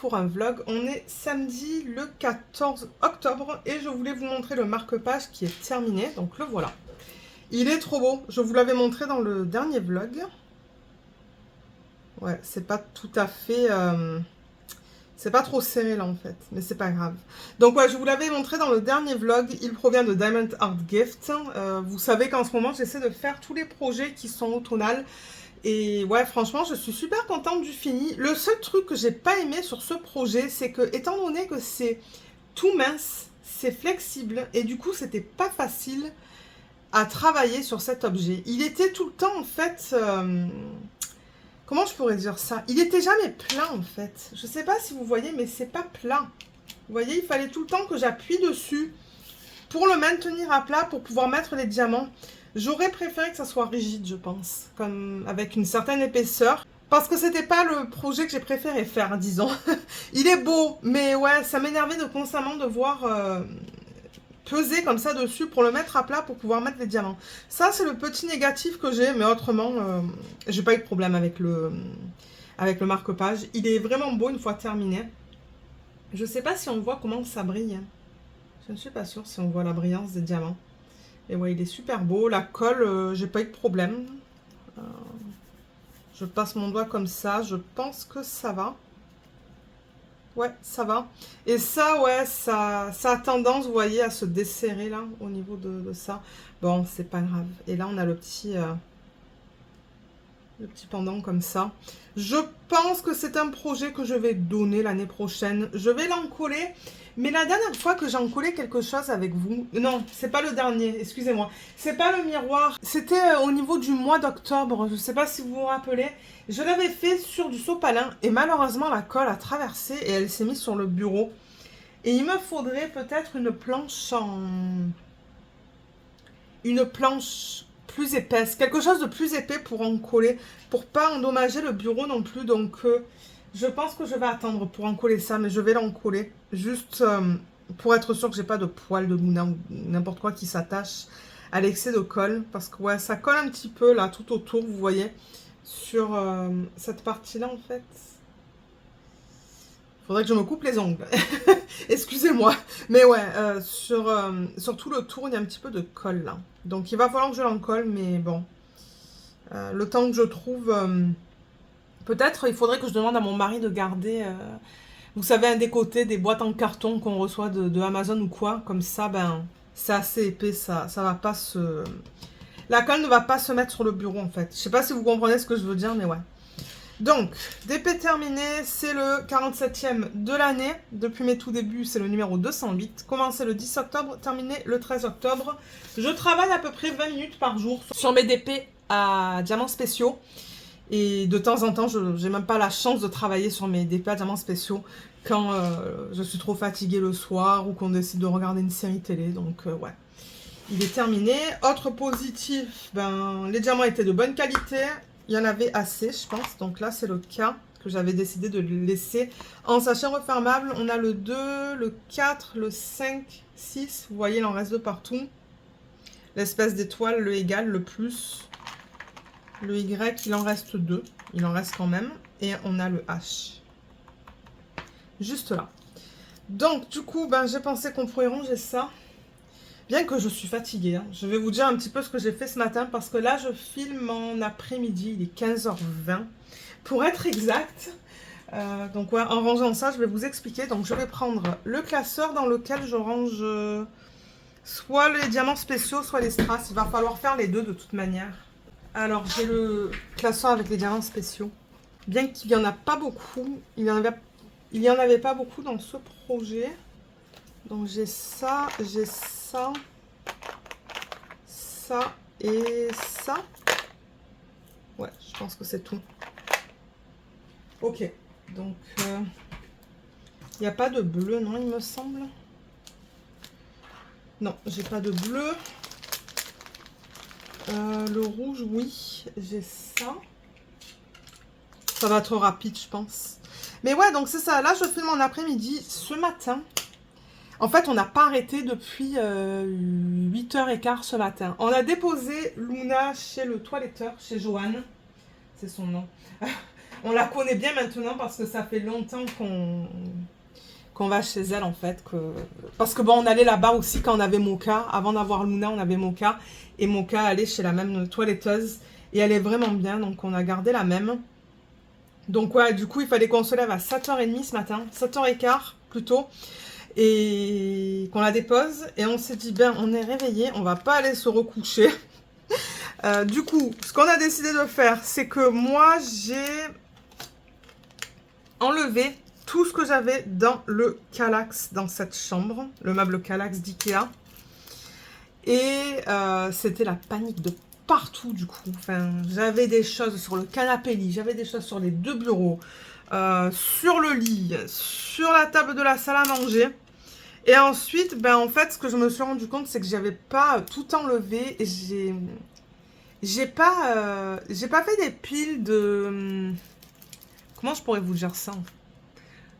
pour un vlog. On est samedi le 14 octobre et je voulais vous montrer le marque-page qui est terminé. Donc le voilà. Il est trop beau. Je vous l'avais montré dans le dernier vlog. Ouais, c'est pas tout à fait... c'est pas trop serré là en fait, mais c'est pas grave. Donc ouais, je vous l'avais montré dans le dernier vlog. Il provient de Diamond Art Gift. Vous savez qu'en ce moment, j'essaie de faire tous les projets qui sont automnales. Et ouais, franchement, je suis super contente du fini. Le seul truc que j'ai pas aimé sur ce projet, c'est que, étant donné que c'est tout mince, c'est flexible, et du coup, c'était pas facile à travailler sur cet objet. Il était tout le temps, en fait... comment je pourrais dire ça? Il était jamais plein, en fait. Je sais pas si vous voyez, mais c'est pas plat. Vous voyez, il fallait tout le temps que j'appuie dessus pour le maintenir à plat, pour pouvoir mettre les diamants. J'aurais préféré que ça soit rigide, je pense, comme avec une certaine épaisseur. Parce que c'était pas le projet que j'ai préféré faire, disons. Il est beau, mais ouais, ça m'énervait de constamment devoir peser comme ça dessus pour le mettre à plat pour pouvoir mettre les diamants. Ça, c'est le petit négatif que j'ai, mais autrement, j'ai pas eu de problème avec le marque-page. Il est vraiment beau une fois terminé. Je sais pas si on voit comment ça brille. Je ne suis pas sûre si on voit la brillance des diamants. Et ouais, il est super beau. La colle, j'ai pas eu de problème. Je passe mon doigt comme ça. Je pense que ça va. Ouais, ça va. Et ça, ouais, ça a tendance, vous voyez, à se desserrer là, au niveau de ça. Bon, c'est pas grave. Et là, on a le petit pendant comme ça. Je pense que c'est un projet que je vais donner l'année prochaine. Je vais l'encoller. Mais la dernière fois que j'ai encollé quelque chose avec vous... Non, c'est pas le dernier, excusez-moi. C'est pas le miroir. C'était au niveau du mois d'octobre. Je sais pas si vous vous rappelez. Je l'avais fait sur du sopalin. Et malheureusement, la colle a traversé et elle s'est mise sur le bureau. Et il me faudrait peut-être une planche en... Une planche plus épaisse. Quelque chose de plus épais pour en coller. Pour pas endommager le bureau non plus. Donc... je pense que je vais attendre pour en coller ça, mais je vais l'encoller. Juste pour être sûr que j'ai pas de poils de Luna ou n'importe quoi qui s'attache à l'excès de colle. Parce que ouais, ça colle un petit peu là, tout autour, vous voyez. Sur cette partie-là, en fait. Faudrait que je me coupe les ongles. Excusez-moi. Mais ouais, sur tout le tour, il y a un petit peu de colle là. Donc il va falloir que je l'encolle, mais bon. Le temps que je trouve... peut-être il faudrait que je demande à mon mari de garder, vous savez, un des côtés des boîtes en carton qu'on reçoit de Amazon ou quoi. Comme ça, ben, c'est assez épais, ça va pas se... La colle ne va pas se mettre sur le bureau, en fait. Je sais pas si vous comprenez ce que je veux dire, mais ouais. Donc, DP terminé, c'est le 47e de l'année. Depuis mes tout débuts, c'est le numéro 208. Commencé le 10 octobre, terminé le 13 octobre. Je travaille à peu près 20 minutes par jour sur mes DP à diamants spéciaux. Et de temps en temps, je n'ai même pas la chance de travailler sur mes DP à diamants spéciaux quand je suis trop fatiguée le soir ou qu'on décide de regarder une série télé. Donc, ouais. Il est terminé. Autre positif, ben, les diamants étaient de bonne qualité. Il y en avait assez, je pense. Donc là, c'est le cas que j'avais décidé de le laisser en sachet refermable. On a le 2, le 4, le 5, 6. Vous voyez, il en reste deux partout. L'espèce d'étoile, le égal, le plus. Le Y, il en reste deux. Il en reste quand même. Et on a le H. Juste là. Donc, du coup, ben, j'ai pensé qu'on pourrait ranger ça. Bien que je suis fatiguée, hein. Je vais vous dire un petit peu ce que j'ai fait ce matin parce que là, je filme en après-midi, il est 15h20 pour être exact. Donc ouais, en rangeant ça, je vais vous expliquer. Donc je vais prendre le classeur dans lequel je range soit les diamants spéciaux, soit les strass. Il va falloir faire les deux de toute manière. Alors j'ai le classeur avec les diamants spéciaux. Bien qu'il n'y en a pas beaucoup, il y en avait pas beaucoup dans ce projet. Donc j'ai ça, ça et ça. Ouais, je pense que c'est tout. Ok, donc il n'y a pas de bleu, non, il me semble. Non, j'ai pas de bleu. Le rouge, oui, j'ai ça. Ça va être rapide, je pense. Mais ouais, donc c'est ça. Là, je filme en après-midi ce matin. En fait, on n'a pas arrêté depuis 8h15 ce matin. On a déposé Luna chez le toiletteur, chez Joanne. C'est son nom. On la connaît bien maintenant parce que ça fait longtemps qu'on va chez elle en fait. Parce que bon, on allait là-bas aussi quand on avait Mocha. Avant d'avoir Luna, on avait Mocha. Et Mocha allait chez la même toiletteuse. Et elle est vraiment bien, donc on a gardé la même. Donc ouais, du coup, il fallait qu'on se lève à 7h30 ce matin. 7h15 plutôt. Et qu'on la dépose. Et on s'est dit, ben, on est réveillé, on va pas aller se recoucher. Du coup, ce qu'on a décidé de faire, c'est que moi, j'ai enlevé tout ce que j'avais dans le Kallax, dans cette chambre, le meuble Kallax d'Ikea. Et c'était la panique de partout, du coup. Enfin, j'avais des choses sur le canapé lit, j'avais des choses sur les 2 bureaux, sur le lit, sur la table de la salle à manger. Et ensuite, ben, en fait, ce que je me suis rendu compte, c'est que j'avais pas tout enlevé. Et j'ai pas fait des piles de... Comment je pourrais vous dire ça?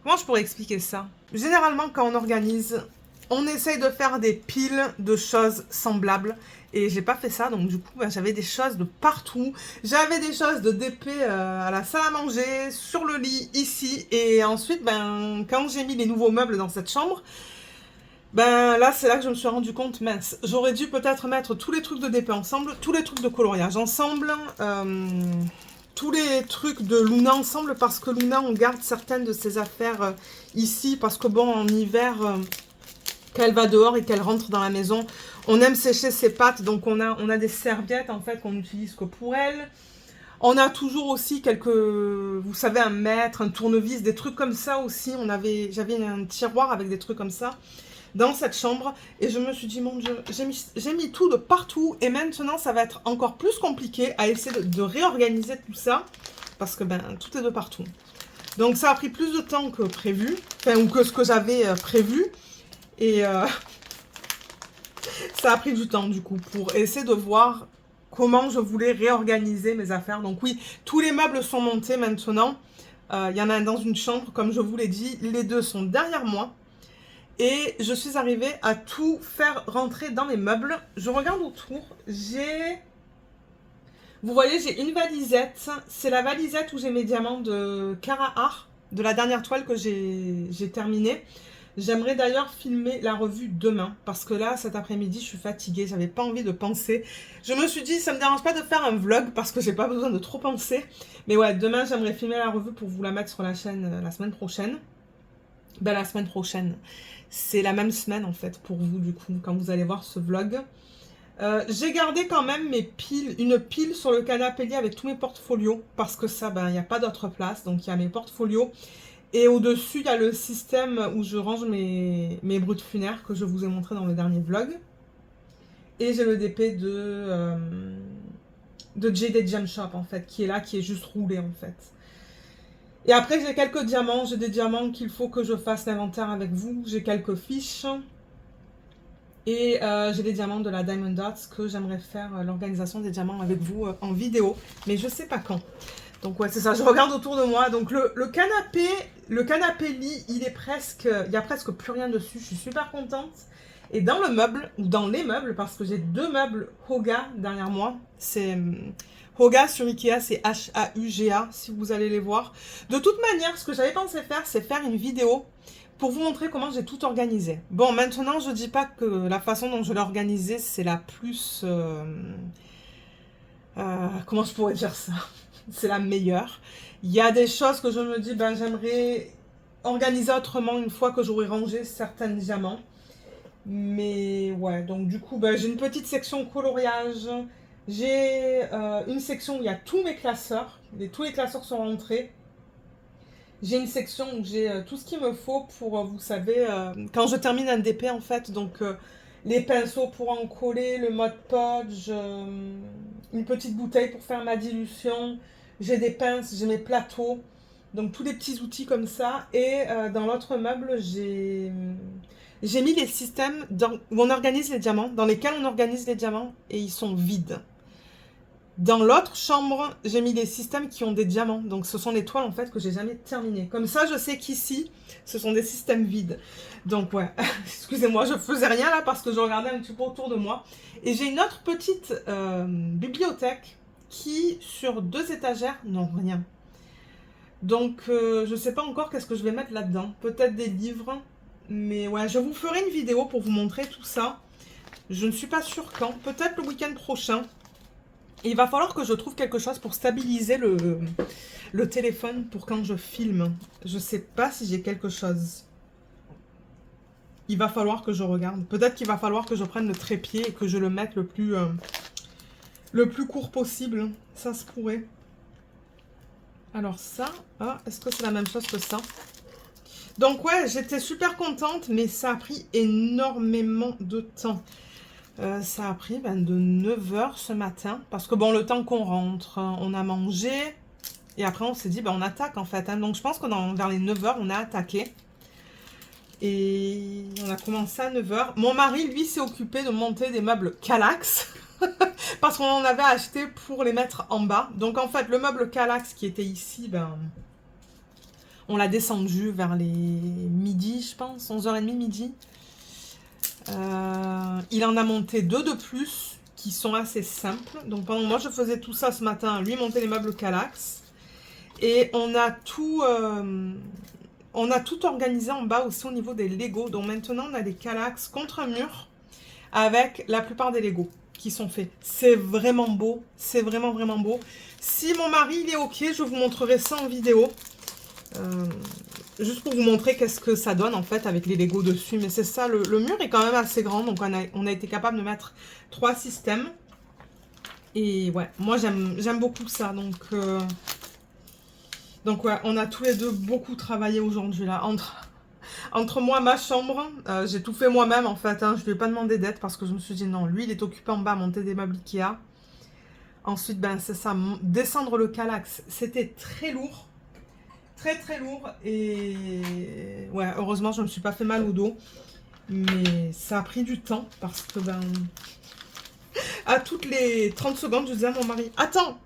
Comment je pourrais expliquer ça? Généralement, quand on organise, on essaye de faire des piles de choses semblables. Et j'ai pas fait ça, donc du coup, ben, j'avais des choses de partout. J'avais des choses de DP à la salle à manger, sur le lit, ici. Et ensuite, ben, quand j'ai mis les nouveaux meubles dans cette chambre, ben là, c'est là que je me suis rendu compte, mince, j'aurais dû peut-être mettre tous les trucs de DP ensemble, tous les trucs de coloriage ensemble, tous les trucs de Luna ensemble, parce que Luna, on garde certaines de ses affaires ici, parce que bon, en hiver, quand elle va dehors et qu'elle rentre dans la maison, on aime sécher ses pattes, donc on a des serviettes, en fait, qu'on n'utilise que pour elle. On a toujours aussi quelques, vous savez, un mètre, un tournevis, des trucs comme ça aussi. J'avais un tiroir avec des trucs comme ça dans cette chambre et je me suis dit, mon Dieu, j'ai mis tout de partout et maintenant ça va être encore plus compliqué à essayer de réorganiser tout ça parce que ben tout est de partout. Donc ça a pris plus de temps que prévu, enfin ou que ce que j'avais prévu et ça a pris du temps du coup pour essayer de voir comment je voulais réorganiser mes affaires. Donc oui, tous les meubles sont montés maintenant. Il y en a un dans une chambre, comme je vous l'ai dit, les 2 sont derrière moi. Et je suis arrivée à tout faire rentrer dans mes meubles. Je regarde autour. Vous voyez, j'ai une valisette. C'est la valisette où j'ai mes diamants de Cara Art, de la dernière toile que j'ai terminée. J'aimerais d'ailleurs filmer la revue demain. Parce que là, cet après-midi, je suis fatiguée. J'avais pas envie de penser. Je me suis dit, ça me dérange pas de faire un vlog parce que j'ai pas besoin de trop penser. Mais ouais, demain, j'aimerais filmer la revue pour vous la mettre sur la chaîne la semaine prochaine. Ben, la semaine prochaine. C'est la même semaine en fait pour vous du coup quand vous allez voir ce vlog. J'ai gardé quand même une pile sur le canapé lit avec tous mes portfolios parce que ça, ben il n'y a pas d'autre place. Donc il y a mes portfolios et au-dessus il y a le système où je range mes brutes funéraires que je vous ai montré dans le dernier vlog. Et j'ai le DP de Jaded Gem Shop en fait qui est là, qui est juste roulé en fait. Et après, j'ai quelques diamants. J'ai des diamants qu'il faut que je fasse l'inventaire avec vous. J'ai quelques fiches. Et j'ai des diamants de la Diamond Dots que j'aimerais faire l'organisation des diamants avec vous en vidéo. Mais je sais pas quand. Donc ouais, c'est ça. Je regarde autour de moi. Donc le canapé lit, il y a presque plus rien dessus. Je suis super contente. Et dans le meuble, ou dans les meubles, parce que j'ai 2 meubles Hauga derrière moi. C'est... Hauga sur Ikea, c'est H-A-U-G-A, si vous allez les voir. De toute manière, ce que j'avais pensé faire, c'est faire une vidéo pour vous montrer comment j'ai tout organisé. Bon, maintenant, je dis pas que la façon dont je l'ai organisé, c'est la plus... comment je pourrais dire ça? C'est la meilleure. Il y a des choses que je me dis, ben j'aimerais organiser autrement une fois que j'aurai rangé certains diamants. Mais ouais, donc du coup, ben, j'ai une petite section coloriage. J'ai une section où il y a tous mes classeurs. Tous les classeurs sont rentrés. J'ai une section où j'ai tout ce qu'il me faut pour, vous savez, quand je termine un DP en fait. Donc les pinceaux pour en coller, le Mod Podge, une petite bouteille pour faire ma dilution. J'ai des pinces, j'ai mes plateaux. Donc tous les petits outils comme ça. Et dans l'autre meuble, j'ai mis les systèmes où on organise les diamants, dans lesquels on organise les diamants et ils sont vides. Dans l'autre chambre, j'ai mis des systèmes qui ont des diamants. Donc ce sont les toiles en fait que j'ai jamais terminées. Comme ça, je sais qu'ici, ce sont des systèmes vides. Donc ouais, excusez-moi, je faisais rien là parce que je regardais un petit peu autour de moi. Et j'ai une autre petite bibliothèque qui, sur 2 étagères, n'ont rien. Donc, je sais pas encore qu'est-ce que je vais mettre là-dedans. Peut-être des livres. Mais ouais, je vous ferai une vidéo pour vous montrer tout ça. Je ne suis pas sûre quand. Peut-être le week-end prochain. Et il va falloir que je trouve quelque chose pour stabiliser le téléphone pour quand je filme. Je sais pas si j'ai quelque chose. Il va falloir que je regarde. Peut-être qu'il va falloir que je prenne le trépied et que je le mette le plus court possible. Ça se pourrait. Alors ça, ah, est-ce que c'est la même chose que ça? Donc ouais, j'étais super contente, mais ça a pris énormément de temps. Ça a pris de 9 heures ce matin. Parce que bon, le temps qu'on rentre, on a mangé. Et après, on s'est dit, on attaque en fait. Hein. Donc je pense que vers les 9 heures, on a attaqué. Et on a commencé à 9 heures. Mon mari, lui, s'est occupé de monter des meubles Kallax. Parce qu'on en avait acheté pour les mettre en bas. Donc en fait, le meuble Kallax qui était ici, on l'a descendu vers les midi, je pense, 11h30 midi. Il en a monté 2 de plus qui sont assez simples. Donc pendant que moi je faisais tout ça ce matin, lui montait les meubles Kallax. Et on a tout organisé en bas aussi au niveau des Lego. Donc maintenant on a des Kallax contre un mur avec la plupart des Lego qui sont faits. C'est vraiment beau, c'est vraiment vraiment beau. Si mon mari il est ok, je vous montrerai ça en vidéo. Juste pour vous montrer qu'est-ce que ça donne en fait avec les Lego dessus. Mais c'est ça, le mur est quand même assez grand. Donc on a été capable de mettre 3 systèmes. Et ouais, moi j'aime beaucoup ça. Donc ouais, on a tous les deux beaucoup travaillé aujourd'hui là. Entre moi, ma chambre, j'ai tout fait moi-même en fait. Hein. Je lui ai pas demandé d'aide parce que je me suis dit non, lui il est occupé en bas à monter des meubles Ikea. Ensuite, c'est ça, descendre le Kallax, c'était très lourd. Très très lourd et ouais, heureusement je ne me suis pas fait mal au dos, mais ça a pris du temps parce que à toutes les 30 secondes je disais à mon mari attends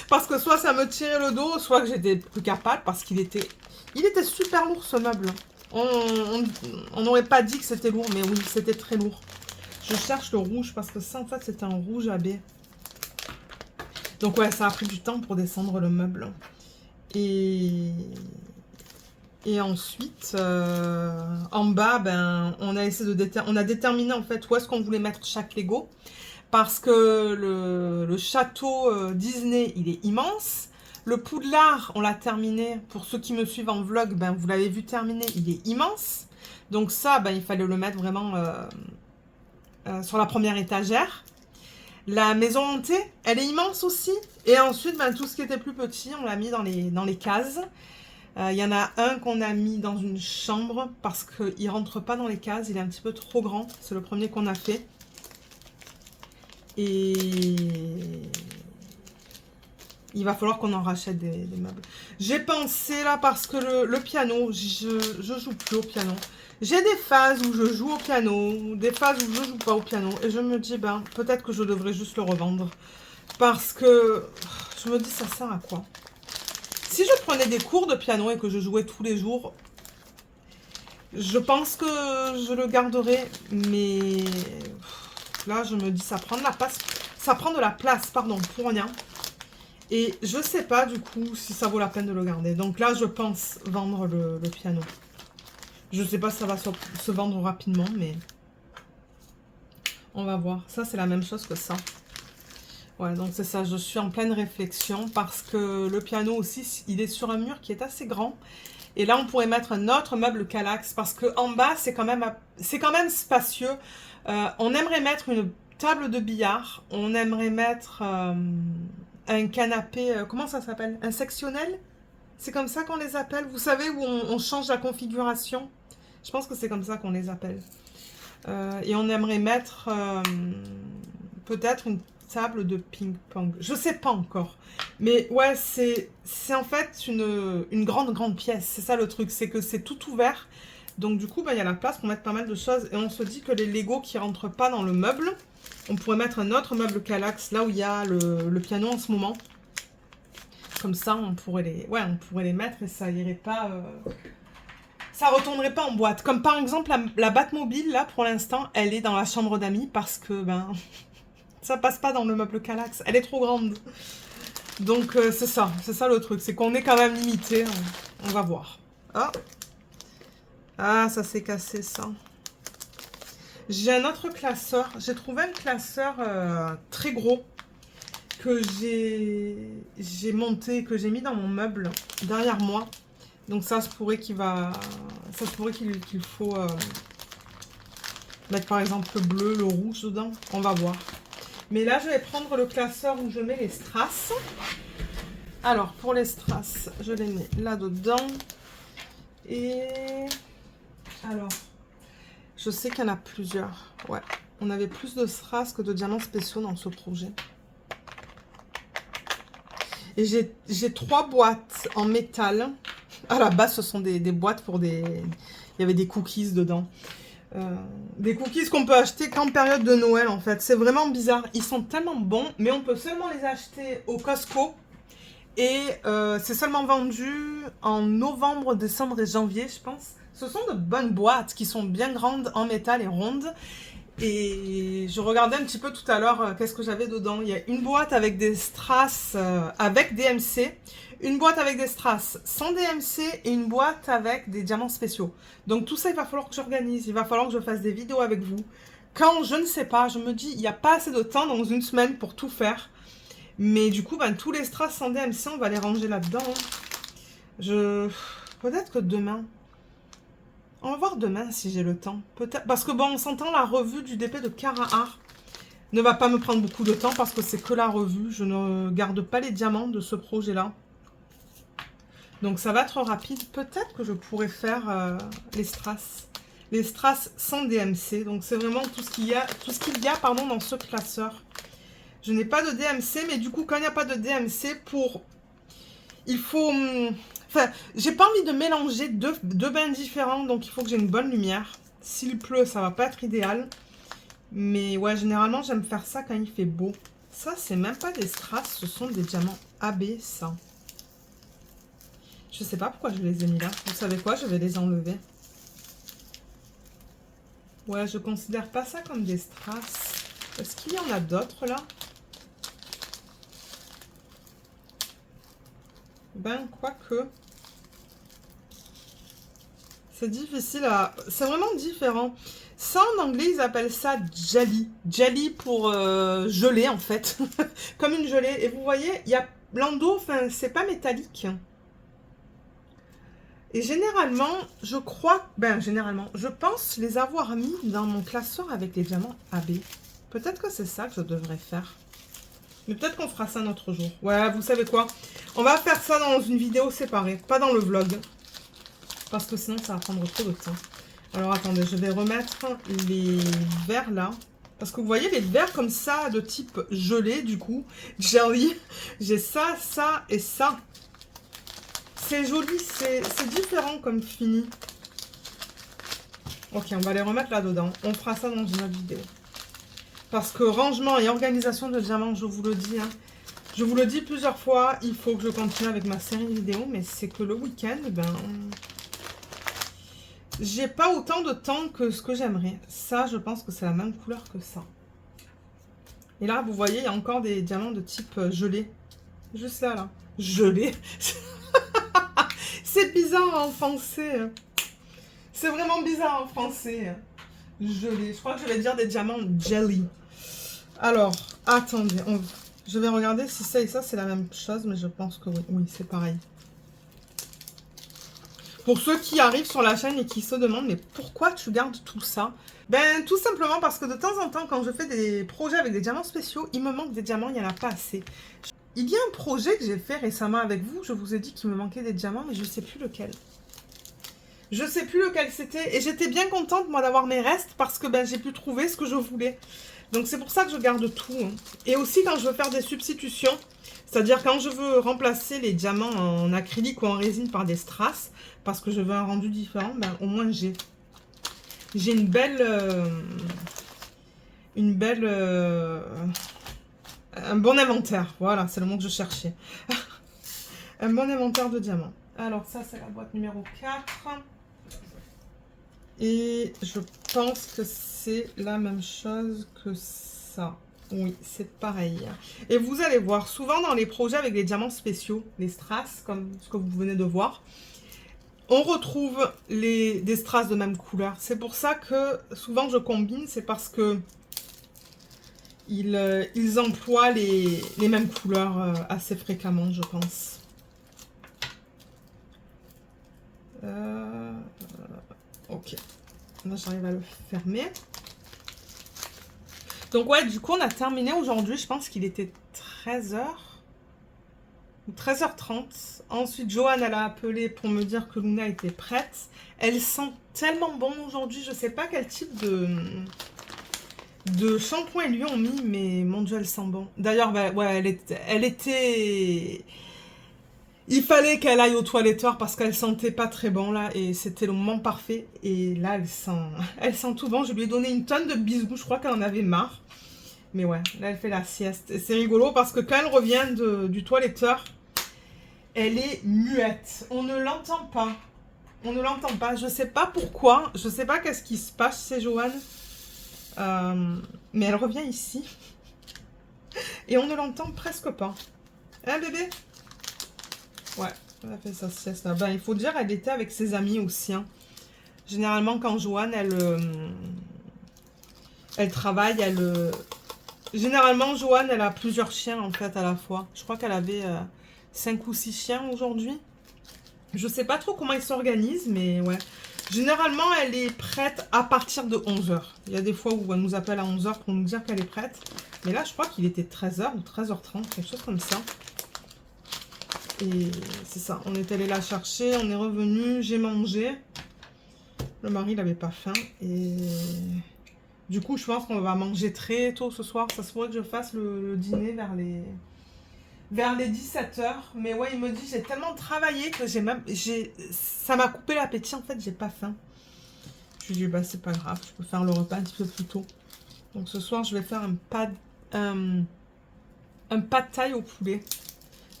parce que soit ça me tirait le dos, soit que j'étais plus capable parce il était super lourd ce meuble. On n'aurait pas dit que c'était lourd, mais oui, c'était très lourd. Je cherche le rouge parce que ça en fait c'est un rouge à baie. Donc ouais, ça a pris du temps pour descendre le meuble. Et ensuite, en bas, on a essayé on a déterminé en fait où est-ce qu'on voulait mettre chaque Lego. Parce que le château Disney, il est immense. Le Poudlard, on l'a terminé. Pour ceux qui me suivent en vlog, vous l'avez vu terminer, il est immense. Donc ça, il fallait le mettre vraiment sur la première étagère. La maison hantée, elle est immense aussi. Et ensuite, tout ce qui était plus petit, on l'a mis dans les cases. Il y en a un qu'on a mis dans une chambre parce qu'il ne rentre pas dans les cases. Il est un petit peu trop grand. C'est le premier qu'on a fait. Et il va falloir qu'on en rachète des meubles. J'ai pensé là parce que le piano, je joue plus au piano. J'ai des phases où je joue au piano, des phases où je joue pas au piano. Et je me dis, peut-être que je devrais juste le revendre. Parce que je me dis, ça sert à quoi? Si je prenais des cours de piano et que je jouais tous les jours, je pense que je le garderais. Mais là, je me dis, ça prend de la place. Ça prend de la place, pardon, pour rien. Et je sais pas, du coup, si ça vaut la peine de le garder. Donc là, je pense vendre le piano. Je sais pas si ça va se vendre rapidement, mais on va voir. Ça, c'est la même chose que ça. Ouais, donc c'est ça. Je suis en pleine réflexion parce que le piano aussi, il est sur un mur qui est assez grand. Et là, on pourrait mettre un autre meuble Kallax parce qu'en bas, c'est quand même spacieux. On aimerait mettre une table de billard. On aimerait mettre un canapé, comment ça s'appelle? Un sectionnel? C'est comme ça qu'on les appelle. Vous savez, où on change la configuration. Je pense que c'est comme ça qu'on les appelle. Et on aimerait mettre peut-être une table de ping-pong. Je sais pas encore. Mais ouais, c'est en fait une grande pièce. C'est ça le truc, c'est que c'est tout ouvert. Donc du coup, il y a la place pour mettre pas mal de choses. Et on se dit que les Lego qui rentrent pas dans le meuble, on pourrait mettre un autre meuble Kallax, là où il y a le piano en ce moment. Comme ça, on pourrait les mettre et ça irait pas... ça retournerait pas en boîte. Comme par exemple, la Batmobile, là, pour l'instant, elle est dans la chambre d'amis parce que, ça passe pas dans le meuble Kallax. Elle est trop grande. Donc c'est ça le truc, c'est qu'on est quand même limité. On va voir. Ah, ah ça s'est cassé ça. J'ai un autre classeur. J'ai trouvé un classeur très gros que j'ai monté, que j'ai mis dans mon meuble derrière moi. Donc ça se pourrait qu'il faut mettre par exemple le bleu, le rouge dedans. On va voir. Mais là, je vais prendre le classeur où je mets les strass. Alors, pour les strass, je les mets là-dedans. Et... alors, je sais qu'il y en a plusieurs. Ouais, on avait plus de strass que de diamants spéciaux dans ce projet. Et j'ai 3 boîtes en métal. À la base, ce sont des boîtes pour des... il y avait des cookies dedans. Des cookies qu'on peut acheter qu'en période de Noël, en fait. C'est vraiment bizarre. Ils sont tellement bons, mais on peut seulement les acheter au Costco. Et c'est seulement vendu en novembre, décembre et janvier, je pense. Ce sont de bonnes boîtes qui sont bien grandes en métal et rondes. Et je regardais un petit peu tout à l'heure qu'est-ce que j'avais dedans. Il y a une boîte avec des strass avec DMC, une boîte avec des strass sans DMC et une boîte avec des diamants spéciaux. Donc tout ça, il va falloir que j'organise, il va falloir que je fasse des vidéos avec vous. Quand je ne sais pas, je me dis, il n'y a pas assez de temps dans une semaine pour tout faire. Mais du coup, ben, tous les strass sans DMC, on va les ranger là-dedans. Peut-être que demain... on va voir demain si j'ai le temps. Peut-être parce que bon, on s'entend, la revue du DP de Carahar ne va pas me prendre beaucoup de temps parce que c'est que la revue. Je ne garde pas les diamants de ce projet-là. Donc ça va être rapide. Peut-être que je pourrais faire les strass. Les strass sans DMC. Donc c'est vraiment tout ce qu'il y a, pardon, dans ce classeur. Je n'ai pas de DMC, mais du coup, quand il n'y a pas de DMC, il faut... enfin, j'ai pas envie de mélanger deux bains différents, donc il faut que j'ai une bonne lumière. S'il pleut, ça va pas être idéal. Mais ouais, généralement, j'aime faire ça quand il fait beau. Ça, c'est même pas des strass, ce sont des diamants AB, ça. Je sais pas pourquoi je les ai mis là. Vous savez quoi? Je vais les enlever. Ouais, je considère pas ça comme des strass. Est-ce qu'il y en a d'autres là? Ben, quoique. C'est difficile à... c'est vraiment différent. Ça, en anglais, ils appellent ça jelly. Jelly pour gelée, en fait. Comme une gelée. Et vous voyez, il y a l'endos, enfin, c'est pas métallique. Et généralement, je crois... ben, généralement, je pense les avoir mis dans mon classeur avec les diamants AB. Peut-être que c'est ça que je devrais faire. Mais peut-être qu'on fera ça un autre jour. Ouais, vous savez quoi? On va faire ça dans une vidéo séparée, pas dans le vlog. Parce que sinon, ça va prendre trop de temps. Alors, attendez, je vais remettre les verres là. Parce que vous voyez, les verres comme ça, de type gelé, du coup, jelly. J'ai ça, ça et ça. C'est joli, c'est différent comme fini. Ok, on va les remettre là-dedans. On fera ça dans une autre vidéo. Parce que rangement et organisation de diamants, je vous le dis, hein, je vous le dis plusieurs fois, il faut que je continue avec ma série de vidéos, mais c'est que le week-end, ben, j'ai pas autant de temps que ce que j'aimerais. Ça, je pense que c'est la même couleur que ça. Et là, vous voyez, il y a encore des diamants de type gelé. Juste là, là. Gelé. C'est bizarre en français. C'est vraiment bizarre en français. Gelé. Je crois que je vais dire des diamants jelly. Alors, attendez. Je vais regarder si ça et ça, c'est la même chose, mais je pense que oui. Oui, c'est pareil. Pour ceux qui arrivent sur la chaîne et qui se demandent, mais pourquoi tu gardes tout ça? Ben, tout simplement parce que de temps en temps, quand je fais des projets avec des diamants spéciaux, il me manque des diamants, il n'y en a pas assez. Il y a un projet que j'ai fait récemment avec vous, je vous ai dit qu'il me manquait des diamants, mais je ne sais plus lequel. Je ne sais plus lequel c'était, et j'étais bien contente, moi, d'avoir mes restes, parce que ben, j'ai pu trouver ce que je voulais. Donc c'est pour ça que je garde tout. Hein. Et aussi quand je veux faire des substitutions, c'est-à-dire quand je veux remplacer les diamants en acrylique ou en résine par des strass, parce que je veux un rendu différent, ben, au moins j'ai une belle... un bon inventaire. Voilà, c'est le mot que je cherchais. Un bon inventaire de diamants. Alors ça, c'est la boîte numéro 4. Et je pense que c'est la même chose que ça. Oui, c'est pareil. Et vous allez voir, souvent dans les projets avec les diamants spéciaux, les strass, comme ce que vous venez de voir, on retrouve des strass de même couleur. C'est pour ça que souvent je combine, c'est parce que ils emploient les mêmes couleurs assez fréquemment, je pense. Ok. Là, j'arrive à le fermer. Donc ouais, du coup, on a terminé aujourd'hui. Je pense qu'il était 13h ou 13h30. Ensuite, Joanne, elle a appelé pour me dire que Luna était prête. Elle sent tellement bon aujourd'hui. Je sais pas quel type de shampoing ils lui ont mis, mais mon Dieu, elle sent bon. D'ailleurs, bah, ouais, elle était... Il fallait qu'elle aille au toiletteur parce qu'elle sentait pas très bon là et c'était le moment parfait. Et là, elle sent tout bon. Je lui ai donné une tonne de bisous. Je crois qu'elle en avait marre. Mais ouais, là, elle fait la sieste. Et c'est rigolo parce que quand elle revient du toiletteur, elle est muette. On ne l'entend pas. On ne l'entend pas. Je sais pas pourquoi. Je sais pas qu'est-ce qui se passe chez Joanne. Mais elle revient ici. Et on ne l'entend presque pas. Hein, bébé? Ouais, elle a fait sa sieste là. Ben, il faut dire, elle était avec ses amis aussi. Hein. Généralement, quand Joanne, elle travaille, généralement, Joanne, elle a plusieurs chiens, en fait, à la fois. Je crois qu'elle avait 5 ou 6 chiens aujourd'hui. Je sais pas trop comment ils s'organisent, mais ouais. Généralement, elle est prête à partir de 11h. Il y a des fois où elle nous appelle à 11h pour nous dire qu'elle est prête. Mais là, je crois qu'il était 13h ou 13h30, quelque chose comme ça. Et c'est ça, on est allé la chercher, on est revenu, j'ai mangé. Le mari, il n'avait pas faim. Et du coup, je pense qu'on va manger très tôt ce soir. Ça se pourrait que je fasse le dîner vers les 17h. Mais ouais, il me dit, j'ai tellement travaillé que ça m'a coupé l'appétit. En fait, j'ai pas faim. Je lui dis, bah c'est pas grave, je peux faire le repas un petit peu plus tôt. Donc ce soir, je vais faire un pad thai au poulet.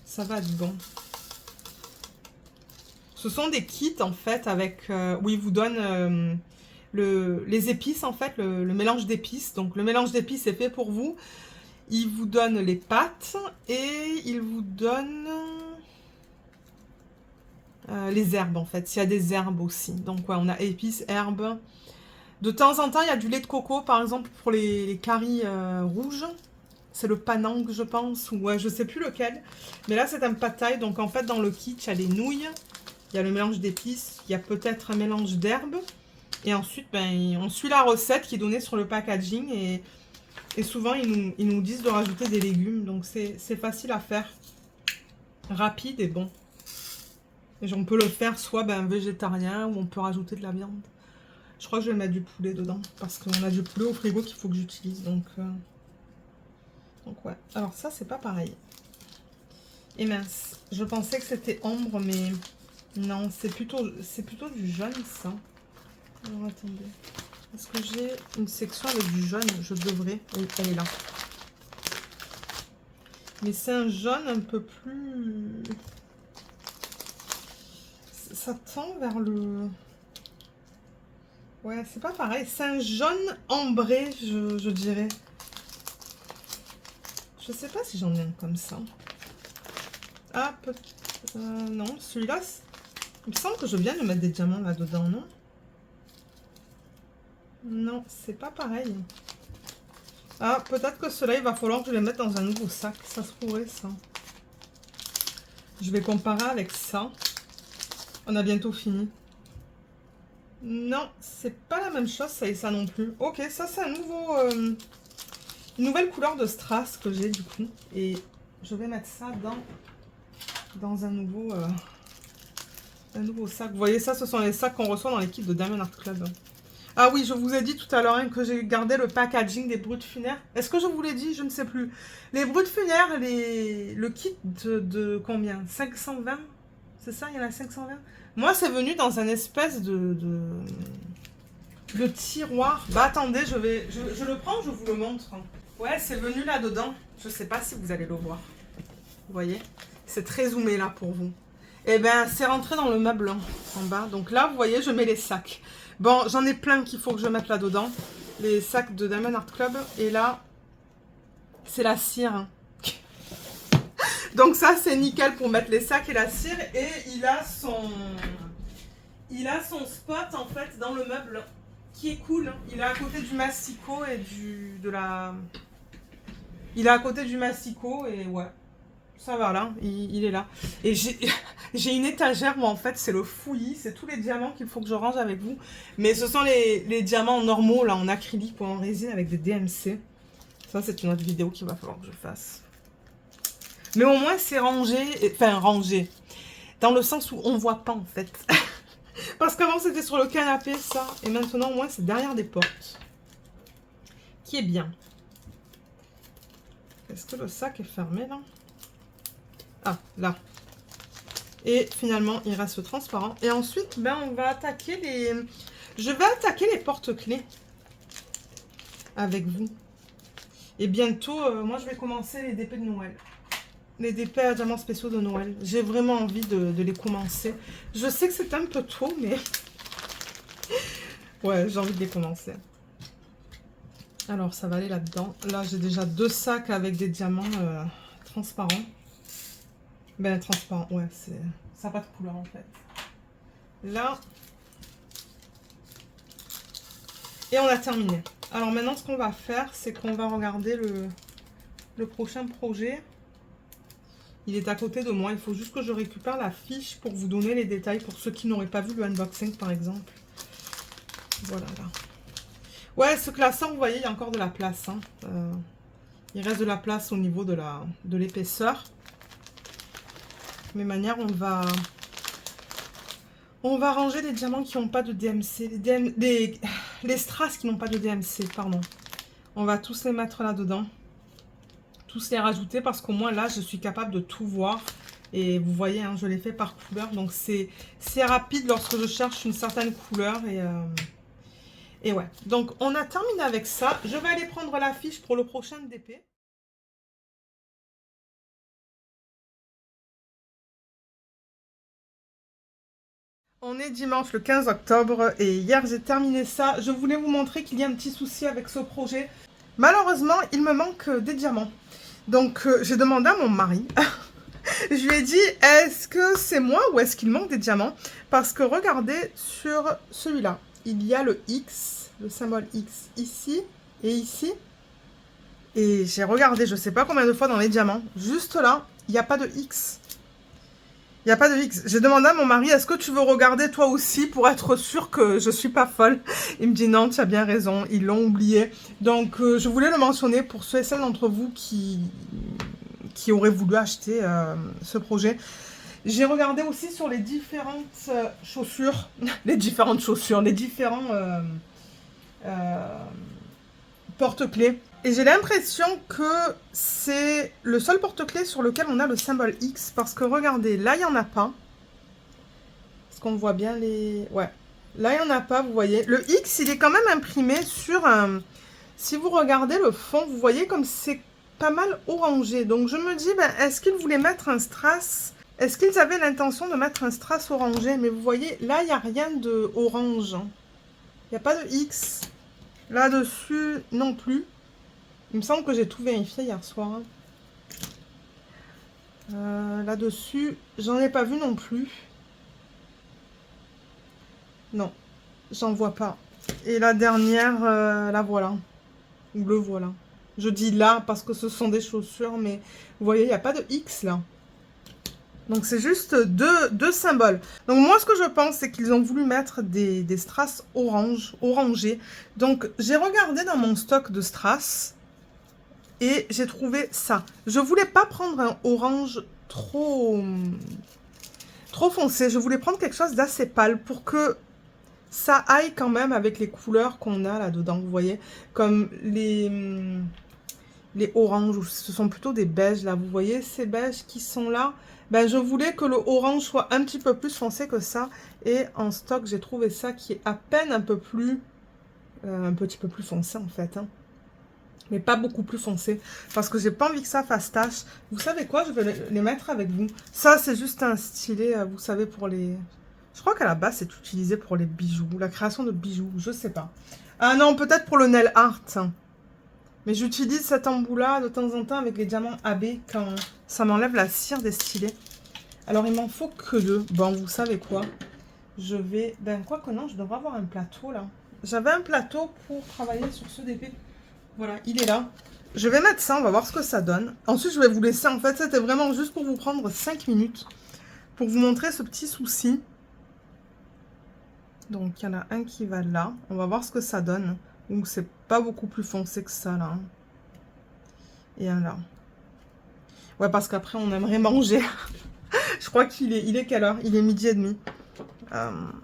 Ça va être bon. Ce sont des kits en fait avec où ils vous donnent les épices en fait, le mélange d'épices. Donc le mélange d'épices est fait pour vous. Ils vous donnent les pâtes et ils vous donnent les herbes en fait. S'il y a des herbes aussi. Donc ouais, on a épices, herbes. De temps en temps, il y a du lait de coco par exemple pour les caries rouges. C'est le Panang, je pense, ou ouais, je sais plus lequel. Mais là, c'est un pad thai. Donc, en fait, dans le kit, il y a les nouilles, il y a le mélange d'épices, il y a peut-être un mélange d'herbes. Et ensuite, ben, on suit la recette qui est donnée sur le packaging. Et souvent, ils nous disent de rajouter des légumes. Donc, c'est facile à faire. Rapide et bon. Et on peut le faire soit ben, végétarien ou on peut rajouter de la viande. Je crois que je vais mettre du poulet dedans. Parce qu'on a du poulet au frigo qu'il faut que j'utilise. Donc ouais, alors ça c'est pas pareil. Et mince, je pensais que c'était ombre, mais non, c'est plutôt du jaune ça. Alors attendez, est-ce que j'ai une section avec du jaune? Je devrais, oui, elle est là. Mais c'est un jaune un peu plus... Ça tend vers le... Ouais, c'est pas pareil, c'est un jaune ambré, je dirais. Je sais pas si j'en ai un comme ça. Ah, peut-être... non, celui-là, il me semble que je viens de mettre des diamants là-dedans, non? Non, c'est pas pareil. Ah, peut-être que cela, il va falloir que je les mette dans un nouveau sac. Ça se pourrait, ça. Je vais comparer avec ça. On a bientôt fini. Non, c'est pas la même chose, ça et ça non plus. Ok, ça, c'est un nouveau... une nouvelle couleur de strass que j'ai, du coup. Et je vais mettre ça dans un nouveau sac. Vous voyez, ça, ce sont les sacs qu'on reçoit dans l'équipe de Diamond Art Club. Ah oui, je vous ai dit tout à l'heure hein, que j'ai gardé le packaging des brutes funéraires. Est-ce que je vous l'ai dit? Je ne sais plus. Les brutes funéraires, le kit de combien? 520? C'est ça, il y en a 520? Moi, c'est venu dans un espèce de tiroir. Bah attendez, je le prends, je vous le montre. Ouais, c'est venu là-dedans. Je ne sais pas si vous allez le voir. Vous voyez? C'est très zoomé là pour vous. Et ben, c'est rentré dans le meuble hein, en bas. Donc là, vous voyez, je mets les sacs. Bon, j'en ai plein qu'il faut que je mette là-dedans. Les sacs de Diamond Art Club. Et là, C'est la cire. Hein. Donc ça, c'est nickel pour mettre les sacs et la cire. Et il a son spot, en fait, dans le meuble, qui est cool. Il est à côté du mastico et Il est à côté du mastico et ouais. Ça va là, il est là. Et j'ai une étagère où en fait c'est le fouillis, c'est tous les diamants qu'il faut que je range avec vous. Mais ce sont les diamants normaux là en acrylique ou en résine avec des DMC. Ça c'est une autre vidéo qu'il va falloir que je fasse. Mais au moins c'est rangé, enfin rangé. Dans le sens où on voit pas en fait. Parce qu'avant c'était sur le canapé ça. Et maintenant au moins c'est derrière des portes. Qui est bien. Est-ce que le sac est fermé là? Ah, là. Et finalement, il reste transparent. Et ensuite, ben, on va attaquer les... Je vais attaquer les porte-clés avec vous. Et bientôt, moi, je vais commencer les DP de Noël. Les DP à diamants spéciaux de Noël. J'ai vraiment envie de les commencer. Je sais que c'est un peu tôt, mais... ouais, j'ai envie de les commencer. Alors, ça va aller là-dedans. Là, j'ai déjà 2 sacs avec des diamants transparents. Ben, transparent, ouais, ça n'a pas de couleur en fait. Là. Et on a terminé. Alors maintenant, ce qu'on va faire, c'est qu'on va regarder le prochain projet. Il est à côté de moi. Il faut juste que je récupère la fiche pour vous donner les détails pour ceux qui n'auraient pas vu le unboxing par exemple. Voilà, là. Ouais, ce classeur, vous voyez, il y a encore de la place. Hein. Il reste de la place au niveau de l'épaisseur. De toute manière, on va ranger les diamants qui n'ont pas de DMC, les strass qui n'ont pas de DMC, pardon. On va tous les mettre là-dedans, tous les rajouter parce qu'au moins là, je suis capable de tout voir. Et vous voyez, hein, je l'ai fait par couleur, donc c'est rapide lorsque je cherche une certaine couleur. Et ouais, donc on a terminé avec ça. Je vais aller prendre la fiche pour le prochain DP. On est dimanche le 15 octobre et hier j'ai terminé ça. Je voulais vous montrer qu'il y a un petit souci avec ce projet. Malheureusement, il me manque des diamants. Donc j'ai demandé à mon mari. Je lui ai dit, est-ce que c'est moi ou est-ce qu'il manque des diamants? Parce que regardez sur celui-là. Il y a le X, le symbole X ici et ici. Et j'ai regardé je ne sais pas combien de fois dans les diamants. Juste là, il n'y a pas de X. Il n'y a pas de X. J'ai demandé à mon mari, est-ce que tu veux regarder toi aussi pour être sûr que je ne suis pas folle? Il me dit non, tu as bien raison, ils l'ont oublié. Donc je voulais le mentionner pour ceux et celles d'entre vous qui auraient voulu acheter ce projet. J'ai regardé aussi sur les différentes chaussures, les différents porte-clés. Et j'ai l'impression que c'est le seul porte-clés sur lequel on a le symbole X. Parce que regardez, là, il n'y en a pas. Est-ce qu'on voit bien les... Ouais. Là, il n'y en a pas, vous voyez. Le X, il est quand même imprimé sur un... Si vous regardez le fond, vous voyez comme c'est pas mal orangé. Donc, je me dis, ben, est-ce qu'ils voulaient mettre un strass? Est-ce qu'ils avaient l'intention de mettre un strass orangé? Mais vous voyez, là, il n'y a rien de orange. Il n'y a pas de X. Là-dessus, non plus. Il me semble que j'ai tout vérifié hier soir. Là-dessus, j'en ai pas vu non plus. Non, j'en vois pas. Et la dernière, la voilà. Ou le voilà. Je dis là parce que ce sont des chaussures, mais vous voyez, il n'y a pas de X là. Donc c'est juste deux symboles. Donc moi ce que je pense c'est qu'ils ont voulu mettre des strass orangés. Donc j'ai regardé dans mon stock de strass. Et j'ai trouvé ça. Je voulais pas prendre un orange trop foncé. Je voulais prendre quelque chose d'assez pâle pour que ça aille quand même avec les couleurs qu'on a là-dedans. Vous voyez, comme les oranges, ce sont plutôt des beiges là. Vous voyez ces beiges qui sont là. Ben, je voulais que le orange soit un petit peu plus foncé que ça. Et en stock, j'ai trouvé ça qui est à peine un petit peu plus foncé en fait. Hein. Mais pas beaucoup plus foncé, parce que j'ai pas envie que ça fasse tache. Vous savez quoi, je vais les mettre avec vous. Ça, c'est juste un stylet, vous savez, pour les... Je crois qu'à la base, c'est utilisé pour les bijoux, la création de bijoux, je sais pas. Ah non, peut-être pour le nail art. Mais j'utilise cet embout-là de temps en temps avec les diamants AB quand ça m'enlève la cire des stylés. Alors, il m'en faut que 2. Bon, vous savez quoi? Je vais... Ben, quoi que non, je devrais avoir un plateau, là. J'avais un plateau pour travailler sur ce d'épée. Voilà, il est là. Je vais mettre ça, on va voir ce que ça donne. Ensuite, je vais vous laisser. En fait, c'était vraiment juste pour vous prendre 5 minutes. Pour vous montrer ce petit souci. Donc, il y en a un qui va là. On va voir ce que ça donne. Donc, c'est pas beaucoup plus foncé que ça, là. Et un là. Ouais, parce qu'après, on aimerait manger. Je crois qu'il est... Il est quelle heure? Il est 12h30.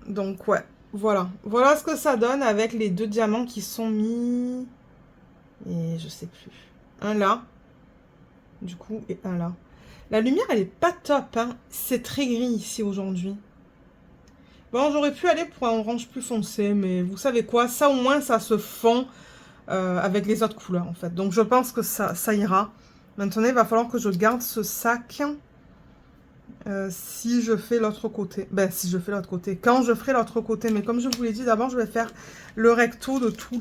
Donc, ouais. Voilà. Voilà ce que ça donne avec les 2 diamants qui sont mis... Et je sais plus. Un là. Du coup, et un là. La lumière, elle est pas top, hein. C'est très gris ici aujourd'hui. Bon, j'aurais pu aller pour un orange plus foncé, mais vous savez quoi? Ça, au moins, ça se fond avec les autres couleurs, en fait. Donc, je pense que ça ira. Maintenant, il va falloir que je garde ce sac si je fais l'autre côté. Ben, si je fais l'autre côté. Quand je ferai l'autre côté. Mais comme je vous l'ai dit, d'abord, je vais faire le recto de tous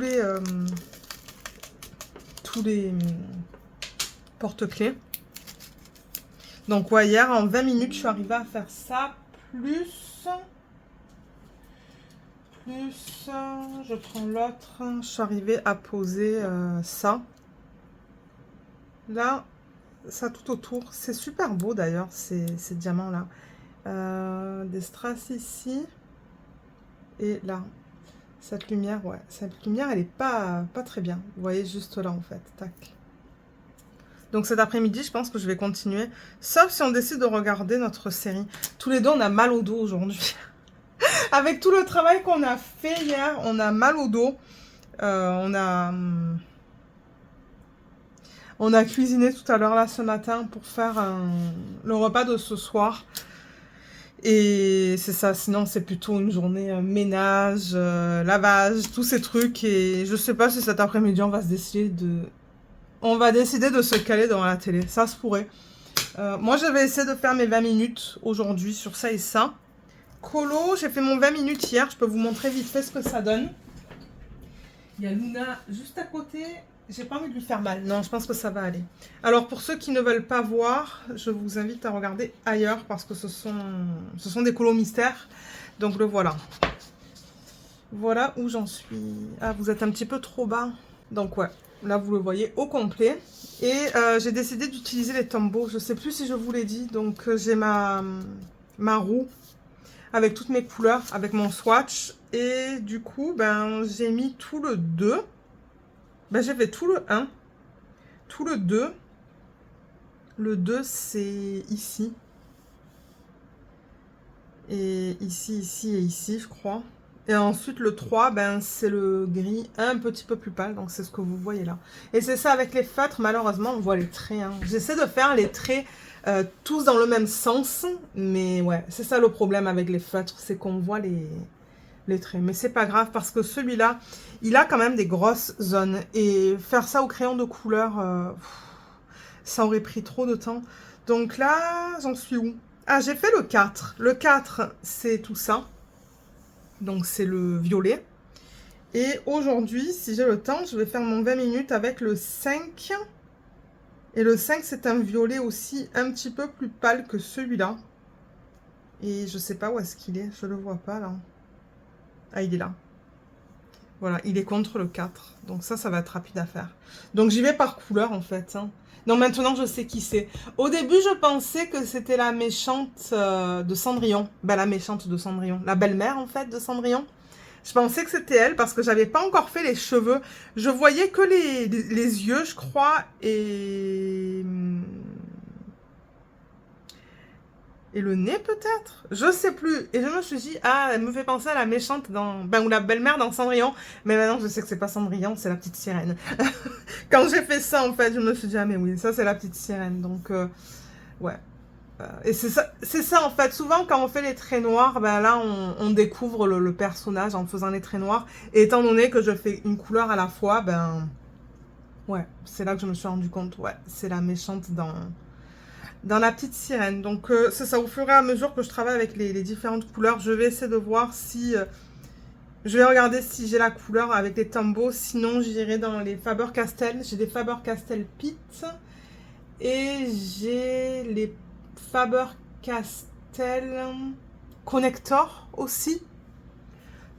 les porte-clés. Donc, ouais, hier, en 20 minutes, je suis arrivée à faire ça. Je prends l'autre. Je suis arrivée à poser ça. Là, ça tout autour. C'est super beau, d'ailleurs, ces diamants-là. Des strass ici. Et là. Cette lumière, ouais. Cette lumière, elle est pas très bien. Vous voyez, juste là, en fait. Tac. Donc cet après-midi, je pense que je vais continuer. Sauf si on décide de regarder notre série. Tous les deux, on a mal au dos aujourd'hui. Avec tout le travail qu'on a fait hier, on a mal au dos. On a cuisiné tout à l'heure, là, ce matin, pour faire le repas de ce soir. Et c'est ça, sinon c'est plutôt une journée ménage, lavage, tous ces trucs. Et je sais pas si cet après-midi, on va décider de se caler devant la télé. Ça se pourrait. Moi, je vais essayer de faire mes 20 minutes aujourd'hui sur ça et ça. Colo, j'ai fait mon 20 minutes hier. Je peux vous montrer vite fait ce que ça donne. Il y a Luna juste à côté. J'ai pas envie de lui faire mal. Non, je pense que ça va aller. Alors, pour ceux qui ne veulent pas voir, je vous invite à regarder ailleurs parce que ce sont des colos mystères. Donc, le voilà. Voilà où j'en suis. Ah, vous êtes un petit peu trop bas. Donc, ouais. Là, vous le voyez au complet. Et j'ai décidé d'utiliser les tombeaux. Je ne sais plus si je vous l'ai dit. Donc, j'ai ma roue avec toutes mes couleurs, avec mon swatch. Et du coup, ben, j'ai mis tout le 2. Ben, j'ai fait tout le 1. Tout le 2. Le 2, c'est ici. Et ici, ici et ici, je crois. Et ensuite, le 3, ben, c'est le gris un petit peu plus pâle. Donc, c'est ce que vous voyez là. Et c'est ça, avec les feutres, malheureusement, on voit les traits. Hein. J'essaie de faire les traits tous dans le même sens. Mais ouais, c'est ça le problème avec les feutres. C'est qu'on voit les traits. Mais c'est pas grave parce que celui-là, il a quand même des grosses zones. Et faire ça au crayon de couleur, ça aurait pris trop de temps. Donc là, j'en suis où? Ah, j'ai fait le 4. Le 4, c'est tout ça. Donc, c'est le violet. Et aujourd'hui, si j'ai le temps, je vais faire mon 20 minutes avec le 5. Et le 5, c'est un violet aussi un petit peu plus pâle que celui-là. Et je sais pas où est-ce qu'il est. Je le vois pas, là. Ah, il est là. Voilà, il est contre le 4. Donc ça va être rapide à faire. Donc, j'y vais par couleur, en fait. Hein. Non, maintenant, je sais qui c'est. Au début, je pensais que c'était la méchante de Cendrillon. Ben, la méchante de Cendrillon. La belle-mère, en fait, de Cendrillon. Je pensais que c'était elle parce que j'avais pas encore fait les cheveux. Je voyais que les yeux, je crois, et le nez, peut-être. Je sais plus. Et je me suis dit, ah, elle me fait penser à la méchante dans... Ben, ou la belle-mère dans Cendrillon. Mais maintenant, je sais que c'est pas Cendrillon, c'est la petite sirène. Quand j'ai fait ça, en fait, je me suis dit, ah, mais oui, ça, c'est la petite sirène. Donc, ouais. Et c'est ça, en fait. Souvent, quand on fait les traits noirs, ben là, on découvre le personnage en faisant les traits noirs. Et étant donné que je fais une couleur à la fois, ben... Ouais, c'est là que je me suis rendu compte. Ouais, c'est la méchante dans la petite sirène. Donc, c'est ça. Au fur et à mesure que je travaille avec les différentes couleurs, je vais essayer de voir si Je vais regarder si j'ai la couleur avec les tambours. Sinon, j'irai dans les Faber-Castell. J'ai des Faber-Castell Pit. Et j'ai les Faber-Castell Connector aussi.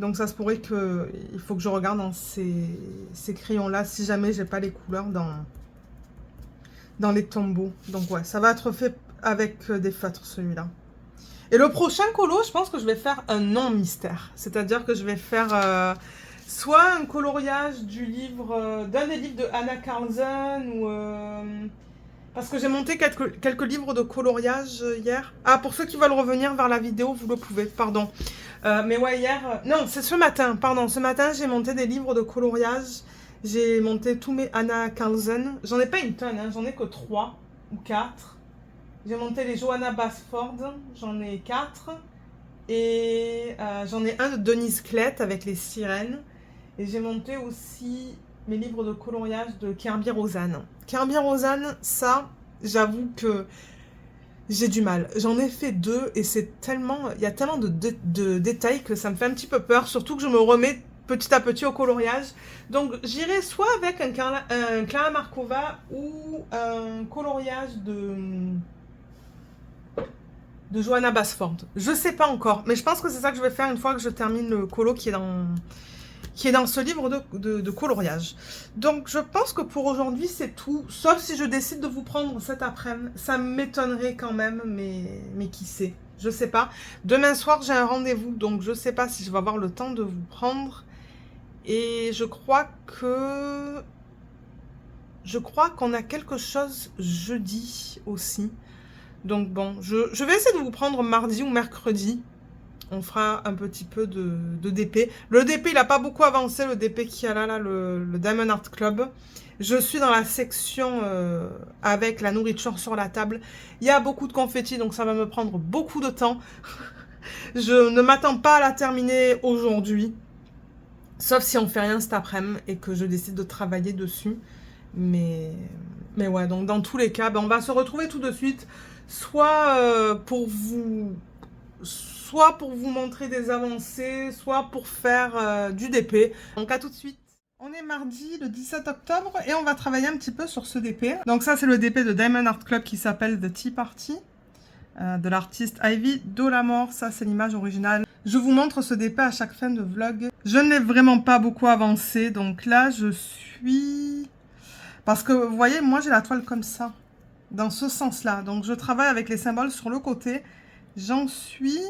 Donc ça se pourrait que il faut que je regarde dans ces crayons-là si jamais j'ai pas les couleurs dans les tombeaux. Donc ouais, ça va être fait avec des feutres celui-là. Et le prochain colo, je pense que je vais faire un non mystère. C'est-à-dire que je vais faire soit un coloriage du livre, d'un des livres de Anna Carlsen ou... parce que j'ai monté quelques livres de coloriage hier. Ah, pour ceux qui veulent revenir vers la vidéo, vous le pouvez, pardon. Mais ouais, hier... non, c'est ce matin, pardon. Ce matin, j'ai monté des livres de coloriage. J'ai monté tous mes Anna Carlsen. J'en ai pas une tonne, hein, j'en ai que 3 ou 4. J'ai monté les Johanna Basford, j'en ai 4. Et j'en ai un de Denise Klett avec les sirènes. Et j'ai monté aussi mes livres de coloriage de Kirby Rosanne. Kirby Rosanne, ça, j'avoue que j'ai du mal. J'en ai fait 2 et c'est tellement, il y a tellement de détails que ça me fait un petit peu peur. Surtout que je me remets petit à petit au coloriage. Donc j'irai soit avec un Clara Markova ou un coloriage de Johanna Basford. Je sais pas encore, mais je pense que c'est ça que je vais faire une fois que je termine le colo qui est dans ce livre de coloriage. Donc je pense que pour aujourd'hui c'est tout, sauf si je décide de vous prendre cet après-midi. Ça m'étonnerait quand même, mais qui sait, je sais pas. Demain soir j'ai un rendez-vous, donc je sais pas si je vais avoir le temps de vous prendre. Et je crois qu'on a quelque chose jeudi aussi. Donc bon, je vais essayer de vous prendre mardi ou mercredi. On fera un petit peu de DP. Le DP, il n'a pas beaucoup avancé, le DP qui a là, le Diamond Art Club. Je suis dans la section avec la nourriture sur la table. Il y a beaucoup de confettis, donc ça va me prendre beaucoup de temps. Je ne m'attends pas à la terminer aujourd'hui. Sauf si on fait rien cet après-midi et que je décide de travailler dessus. Mais ouais, donc dans tous les cas, ben on va se retrouver tout de suite. Soit pour vous montrer des avancées, soit pour faire du DP. Donc à tout de suite. On est mardi le 17 octobre et on va travailler un petit peu sur ce DP. Donc ça c'est le DP de Diamond Art Club qui s'appelle The Tea Party de l'artiste Ivy Dolamore. Ça c'est l'image originale. Je vous montre ce DP à chaque fin de vlog. Je ne l'ai vraiment pas beaucoup avancé, donc là je suis... Parce que vous voyez, moi j'ai la toile comme ça, dans ce sens-là. Donc je travaille avec les symboles sur le côté. J'en suis...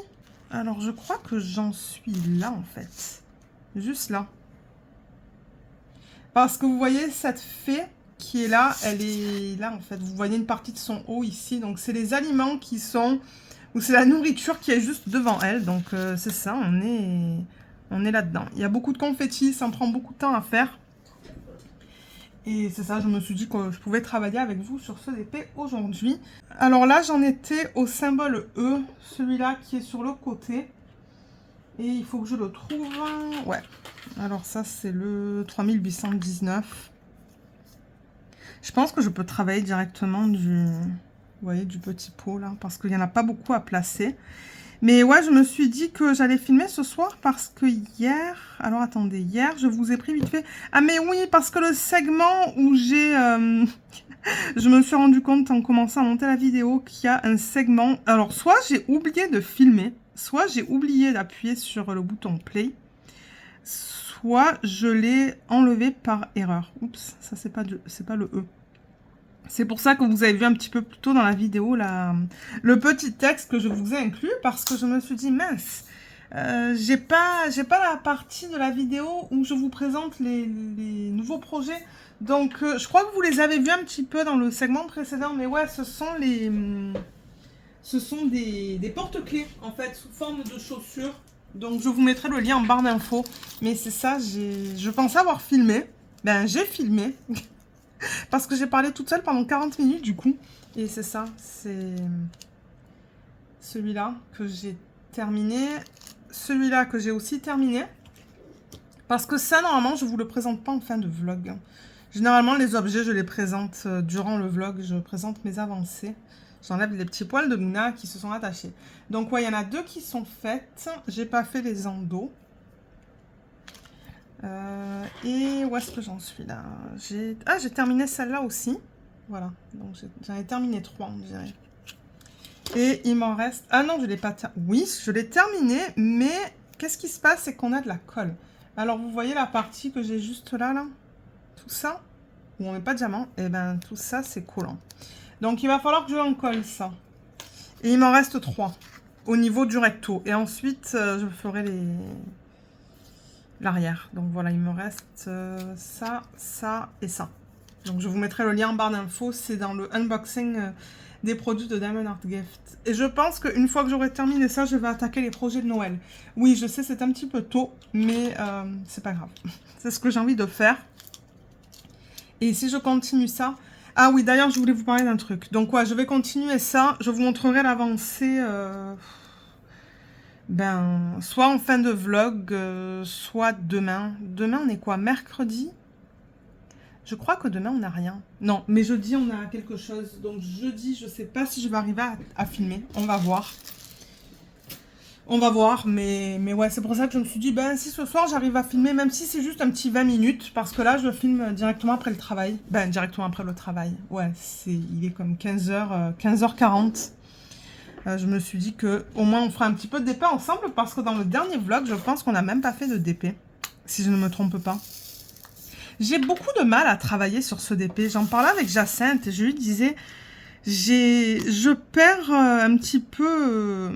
Alors je crois que j'en suis là en fait. Juste là. Parce que vous voyez cette fée qui est là, elle est là en fait. Vous voyez une partie de son haut ici. Donc c'est les aliments qui sont... Ou c'est la nourriture qui est juste devant elle. Donc c'est ça, on est là-dedans. Il y a beaucoup de confettis, ça me prend beaucoup de temps à faire. Et c'est ça, je me suis dit que je pouvais travailler avec vous sur ce DP aujourd'hui. Alors là, j'en étais au symbole E, celui-là qui est sur le côté. Et il faut que je le trouve. Ouais. Alors ça, c'est le 3819. Je pense que je peux travailler directement vous voyez, du petit pot là, parce qu'il n'y en a pas beaucoup à placer. Mais ouais, je me suis dit que j'allais filmer ce soir parce que hier... Alors attendez, hier, je vous ai pris vite fait... Ah mais oui, parce que le segment où j'ai... je me suis rendu compte en commençant à monter la vidéo qu'il y a un segment... Alors, soit j'ai oublié de filmer, soit j'ai oublié d'appuyer sur le bouton play, soit je l'ai enlevé par erreur. Oups, ça c'est pas le E. C'est pour ça que vous avez vu un petit peu plus tôt dans la vidéo le petit texte que je vous ai inclus, parce que je me suis dit, mince, j'ai pas la partie de la vidéo où je vous présente les nouveaux projets. Donc, je crois que vous les avez vus un petit peu dans le segment précédent, mais ouais, ce sont des porte-clés, en fait, sous forme de chaussures. Donc, je vous mettrai le lien en barre d'infos. Mais c'est ça, je pensais avoir filmé. Ben, j'ai filmé. Parce que j'ai parlé toute seule pendant 40 minutes du coup. Et c'est ça, c'est celui-là que j'ai terminé. Celui-là que j'ai aussi terminé. Parce que ça, normalement, je ne vous le présente pas en fin de vlog. Généralement, les objets, je les présente durant le vlog. Je présente mes avancées. J'enlève les petits poils de Luna qui se sont attachés. Donc, ouais, il y en a 2 qui sont faites. J'ai pas fait les endos. Et où est-ce que j'en suis là? Ah, j'ai terminé celle-là aussi. Voilà, donc j'en ai terminé 3, on dirait. Et il m'en reste... Ah non, je l'ai pas terminé. Oui, je l'ai terminé, mais qu'est-ce qui se passe? C'est qu'on a de la colle. Alors, vous voyez la partie que j'ai juste là, là? Tout ça, où on met pas de diamant, et ben tout ça, c'est collant. Donc, il va falloir que je en colle ça. Et il m'en reste 3 au niveau du recto. Et ensuite, je ferai l'arrière. Donc, voilà, il me reste ça, ça et ça. Donc, je vous mettrai le lien en barre d'infos. C'est dans le unboxing des produits de Diamond Art Gift. Et je pense qu'une fois que j'aurai terminé ça, je vais attaquer les projets de Noël. Oui, je sais, c'est un petit peu tôt, mais c'est pas grave. C'est ce que j'ai envie de faire. Et si je continue ça... Ah oui, d'ailleurs, je voulais vous parler d'un truc. Donc, ouais, je vais continuer ça. Je vous montrerai l'avancée... Ben, soit en fin de vlog, soit demain. Demain, on est quoi? Mercredi? Je crois que demain, on n'a rien. Non, mais jeudi, on a quelque chose. Donc, jeudi, je sais pas si je vais arriver à filmer. On va voir. On va voir, mais ouais, c'est pour ça que je me suis dit, ben, si ce soir, j'arrive à filmer, même si c'est juste un petit 20 minutes, parce que là, je filme directement après le travail. Ben, directement après le travail. Ouais, il est comme 15h, 15h40. Je me suis dit que au moins, on fera un petit peu de DP ensemble, parce que dans le dernier vlog, je pense qu'on n'a même pas fait de DP, si je ne me trompe pas. J'ai beaucoup de mal à travailler sur ce DP. J'en parlais avec Jacinthe et je lui disais, je perds un petit peu...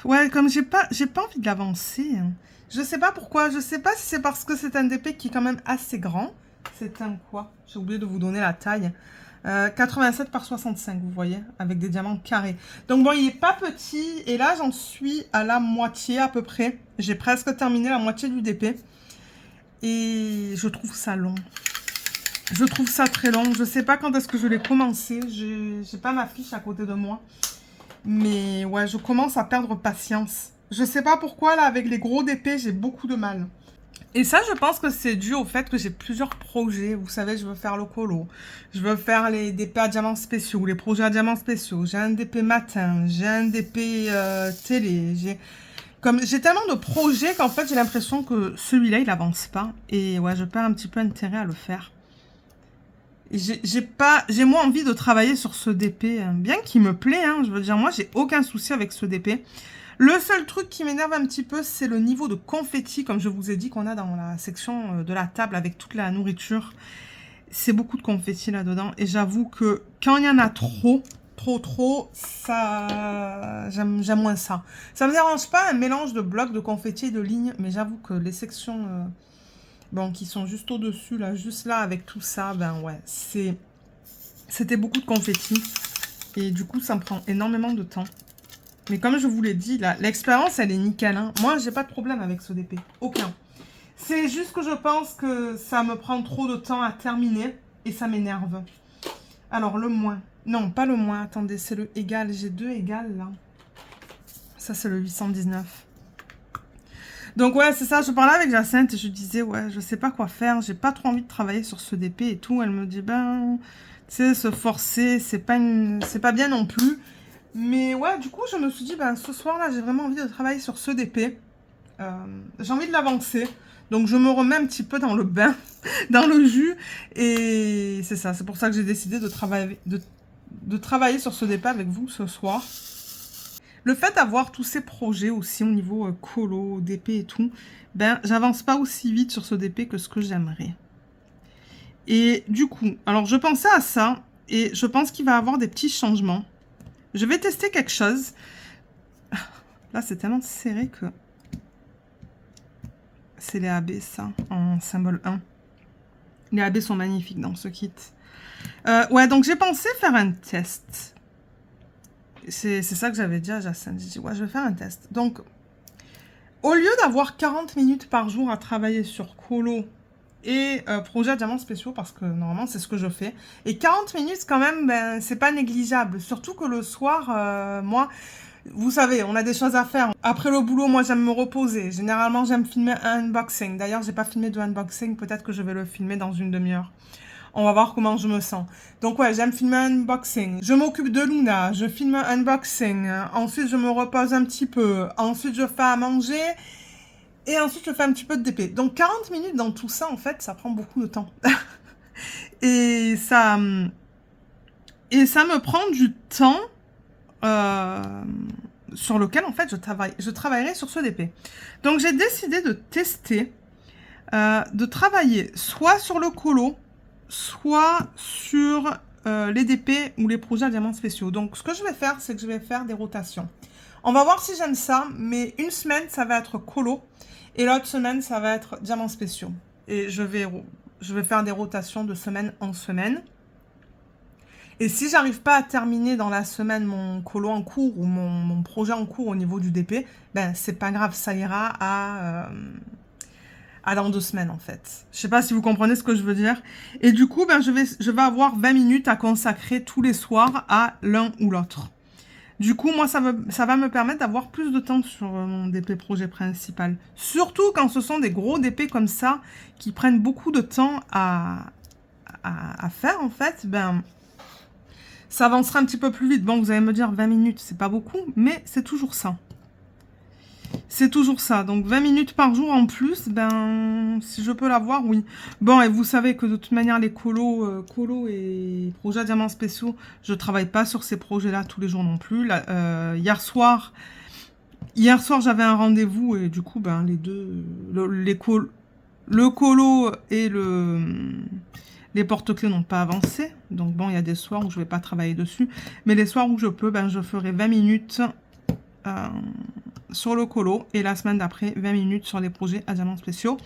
ouais, comme j'ai pas envie d'avancer. Hein. Je sais pas pourquoi. Je sais pas si c'est parce que c'est un DP qui est quand même assez grand. C'est un quoi? J'ai oublié de vous donner la taille. 87 par 65, vous voyez, avec des diamants carrés. Donc bon, il est pas petit. Et là, j'en suis à la moitié à peu près. J'ai presque terminé la moitié du DP. Et je trouve ça long. Je trouve ça très long. Je sais pas quand est-ce que je l'ai commencé. J'ai pas ma fiche à côté de moi. Mais ouais, je commence à perdre patience. Je sais pas pourquoi, là, avec les gros DP, j'ai beaucoup de mal. Et ça, je pense que c'est dû au fait que j'ai plusieurs projets. Vous savez, je veux faire le colo. Je veux faire les DP à diamants spéciaux, les projets à diamants spéciaux. J'ai un DP matin, j'ai un DP télé. J'ai tellement de projets qu'en fait, j'ai l'impression que celui-là, il avance pas. Et ouais, je perds un petit peu intérêt à le faire. J'ai moins envie de travailler sur ce DP, hein. Bien qu'il me plaît, hein, je veux dire, moi, j'ai aucun souci avec ce DP. Le seul truc qui m'énerve un petit peu, c'est le niveau de confetti, comme je vous ai dit, qu'on a dans la section de la table avec toute la nourriture. C'est beaucoup de confetti là-dedans. Et j'avoue que quand il y en a trop, ça... J'aime moins ça. Ça me dérange pas, un mélange de blocs de confetti et de lignes, mais j'avoue que les sections... bon, qui sont juste au-dessus, là, juste là, avec tout ça, ben ouais, c'était beaucoup de confetti. Et du coup, ça me prend énormément de temps. Mais comme je vous l'ai dit, l'expérience, elle est nickel. Hein. Moi, j'ai pas de problème avec ce DP. Aucun. C'est juste que je pense que ça me prend trop de temps à terminer. Et ça m'énerve. Alors, le moins. Non, pas le moins. Attendez, c'est le égal. J'ai 2 égales, là. Ça, c'est le 819. Donc, ouais, c'est ça. Je parlais avec Jacinthe et je disais, ouais, je sais pas quoi faire. J'ai pas trop envie de travailler sur ce DP et tout. Elle me dit, ben, tu sais, se forcer, c'est pas bien non plus. Mais ouais, du coup, je me suis dit, ben, ce soir-là, j'ai vraiment envie de travailler sur ce DP. J'ai envie de l'avancer. Donc, je me remets un petit peu dans le bain, dans le jus. Et c'est ça, c'est pour ça que j'ai décidé de travailler sur ce DP avec vous ce soir. Le fait d'avoir tous ces projets aussi au niveau colo, DP et tout, ben, j'avance pas aussi vite sur ce DP que ce que j'aimerais. Et du coup, alors je pensais à ça et je pense qu'il va y avoir des petits changements. Je vais tester quelque chose. Là, c'est tellement serré que... C'est les AB, ça, en symbole 1. Les AB sont magnifiques dans ce kit. Ouais, donc j'ai pensé faire un test. C'est ça que j'avais dit à Jacinthe. J'ai dit, ouais, je vais faire un test. Donc, au lieu d'avoir 40 minutes par jour à travailler sur colo et projet à diamants spéciaux, parce que normalement, c'est ce que je fais. Et 40 minutes, quand même, ben, c'est pas négligeable. Surtout que le soir, moi, vous savez, on a des choses à faire. Après le boulot, moi, j'aime me reposer. Généralement, j'aime filmer un unboxing. D'ailleurs, j'ai pas filmé de unboxing. Peut-être que je vais le filmer dans une demi-heure. On va voir comment je me sens. Donc ouais, j'aime filmer un unboxing. Je m'occupe de Luna, je filme un unboxing. Ensuite, je me repose un petit peu. Ensuite, je fais à manger. Et ensuite, je fais un petit peu de DP. Donc 40 minutes dans tout ça, en fait, ça prend beaucoup de temps. et ça, et ça me prend du temps sur lequel, en fait, je travaillerai sur ce DP. Donc, j'ai décidé de tester, de travailler soit sur le colo, soit sur les DP ou les projets à diamants spéciaux. Donc, ce que je vais faire, c'est que je vais faire des rotations. On va voir si j'aime ça, mais une semaine, ça va être colo, et l'autre semaine, ça va être diamants spéciaux. Et je vais faire des rotations de semaine en semaine. Et si j'arrive pas à terminer dans la semaine mon colo en cours ou mon projet en cours au niveau du DP, ben c'est pas grave, ça ira à dans 2 semaines en fait. Je sais pas si vous comprenez ce que je veux dire. Et du coup, ben je vais avoir 20 minutes à consacrer tous les soirs à l'un ou l'autre. Du coup, moi, ça va me permettre d'avoir plus de temps sur mon DP projet principal. Surtout quand ce sont des gros DP comme ça, qui prennent beaucoup de temps à faire, en fait, ben, ça avancera un petit peu plus vite. Bon, vous allez me dire 20 minutes, c'est pas beaucoup, mais c'est toujours ça. C'est toujours ça. Donc 20 minutes par jour en plus, ben si je peux l'avoir, oui. Bon, et vous savez que de toute manière, les colos et projets à diamants spéciaux, je travaille pas sur ces projets-là tous les jours non plus. Là, hier soir, j'avais un rendez-vous et du coup, ben les deux, le colo et les porte-clés n'ont pas avancé. Donc bon, il y a des soirs où je vais pas travailler dessus. Mais les soirs où je peux, ben je ferai 20 minutes sur le colo. Et la semaine d'après, 20 minutes sur les projets à diamants spéciaux.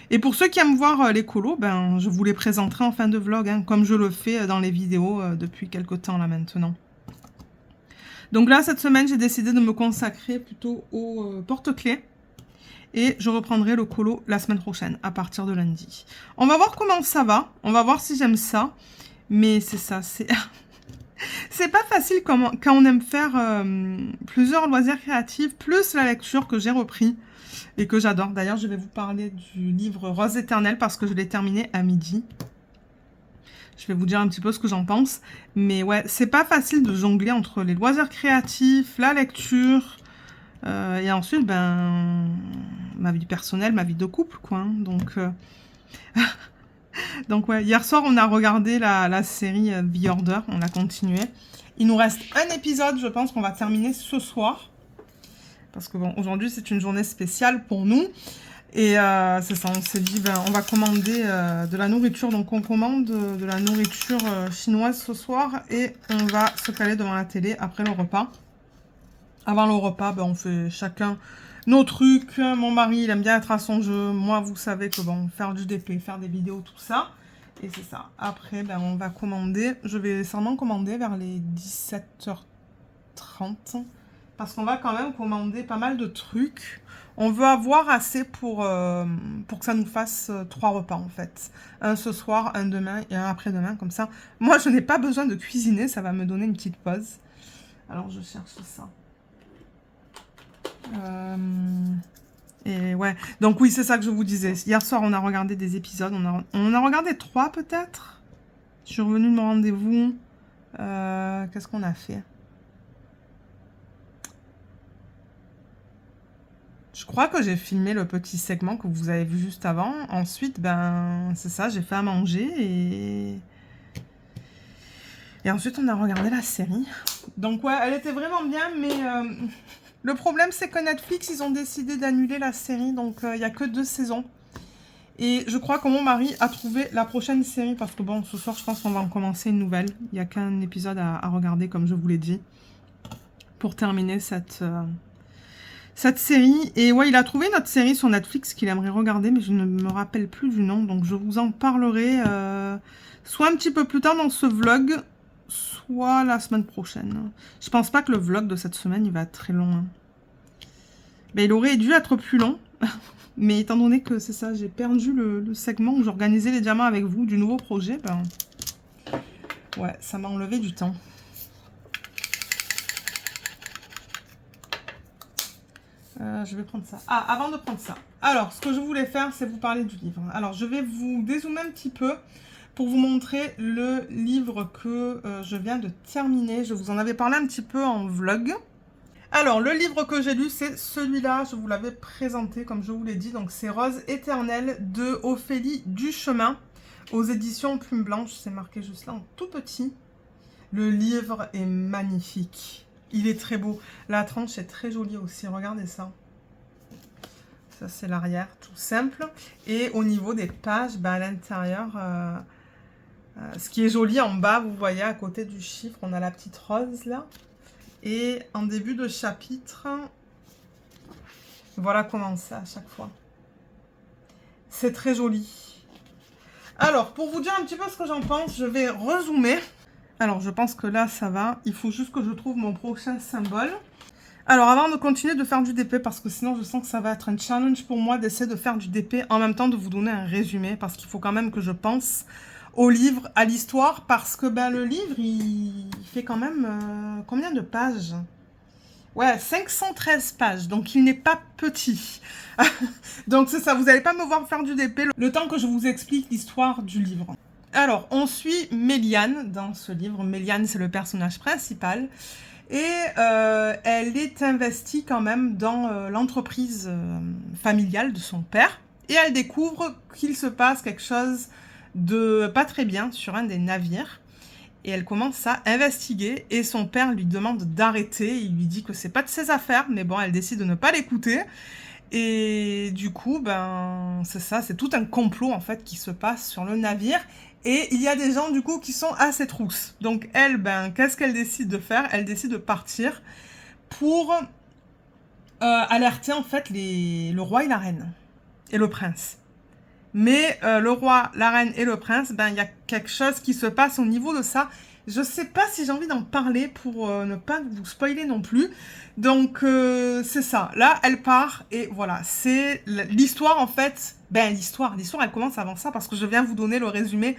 Et pour ceux qui aiment voir les colos, ben je vous les présenterai en fin de vlog, hein, comme je le fais dans les vidéos depuis quelques temps là maintenant. Donc là, cette semaine, j'ai décidé de me consacrer plutôt aux porte-clés. Et je reprendrai le colo la semaine prochaine, à partir de lundi. On va voir comment ça va. On va voir si j'aime ça. Mais c'est ça, c'est... c'est pas facile quand on aime faire plusieurs loisirs créatifs, plus la lecture que j'ai repris et que j'adore. D'ailleurs, je vais vous parler du livre Rose éternelle parce que je l'ai terminé à midi. Je vais vous dire un petit peu ce que j'en pense. Mais ouais, c'est pas facile de jongler entre les loisirs créatifs, la lecture... et ensuite, ben, ma vie personnelle, ma vie de couple, quoi. Hein. Donc ouais, hier soir, on a regardé la série The Order, on a continué. Il nous reste un épisode, je pense qu'on va terminer ce soir. Parce que bon, aujourd'hui, c'est une journée spéciale pour nous. Et c'est ça, on s'est dit, ben, on va commander de la nourriture. Donc on commande de la nourriture chinoise ce soir. Et on va se caler devant la télé après le repas. Avant le repas, ben, on fait chacun nos trucs. Mon mari, il aime bien être à son jeu. Moi, vous savez que bon, faire du DP, faire des vidéos, tout ça. Et c'est ça. Après, ben, on va commander. Je vais sûrement commander vers les 17h30. Parce qu'on va quand même commander pas mal de trucs. On veut avoir assez pour que ça nous fasse 3 repas, en fait. Un ce soir, un demain et un après-demain, comme ça. Moi, je n'ai pas besoin de cuisiner. Ça va me donner une petite pause. Alors, je cherche ça. Et ouais, donc oui, c'est ça que je vous disais. Hier soir, on a regardé des épisodes. On a regardé 3 peut-être. Je suis revenue de mon rendez-vous. Qu'est-ce qu'on a fait? Je crois que j'ai filmé le petit segment que vous avez vu juste avant. Ensuite, ben, c'est ça, j'ai fait à manger et ensuite, on a regardé la série. Donc ouais, elle était vraiment bien, mais... Le problème, c'est que Netflix, ils ont décidé d'annuler la série, donc il n'y a que 2 saisons. Et je crois que mon mari a trouvé la prochaine série, parce que bon, ce soir, je pense qu'on va en commencer une nouvelle. Il n'y a qu'un épisode à regarder, comme je vous l'ai dit, pour terminer cette série. Et ouais, il a trouvé notre série sur Netflix qu'il aimerait regarder, mais je ne me rappelle plus du nom, donc je vous en parlerai soit un petit peu plus tard dans ce vlog, soit la semaine prochaine. Je pense pas que le vlog de cette semaine, il va être très long. Hein. Ben, il aurait dû être plus long. Mais étant donné que c'est ça, j'ai perdu le segment où j'organisais les diamants avec vous du nouveau projet, ben... ouais, ça m'a enlevé du temps. Je vais prendre ça. Ah, avant de prendre ça. Alors, ce que je voulais faire, c'est vous parler du livre. Alors, je vais vous dézoomer un petit peu pour vous montrer le livre que je viens de terminer. Je vous en avais parlé un petit peu en vlog. Alors, le livre que j'ai lu, c'est celui-là. Je vous l'avais présenté, comme je vous l'ai dit. Donc, c'est Rose éternelle de Ophélie Duchemin, aux éditions Plume Blanche. C'est marqué juste là en tout petit. Le livre est magnifique. Il est très beau. La tranche est très jolie aussi. Regardez ça. Ça, c'est l'arrière, tout simple. Et au niveau des pages, à l'intérieur, ce qui est joli en bas, vous voyez, à côté du chiffre, on a la petite rose là. Et en début de chapitre, voilà comment c'est à chaque fois. C'est très joli. Alors, pour vous dire un petit peu ce que j'en pense, je vais rezoomer. Alors, je pense que là, ça va. Il faut juste que je trouve mon prochain symbole. Alors, avant de continuer de faire du DP, parce que sinon, je sens que ça va être un challenge pour moi d'essayer de faire du DP en même temps de vous donner un résumé, parce qu'il faut quand même que je pense au livre, à l'histoire, parce que le livre, il fait quand même combien de pages? Ouais, 513 pages, donc il n'est pas petit. Donc c'est ça, vous n'allez pas me voir faire du DP le temps que je vous explique l'histoire du livre. Alors, on suit Méliane dans ce livre. Méliane, c'est le personnage principal. Et elle est investie quand même dans l'entreprise familiale de son père. Et elle découvre qu'il se passe quelque chose de pas très bien sur un des navires. Et elle commence à investiguer. Et son père lui demande d'arrêter. Il lui dit que c'est pas de ses affaires. Mais bon, elle décide de ne pas l'écouter. Et du coup, c'est ça, c'est tout un complot en fait qui se passe sur le navire. Et il y a des gens du coup qui sont à ses trousses. Donc elle, qu'est-ce qu'elle décide de faire? Elle décide de partir pour alerter en fait le roi et la reine. Et le prince. Mais le roi, la reine et le prince, il y a quelque chose qui se passe au niveau de ça. Je sais pas si j'ai envie d'en parler pour ne pas vous spoiler non plus. Donc, c'est ça. Là, elle part et voilà. C'est l'histoire, en fait. L'histoire, elle commence avant ça parce que je viens vous donner le résumé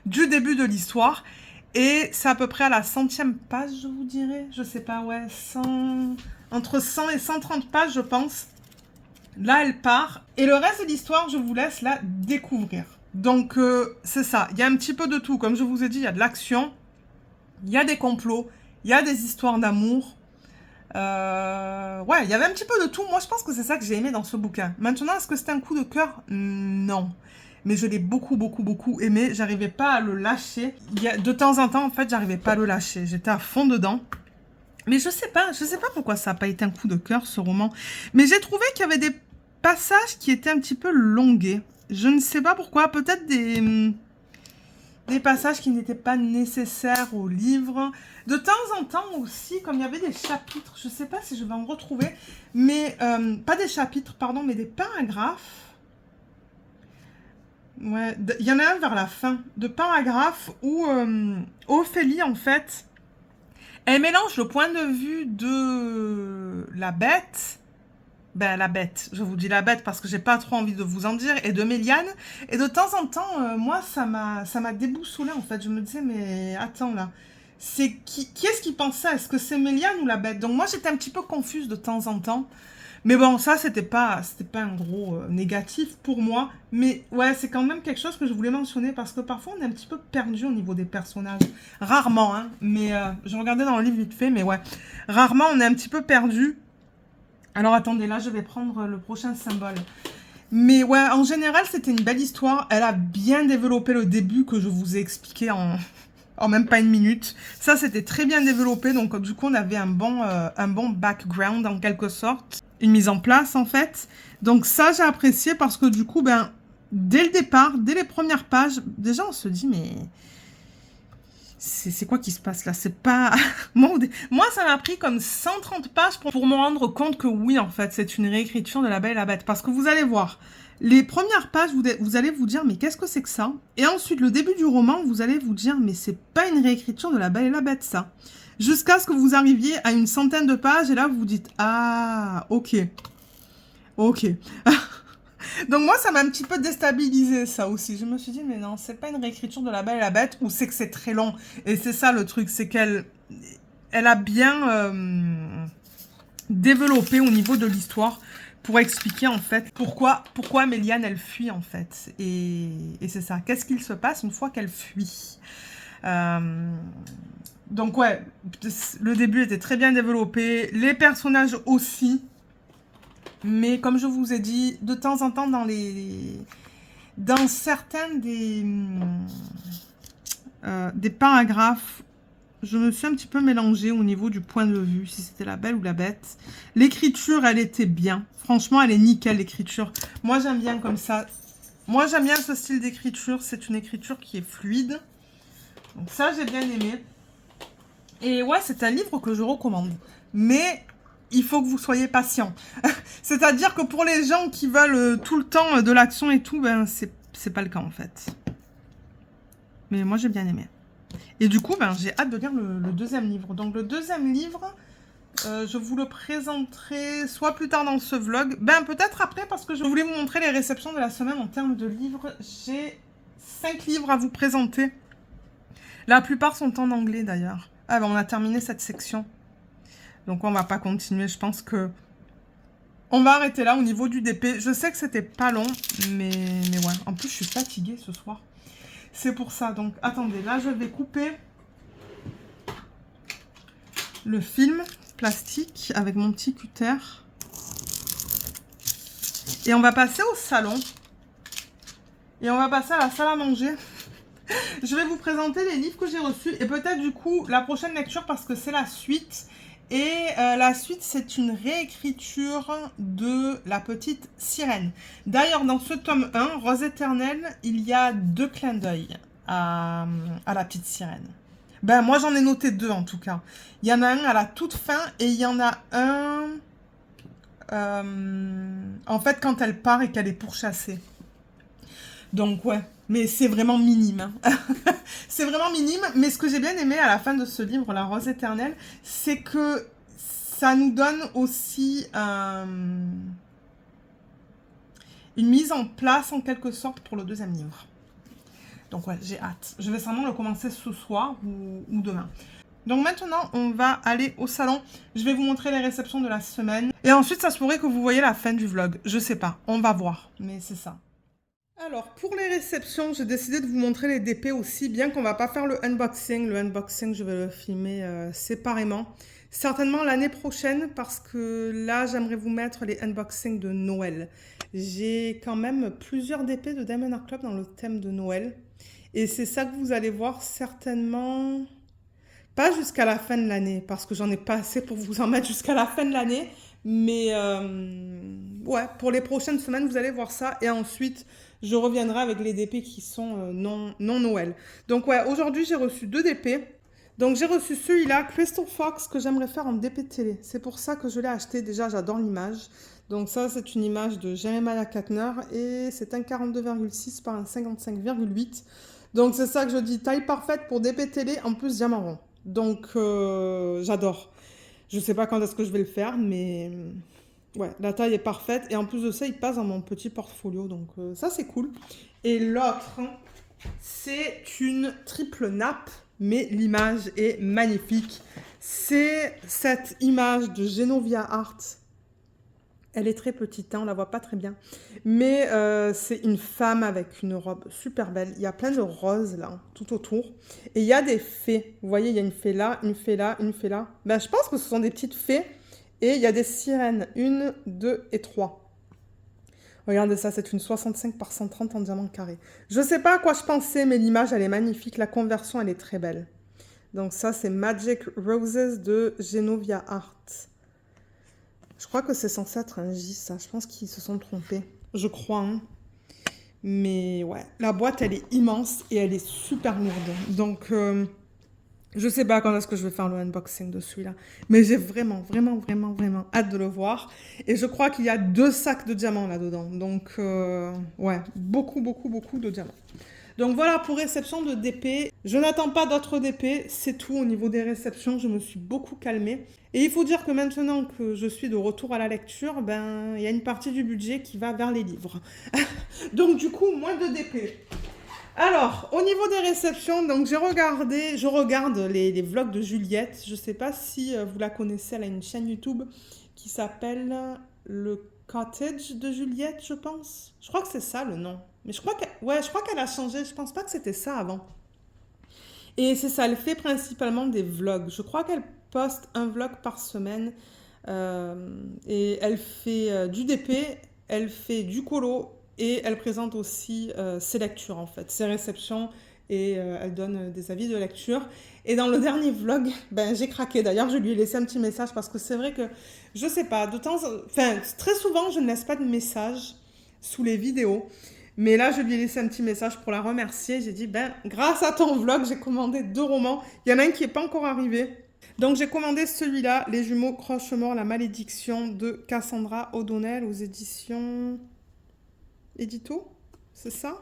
du début de l'histoire. Et c'est à peu près à la 100e page, je vous dirais. Je sais pas, ouais, entre 100 et 130 pages, je pense. Là, elle part. Et le reste de l'histoire, je vous laisse la découvrir. Donc, c'est ça. Il y a un petit peu de tout. Comme je vous ai dit, il y a de l'action. Il y a des complots, il y a des histoires d'amour. Ouais, il y avait un petit peu de tout. Moi, je pense que c'est ça que j'ai aimé dans ce bouquin. Maintenant, est-ce que c'était un coup de cœur? Non. Mais je l'ai beaucoup, beaucoup, beaucoup aimé. J'arrivais pas à le lâcher. De temps en temps, en fait, j'arrivais pas à le lâcher. J'étais à fond dedans. Mais je sais pas pourquoi ça n'a pas été un coup de cœur, ce roman. Mais j'ai trouvé qu'il y avait des passages qui étaient un petit peu longués. Je ne sais pas pourquoi. Peut-être des passages qui n'étaient pas nécessaires au livre. De temps en temps aussi, comme il y avait des chapitres, je ne sais pas si je vais en retrouver, mais pas des chapitres, pardon, mais des paragraphes. Ouais, il y en a un vers la fin, de paragraphes où Ophélie, en fait, elle mélange le point de vue de la bête. La bête, je vous dis la bête parce que j'ai pas trop envie de vous en dire, et de Méliane. Et de temps en temps, moi, ça m'a déboussolée en fait. Je me disais, mais attends là, c'est qui est-ce qui pense ça? Est-ce que c'est Méliane ou la bête? Donc moi, j'étais un petit peu confuse de temps en temps. Mais bon, ça, c'était pas un gros négatif pour moi. Mais ouais, c'est quand même quelque chose que je voulais mentionner parce que parfois, on est un petit peu perdu au niveau des personnages. Rarement, hein. Mais je regardais dans le livre vite fait, mais ouais. Rarement, on est un petit peu perdu. Alors attendez, là je vais prendre le prochain symbole. Mais ouais, en général, c'était une belle histoire. Elle a bien développé le début que je vous ai expliqué en même pas une minute. Ça, c'était très bien développé. Donc du coup, on avait un bon background en quelque sorte. Une mise en place en fait. Donc ça, j'ai apprécié parce que du coup, dès le départ, dès les premières pages, déjà on se dit mais... C'est quoi qui se passe là? C'est pas... Moi, ça m'a pris comme 130 pages pour me rendre compte que oui, en fait, c'est une réécriture de La Belle et la Bête. Parce que vous allez voir, les premières pages, vous allez vous dire, mais qu'est-ce que c'est que ça? Et ensuite, le début du roman, vous allez vous dire, mais c'est pas une réécriture de La Belle et la Bête, ça. Jusqu'à ce que vous arriviez à une centaine de pages, et là, vous vous dites, ah, ok. Ok. Donc moi, ça m'a un petit peu déstabilisé, ça aussi. Je me suis dit, mais non, c'est pas une réécriture de La Belle et la Bête, ou c'est que c'est très long. Et c'est ça le truc, c'est qu'elle a bien développé au niveau de l'histoire pour expliquer, en fait, pourquoi Méliane, elle fuit, en fait. Et c'est ça. Qu'est-ce qu'il se passe une fois qu'elle fuit Donc ouais, le début était très bien développé, les personnages aussi. Mais comme je vous ai dit, de temps en temps dans certains des paragraphes, je me suis un petit peu mélangée au niveau du point de vue, si c'était la belle ou la bête. L'écriture, elle était bien. Franchement, elle est nickel, l'écriture. Moi, j'aime bien comme ça. Moi, j'aime bien ce style d'écriture. C'est une écriture qui est fluide. Donc ça, j'ai bien aimé. Et ouais, c'est un livre que je recommande. Mais il faut que vous soyez patient. C'est-à-dire que pour les gens qui veulent tout le temps de l'action et tout, ben c'est pas le cas en fait. Mais moi, j'ai bien aimé. Et du coup, ben, j'ai hâte de lire le deuxième livre. Donc le deuxième livre, je vous le présenterai soit plus tard dans ce vlog, ben peut-être après parce que je voulais vous montrer les réceptions de la semaine en termes de livres. J'ai 5 livres à vous présenter. La plupart sont en anglais d'ailleurs. Ah ben on a terminé cette section. Donc on va pas continuer, je pense que on va arrêter là au niveau du DP. Je sais que c'était pas long, mais ouais. En plus, je suis fatiguée ce soir. C'est pour ça. Donc attendez, là je vais couper le film plastique avec mon petit cutter. Et on va passer au salon. Et on va passer à la salle à manger. Je vais vous présenter les livres que j'ai reçus. Et peut-être du coup la prochaine lecture parce que c'est la suite. Et la suite, c'est une réécriture de La Petite Sirène. D'ailleurs, dans ce tome 1, Rose éternelle, il y a 2 clins d'œil à La Petite Sirène. Ben, moi, j'en ai noté 2 en tout cas. Il y en a un à la toute fin et il y en a un... en fait, quand elle part et qu'elle est pourchassée. Donc, ouais. Mais c'est vraiment minime. Hein. C'est vraiment minime. Mais ce que j'ai bien aimé à la fin de ce livre, La Rose éternelle, c'est que ça nous donne aussi une mise en place, en quelque sorte, pour le deuxième livre. Donc, ouais, j'ai hâte. Je vais sûrement le commencer ce soir ou demain. Donc maintenant, on va aller au salon. Je vais vous montrer les réceptions de la semaine. Et ensuite, ça se pourrait que vous voyez la fin du vlog. Je sais pas. On va voir. Mais c'est ça. Alors, pour les réceptions, j'ai décidé de vous montrer les DP aussi, bien qu'on va pas faire le unboxing. Le unboxing, je vais le filmer séparément. Certainement l'année prochaine, parce que là, j'aimerais vous mettre les unboxings de Noël. J'ai quand même plusieurs DP de Diamond Art Club dans le thème de Noël. Et c'est ça que vous allez voir certainement... Pas jusqu'à la fin de l'année, parce que j'en ai pas assez pour vous en mettre jusqu'à la fin de l'année. Mais ouais, pour les prochaines semaines, vous allez voir ça. Et ensuite, je reviendrai avec les DP qui sont non Noël. Donc ouais, aujourd'hui, j'ai reçu 2 DP. Donc j'ai reçu celui-là, Crystal Fox, que j'aimerais faire en DP télé. C'est pour ça que je l'ai acheté. Déjà, j'adore l'image. Donc ça, c'est une image de Jeremiah Katner. Et c'est un 42,6 par un 55,8. Donc c'est ça que je dis, taille parfaite pour DP télé, en plus diamant rond. Donc j'adore. Je sais pas quand est-ce que je vais le faire, mais ouais, la taille est parfaite. Et en plus de ça, il passe dans mon petit portfolio. Donc ça, c'est cool. Et l'autre, c'est une triple nappe, mais l'image est magnifique. C'est cette image de Genovia Art. Elle est très petite, hein, on la voit pas très bien. Mais c'est une femme avec une robe super belle. Il y a plein de roses là, tout autour. Et il y a des fées. Vous voyez, il y a une fée là, une fée là, une fée là. Ben, je pense que ce sont des petites fées. Et il y a des sirènes. 1, 2 et 3. Regardez ça, c'est une 65 par 130 en diamant carré. Je sais pas à quoi je pensais, mais l'image, elle est magnifique. La conversion, elle est très belle. Donc ça, c'est Magic Roses de Genovia Art. Je crois que c'est censé être un J, ça. Je pense qu'ils se sont trompés. Je crois, hein. Mais ouais, la boîte, elle est immense et elle est super lourde. Donc, je sais pas quand est-ce que je vais faire le unboxing de celui-là. Mais j'ai vraiment, vraiment, vraiment, vraiment hâte de le voir. Et je crois qu'il y a 2 sacs de diamants là-dedans. Donc, ouais, beaucoup, beaucoup, beaucoup de diamants. Donc voilà pour réception de DP. Je n'attends pas d'autres DP, c'est tout au niveau des réceptions, je me suis beaucoup calmée. Et il faut dire que maintenant que je suis de retour à la lecture, ben il y a une partie du budget qui va vers les livres. Donc du coup, moins de DP. Alors, au niveau des réceptions, donc je regarde les vlogs de Juliette. Je ne sais pas si vous la connaissez, elle a une chaîne YouTube qui s'appelle Le Cottage de Juliette, je pense. Je crois que c'est ça le nom. Mais je crois qu'elle a changé. Je pense pas que c'était ça avant. Et c'est ça, elle fait principalement des vlogs. Je crois qu'elle poste un vlog par semaine. Et elle fait du DP, elle fait du colo et elle présente aussi ses lectures en fait, ses réceptions et elle donne des avis de lecture. Et dans le dernier vlog, ben, j'ai craqué. D'ailleurs, je lui ai laissé un petit message parce que c'est vrai que, je sais pas, enfin, très souvent, je ne laisse pas de message sous les vidéos. Mais là, je lui ai laissé un petit message pour la remercier. J'ai dit, ben, grâce à ton vlog, j'ai commandé 2 romans. Il y en a un qui n'est pas encore arrivé. Donc j'ai commandé celui-là, Les jumeaux Croche-Mort, la malédiction de Cassandra O'Donnell aux éditions Édito, c'est ça?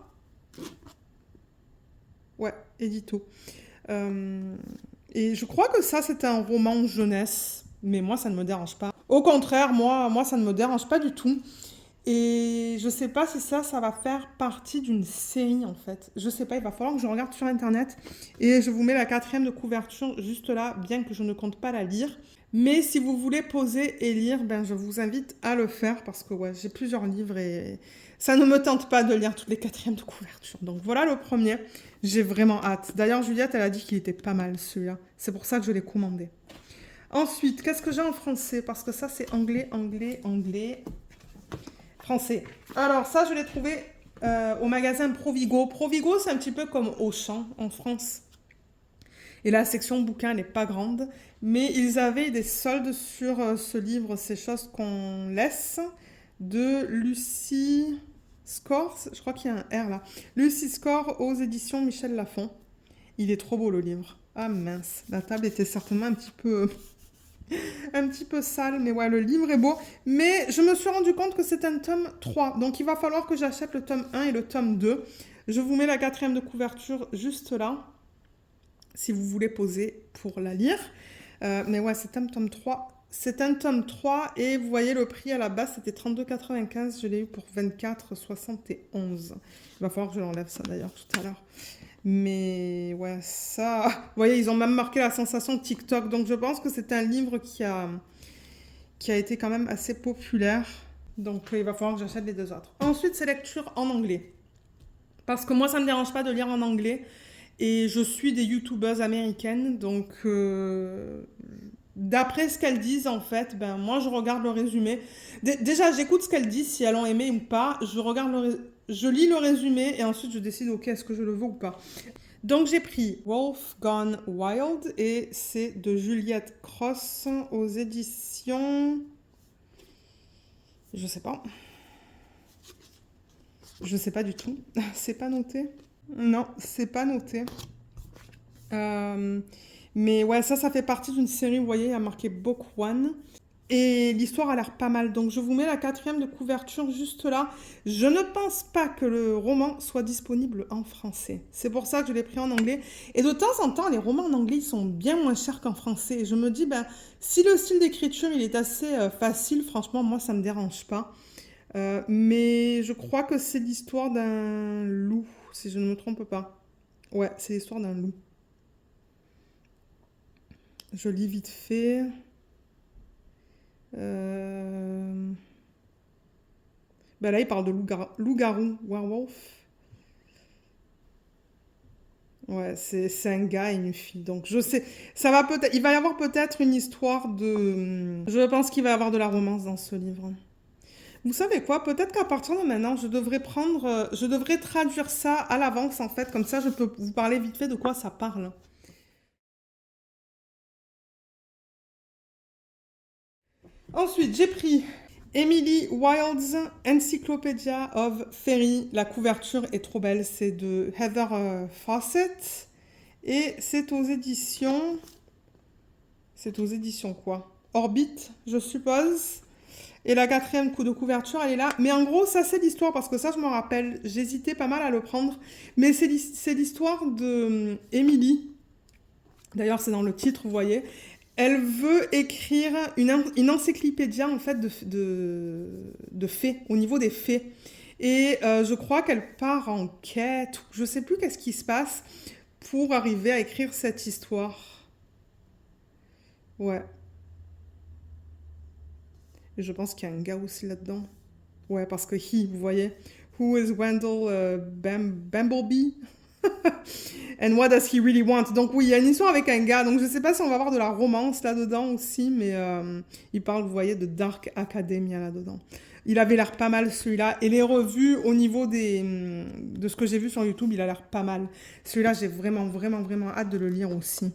Ouais, Édito. Euh, Et je crois que ça c'est un roman jeunesse, mais moi ça ne me dérange pas. Au contraire, moi ça ne me dérange pas du tout. Et je sais pas si ça va faire partie d'une série en fait. Je sais pas, il va falloir que je regarde sur internet. Et je vous mets la 4e de couverture juste là, bien que je ne compte pas la lire. Mais si vous voulez poser et lire, ben je vous invite à le faire parce que ouais, j'ai plusieurs livres et ça ne me tente pas de lire toutes les 4e de couverture. Donc voilà le premier. J'ai vraiment hâte. D'ailleurs, Juliette, elle a dit qu'il était pas mal celui-là. C'est pour ça que je l'ai commandé. Ensuite, qu'est-ce que j'ai en français? Parce que ça, c'est anglais, anglais, anglais. Français. Alors ça, je l'ai trouvé au magasin Provigo. Provigo, c'est un petit peu comme Auchan en France. Et la section bouquin, elle n'est pas grande. Mais ils avaient des soldes sur ce livre, Ces choses qu'on laisse, de Lucie Score. Je crois qu'il y a un R là. Lucie Score aux éditions Michel Lafon. Il est trop beau le livre. Ah mince, la table était certainement un petit peu sale, mais ouais, le livre est beau. Mais je me suis rendu compte que c'est un tome 3. Donc il va falloir que j'achète le tome 1 et le tome 2. Je vous mets la 4e de couverture juste là, si vous voulez poser pour la lire. Mais ouais, c'est un tome 3. C'est un tome 3 et vous voyez le prix à la base c'était 32,95. Je l'ai eu pour 24,71. Il va falloir que je l'enlève ça d'ailleurs tout à l'heure. Mais ouais, ça... Vous voyez, ils ont même marqué la sensation TikTok. Donc je pense que c'est un livre qui a été quand même assez populaire. Donc il va falloir que j'achète les 2 autres. Ensuite, c'est lecture en anglais. Parce que moi, ça ne me dérange pas de lire en anglais. Et je suis des youtubeuses américaines. Donc d'après ce qu'elles disent, en fait, ben moi, je regarde le résumé. Déjà, j'écoute ce qu'elles disent, si elles ont aimé ou pas. Je lis le résumé et ensuite je décide, ok, est-ce que je le veux ou pas. Donc j'ai pris Wolf Gone Wild et c'est de Juliette Cross aux éditions... Je sais pas. Je sais pas du tout. C'est pas noté. Non, c'est pas noté. Euh, Mais ouais, ça fait partie d'une série, vous voyez, il y a marqué Book One. Et l'histoire a l'air pas mal. Donc je vous mets la 4e de couverture juste là. Je ne pense pas que le roman soit disponible en français. C'est pour ça que je l'ai pris en anglais. Et de temps en temps, les romans en anglais, ils sont bien moins chers qu'en français. Et je me dis, ben, si le style d'écriture, il est assez facile, franchement, moi, ça me dérange pas. Mais je crois que c'est l'histoire d'un loup, si je ne me trompe pas. Ouais, c'est l'histoire d'un loup. Je lis vite fait. Euh... Ben là, il parle de loup-garou, werewolf. Ouais, c'est un gars et une fille. Donc je sais, il va y avoir peut-être une histoire de. Je pense qu'il va y avoir de la romance dans ce livre. Vous savez quoi? Peut-être qu'à partir de maintenant, je devrais traduire ça à l'avance en fait, comme ça je peux vous parler vite fait de quoi ça parle. Ensuite, j'ai pris Emily Wilde's Encyclopedia of Fairy. La couverture est trop belle, c'est de Heather Fawcett. Et c'est aux éditions... C'est aux éditions quoi? Orbit, je suppose. Et la 4e coup de couverture, elle est là. Mais en gros, ça c'est l'histoire, parce que ça je me rappelle, j'hésitais pas mal à le prendre. Mais c'est l'histoire de Emily. D'ailleurs, c'est dans le titre, vous voyez. Elle veut écrire une encyclopédie en fait de fées, au niveau des fées. Et je crois qu'elle part en quête, je sais plus qu'est-ce qui se passe pour arriver à écrire cette histoire. Ouais. Et je pense qu'il y a un gars aussi là-dedans. Ouais, parce que vous voyez, Who is Wendell Bumblebee? And what does he really want? Donc oui, il y a une histoire avec un gars. Donc je sais pas si on va avoir de la romance là-dedans aussi, mais il parle, vous voyez, de Dark Academia là-dedans. Il avait l'air pas mal celui-là. Et les revues au niveau de ce que j'ai vu sur YouTube, il a l'air pas mal. Celui-là, j'ai vraiment, vraiment, vraiment hâte de le lire aussi.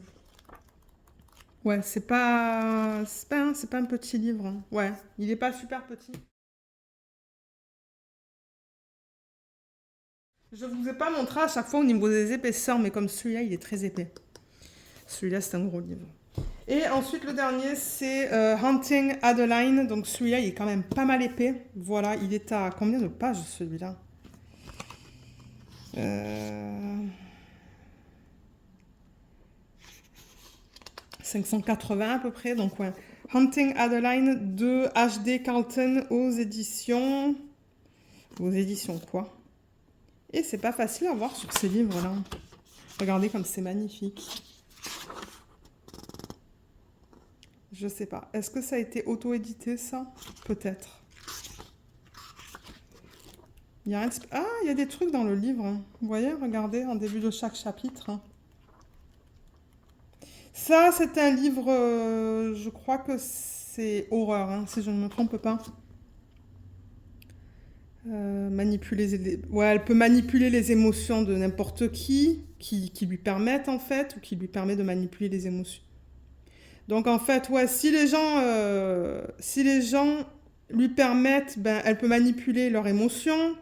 Ouais, c'est pas un petit livre, hein. Ouais, il est pas super petit. Je vous ai pas montré à chaque fois au niveau des épaisseurs, mais comme celui-là, il est très épais. Celui-là, c'est un gros livre. Et ensuite, le dernier, c'est Hunting Adeline. Donc celui-là, il est quand même pas mal épais. Voilà, il est à combien de pages celui-là? 580 à peu près. Donc ouais. Hunting Adeline de HD Carlton aux éditions... Aux éditions quoi? Et c'est pas facile à voir sur ces livres-là. Regardez comme c'est magnifique. Je sais pas. Est-ce que ça a été auto-édité, ça? Peut-être. Il y a ah, il y a des trucs dans le livre, hein. Vous voyez, regardez, en début de chaque chapitre, hein. Ça, c'est un livre, je crois que c'est horreur, hein, si je ne me trompe pas. Ouais, elle peut manipuler les émotions de n'importe qui lui permettent en fait, ou qui lui permet de manipuler les émotions. Donc en fait, ouais, si les gens lui permettent, ben, elle peut manipuler leurs émotions,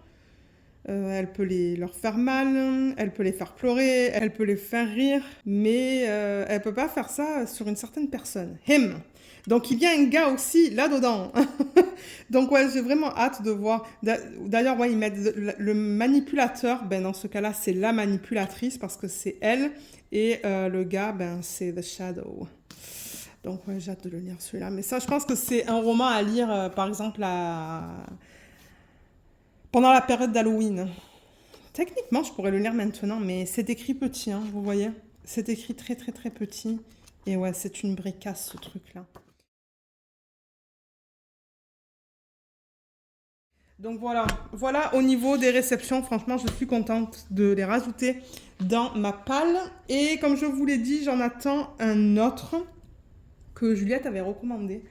elle peut leur faire mal, elle peut les faire pleurer, elle peut les faire rire, mais elle peut pas faire ça sur une certaine personne. Him. Donc il y a un gars aussi là-dedans. Donc ouais, j'ai vraiment hâte de voir. D'ailleurs, ouais, ils mettent le manipulateur, ben dans ce cas-là, c'est la manipulatrice parce que c'est elle, et le gars, ben c'est The Shadow. Donc ouais, j'ai hâte de le lire celui-là. Mais ça, je pense que c'est un roman à lire, par exemple, pendant la période d'Halloween. Techniquement, je pourrais le lire maintenant, mais c'est écrit petit, hein, vous voyez. C'est écrit très très très petit. Et ouais, c'est une bricasse ce truc-là. Donc voilà, voilà au niveau des réceptions, franchement, je suis contente de les rajouter dans ma palle. Et comme je vous l'ai dit, j'en attends un autre que Juliette avait recommandé,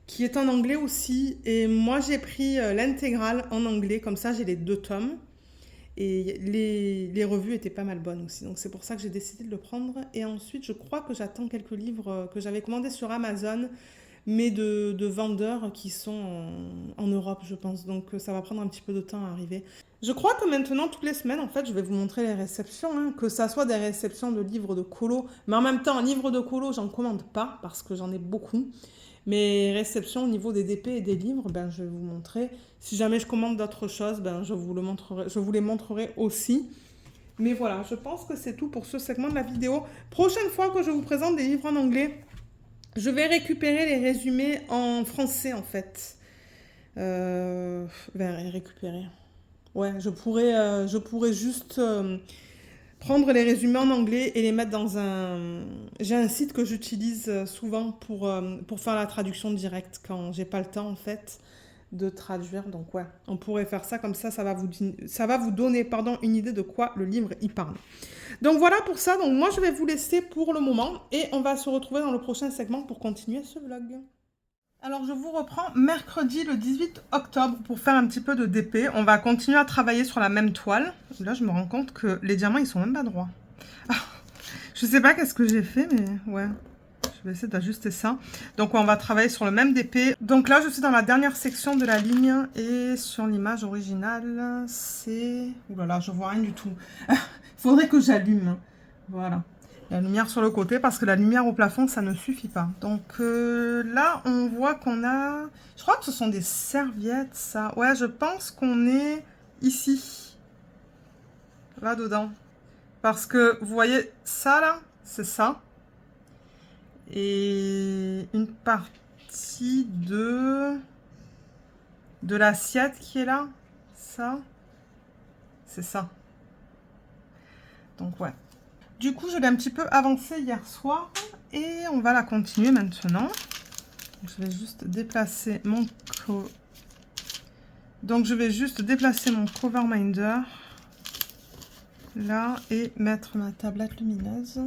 qui est en anglais aussi. Et moi, j'ai pris l'intégrale en anglais, comme ça, j'ai les 2 tomes. Et les revues étaient pas mal bonnes aussi. Donc c'est pour ça que j'ai décidé de le prendre. Et ensuite, je crois que j'attends quelques livres que j'avais commandés sur Amazon, mais de vendeurs qui sont en Europe, je pense. Donc ça va prendre un petit peu de temps à arriver. Je crois que maintenant, toutes les semaines, en fait, je vais vous montrer les réceptions, hein, que ça soit des réceptions de livres de colo. Mais en même temps, un livre de colo, j'en commande pas parce que j'en ai beaucoup. Mes réceptions au niveau des DP et des livres, ben, je vais vous montrer. Si jamais je commande d'autres choses, ben, je vous les montrerai aussi. Mais voilà, je pense que c'est tout pour ce segment de la vidéo. Prochaine fois que je vous présente des livres en anglais, je vais récupérer les résumés en français en fait. Récupérer. Ouais, je pourrais juste prendre les résumés en anglais et les mettre dans un... J'ai un site que j'utilise souvent pour faire la traduction directe quand j'ai pas le temps en fait de traduire. Donc ouais, on pourrait faire ça comme ça va vous donner pardon, une idée de quoi le livre y parle. Donc voilà pour ça, donc moi je vais vous laisser pour le moment et on va se retrouver dans le prochain segment pour continuer ce vlog. Alors je vous reprends mercredi le 18 octobre pour faire un petit peu de DP. On va continuer à travailler sur la même toile. Là je me rends compte que les diamants ils sont même pas droits. Je sais pas qu'est-ce que j'ai fait mais ouais. Je vais essayer d'ajuster ça. Donc on va travailler sur le même DP. Donc là je suis dans la dernière section de la ligne et sur l'image originale c'est... Ouh là là, je vois rien du tout. Il faudrait que j'allume. Voilà. La lumière sur le côté parce que la lumière au plafond ça ne suffit pas. Donc là on voit qu'on a... Je crois que ce sont des serviettes ça. Ouais, je pense qu'on est ici. Là dedans. Parce que vous voyez ça là, c'est ça. Et une partie de l'assiette qui est là, ça, c'est ça. Donc ouais. Du coup, je l'ai un petit peu avancé hier soir et on va la continuer maintenant. Je vais juste déplacer mon cover minder. là et mettre ma tablette lumineuse.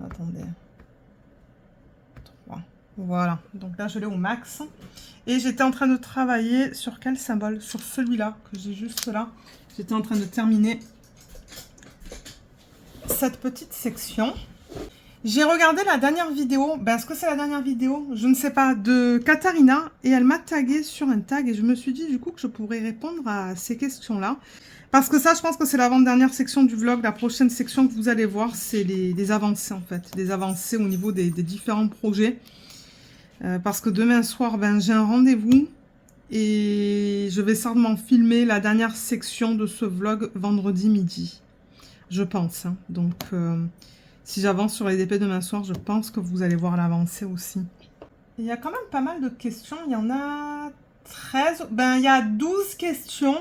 Attendez. 3. Voilà, donc là je l'ai au max. Et j'étais en train de travailler sur quel symbole? Sur celui-là, que j'ai juste là. J'étais en train de terminer cette petite section. J'ai regardé la dernière vidéo, est-ce que c'est la dernière vidéo? Je ne sais pas, de Katharina, et elle m'a tagué sur un tag, et je me suis dit du coup que je pourrais répondre à ces questions-là. Parce que ça, je pense que c'est l'avant-dernière section du vlog. La prochaine section que vous allez voir, c'est les avancées en fait. Les avancées au niveau des différents projets. Parce que demain soir, j'ai un rendez-vous, et je vais certainement filmer la dernière section de ce vlog vendredi midi. Je pense, hein. Donc... si j'avance sur les DP demain soir, je pense que vous allez voir l'avancée aussi. Il y a quand même pas mal de questions. Il y en a 13. Il y a 12 questions.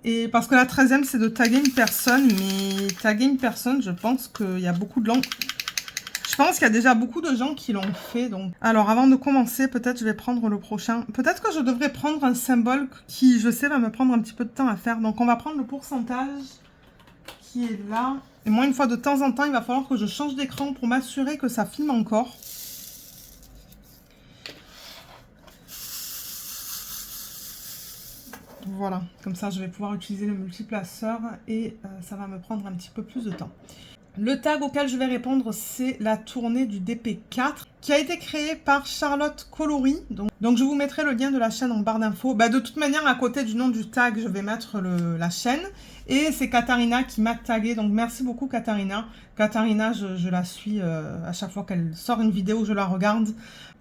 Et parce que la 13e, c'est de taguer une personne. Mais taguer une personne, je pense qu'il y a beaucoup de langues. Je pense qu'il y a déjà beaucoup de gens qui l'ont fait. Donc. Alors, avant de commencer, peut-être je vais prendre le prochain. Peut-être que je devrais prendre un symbole qui, je sais, va me prendre un petit peu de temps à faire. Donc, on va prendre le pourcentage qui est là. Et moi, une fois de temps en temps, il va falloir que je change d'écran pour m'assurer que ça filme encore. Voilà, comme ça, je vais pouvoir utiliser le multiplaceur et ça va me prendre un petit peu plus de temps. Le tag auquel je vais répondre, c'est la tournée du DP4 qui a été créée par Charlotte Colory. Donc je vous mettrai le lien de la chaîne en barre d'infos. De toute manière, à côté du nom du tag, je vais mettre la chaîne. Et c'est Katharina qui m'a tagué. Donc merci beaucoup Katharina. Katharina, je la suis à chaque fois qu'elle sort une vidéo, je la regarde.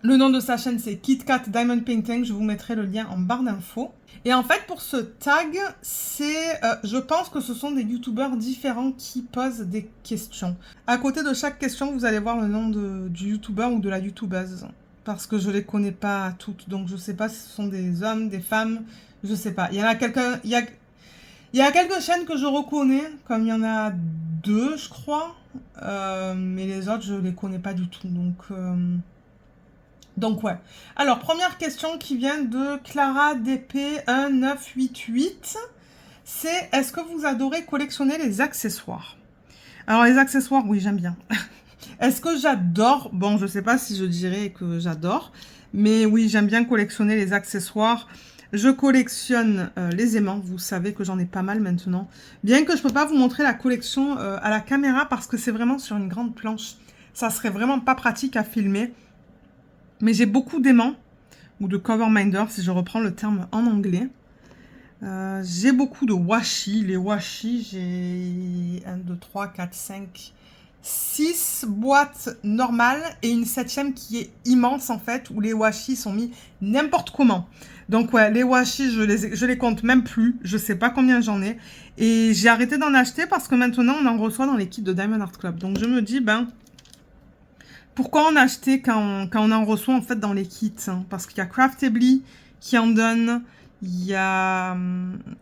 Le nom de sa chaîne, c'est KitKat Diamond Painting. Je vous mettrai le lien en barre d'infos. Et en fait, pour ce tag, je pense que ce sont des youtubeurs différents qui posent des questions. À côté de chaque question, vous allez voir le nom du youtubeur ou de la youtubeuse. Parce que je les connais pas toutes. Donc, je sais pas si ce sont des hommes, des femmes. Je sais pas. Il y en a quelqu'un... Il y a quelques chaînes que je reconnais. Comme il y en a 2, je crois. Mais les autres, je les connais pas du tout. Donc ouais. Alors, première question qui vient de Clara DP1988. C'est, est-ce que vous adorez collectionner les accessoires? Alors, les accessoires, oui, j'aime bien. Est-ce que j'adore? Bon, je sais pas si je dirais que j'adore. Mais oui, j'aime bien collectionner les accessoires. Je collectionne les aimants. Vous savez que j'en ai pas mal maintenant. Bien que je peux pas vous montrer la collection à la caméra parce que c'est vraiment sur une grande planche. Ça serait vraiment pas pratique à filmer. Mais j'ai beaucoup d'aimants, ou de coverminder, si je reprends le terme en anglais. J'ai beaucoup de washi. Les washi, j'ai 1, 2, 3, 4, 5, 6 boîtes normales et une 7e qui est immense en fait, où les washi sont mis n'importe comment. Donc ouais, les washi, je les compte même plus. Je sais pas combien j'en ai. Et j'ai arrêté d'en acheter parce que maintenant, on en reçoit dans les kits de Diamond Art Club. Donc je me dis, pourquoi en acheter quand on en reçoit en fait dans les kits, hein? Parce qu'il y a Craftably qui en donne, il y a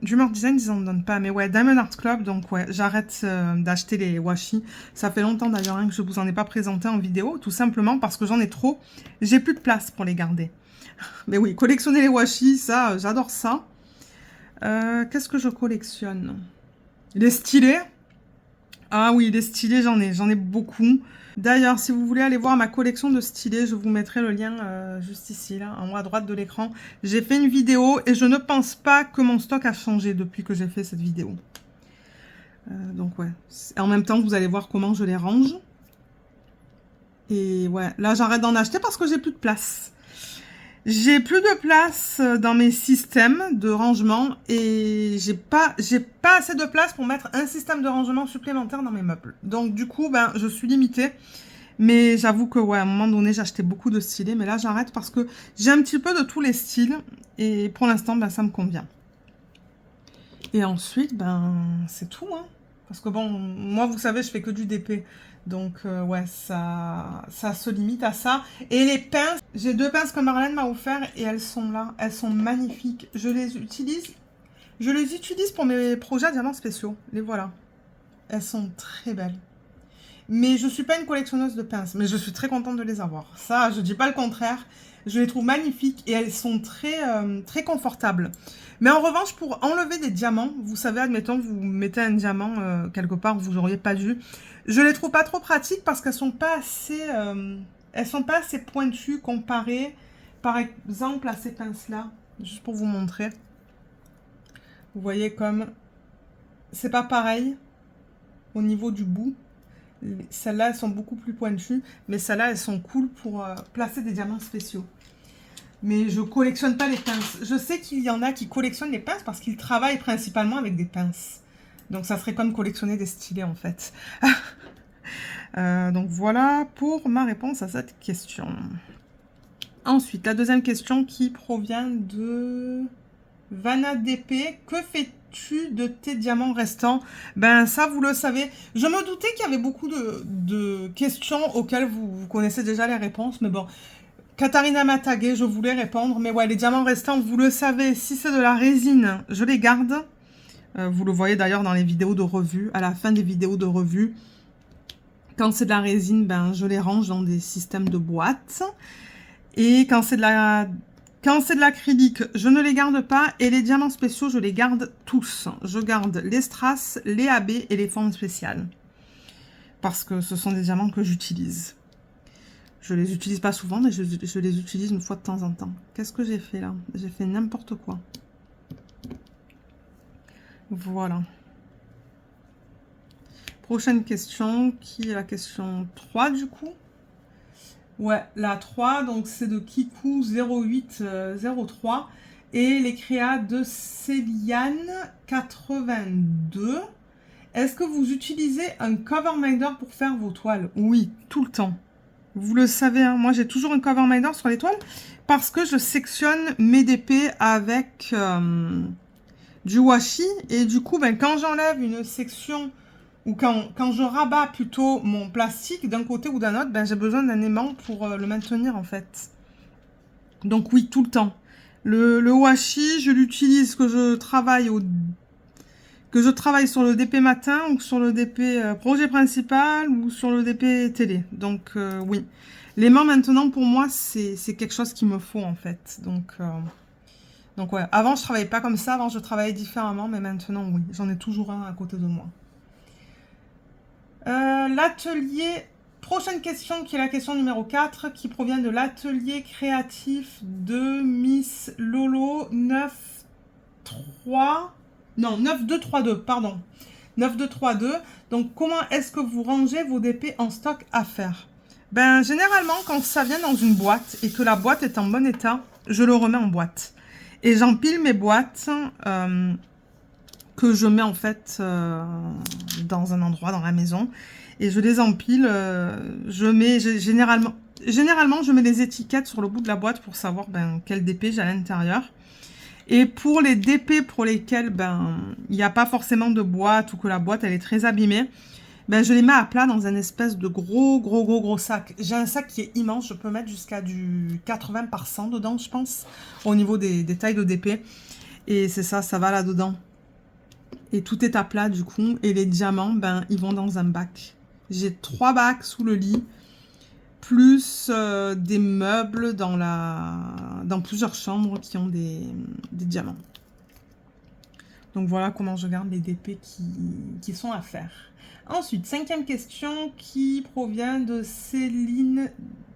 Dreamer Design, ils en donnent pas, mais ouais, Diamond Art Club, donc ouais, j'arrête d'acheter les washi. Ça fait longtemps d'ailleurs que je vous en ai pas présenté en vidéo, tout simplement parce que j'en ai trop, j'ai plus de place pour les garder. Mais oui, collectionner les washi, ça, j'adore ça. Qu'est-ce que je collectionne? Les stylés. Ah oui, les stylés, j'en ai beaucoup. D'ailleurs, si vous voulez aller voir ma collection de stylés, je vous mettrai le lien juste ici, là, en haut à droite de l'écran. J'ai fait une vidéo et je ne pense pas que mon stock a changé depuis que j'ai fait cette vidéo. Donc ouais, en même temps, vous allez voir comment je les range. Et ouais, là, j'arrête d'en acheter parce que j'ai plus de place. J'ai plus de place dans mes systèmes de rangement et j'ai pas assez de place pour mettre un système de rangement supplémentaire dans mes meubles. Donc du coup, je suis limitée. Mais j'avoue que ouais, à un moment donné, j'achetais beaucoup de stylés. Mais là, j'arrête parce que j'ai un petit peu de tous les styles. Et pour l'instant, ça me convient. Et ensuite, c'est tout, hein. Parce que bon, moi, vous savez, je fais que du DP. Donc, ouais, ça se limite à ça. Et les pinces, j'ai 2 pinces que Marlène m'a offert et elles sont là. Elles sont magnifiques. Je les utilise pour mes projets à diamants spéciaux. Les voilà. Elles sont très belles. Mais je suis pas une collectionneuse de pinces, mais je suis très contente de les avoir. Ça, je dis pas le contraire. Je les trouve magnifiques et elles sont très confortables. Mais en revanche, pour enlever des diamants, vous savez, admettons, vous mettez un diamant quelque part où vous n'auriez pas dû. Je les trouve pas trop pratiques parce qu'elles sont pas assez, elles sont pas assez pointues comparées, par exemple, à ces pinces-là. Juste pour vous montrer. Vous voyez comme c'est pas pareil au niveau du bout. Celles-là, elles sont beaucoup plus pointues, mais celles-là, elles sont cool pour placer des diamants spéciaux. Mais je collectionne pas les pinces. Je sais qu'il y en a qui collectionnent les pinces parce qu'ils travaillent principalement avec des pinces. Donc ça serait comme collectionner des stylets en fait. Donc voilà pour ma réponse à cette question. Ensuite, la deuxième question qui provient de Vanna DP. Que fais-tu de tes diamants restants? Ben ça, vous le savez. Je me doutais qu'il y avait beaucoup de questions auxquelles vous connaissez déjà les réponses. Mais bon, Katharina m'a tagué, je voulais répondre. Mais ouais, les diamants restants, vous le savez, si c'est de la résine, je les garde. Vous le voyez d'ailleurs dans les vidéos de revue, à la fin des vidéos de revue. Quand c'est de la résine, ben, je les range dans des systèmes de boîtes. Et quand c'est de l'acrylique, je ne les garde pas. Et les diamants spéciaux, je les garde tous. Je garde les strass, les AB et les formes spéciales. Parce que ce sont des diamants que j'utilise. Je les utilise pas souvent, mais je les utilise une fois de temps en temps. Qu'est-ce que j'ai fait là? J'ai fait n'importe quoi. Voilà. Prochaine question, qui est la question 3 du coup. Ouais, la 3, donc c'est de Kikou0803 et les créas de Céliane82. Est-ce que vous utilisez un cover minder pour faire vos toiles? Oui, tout le temps. Vous le savez, hein, moi j'ai toujours un cover minder sur les toiles parce que je sectionne mes DP avec du washi et du coup, ben, quand j'enlève une section ou quand je rabats plutôt mon plastique d'un côté ou d'un autre, ben, j'ai besoin d'un aimant pour le maintenir en fait. Donc oui, tout le temps. Le washi, je l'utilise que je travaille sur le DP matin ou sur le DP projet principal ou sur le DP télé. Donc oui. L'aimant maintenant pour moi c'est quelque chose qu'il me faut en fait. Donc ouais, avant je travaillais pas comme ça, avant je travaillais différemment, mais maintenant oui, j'en ai toujours un à côté de moi. L'atelier, prochaine question qui est la question numéro 4, qui provient de l'atelier créatif de Miss Lolo 9232, pardon. 9232. Donc, comment est-ce que vous rangez vos DP en stock à faire? Ben, généralement, quand ça vient dans une boîte et que la boîte est en bon état, je le remets en boîte. Et j'empile mes boîtes que je mets en fait dans un endroit dans la maison et je les empile. Généralement je mets les étiquettes sur le bout de la boîte pour savoir quel DP j'ai à l'intérieur. Et pour les DP pour lesquels il n'y a pas forcément de boîte ou que la boîte elle est très abîmée, je les mets à plat dans un espèce de gros sac. J'ai un sac qui est immense, je peux mettre jusqu'à du 80 par 100 dedans, je pense, au niveau des tailles de DP. Et c'est ça, ça va là-dedans. Et tout est à plat du coup. Et les diamants, ils vont dans un bac. J'ai 3 bacs sous le lit. Plus des meubles dans plusieurs chambres qui ont des diamants. Donc voilà comment je garde les DP qui sont à faire. Ensuite, 5e question qui provient de Céline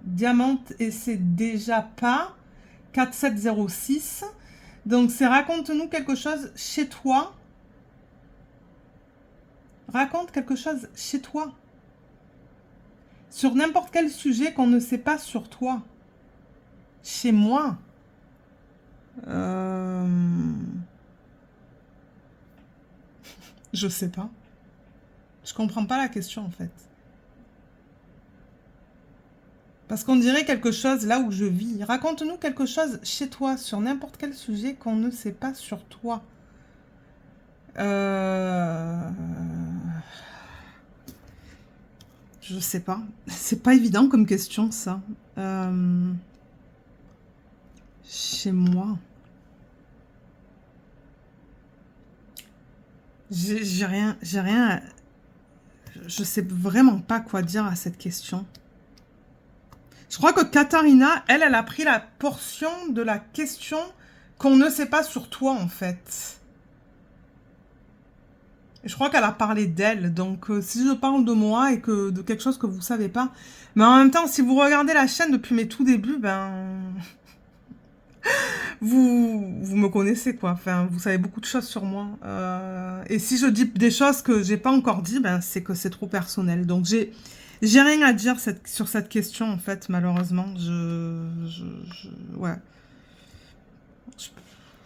Diamante et c'est déjà pas 4706. Donc c'est raconte-nous quelque chose chez toi. Raconte quelque chose chez toi. Sur n'importe quel sujet qu'on ne sait pas sur toi. Chez moi. Je sais pas. Je comprends pas la question en fait. Parce qu'on dirait quelque chose là où je vis. Raconte-nous quelque chose chez toi sur n'importe quel sujet qu'on ne sait pas sur toi. Je sais pas. C'est pas évident comme question ça. Chez moi. J'ai rien. je sais vraiment pas quoi dire à cette question. Je crois que Katharina, elle a pris la portion de la question qu'on ne sait pas sur toi, en fait. Je crois qu'elle a parlé d'elle. Donc, si je parle de moi et que de quelque chose que vous savez pas... Mais en même temps, si vous regardez la chaîne depuis mes tout débuts, ben... vous me connaissez, quoi. Enfin, vous savez beaucoup de choses sur moi. Et si je dis des choses que j'ai pas encore dit, ben, c'est que c'est trop personnel. Donc, j'ai rien à dire sur cette question, en fait, malheureusement. Ouais.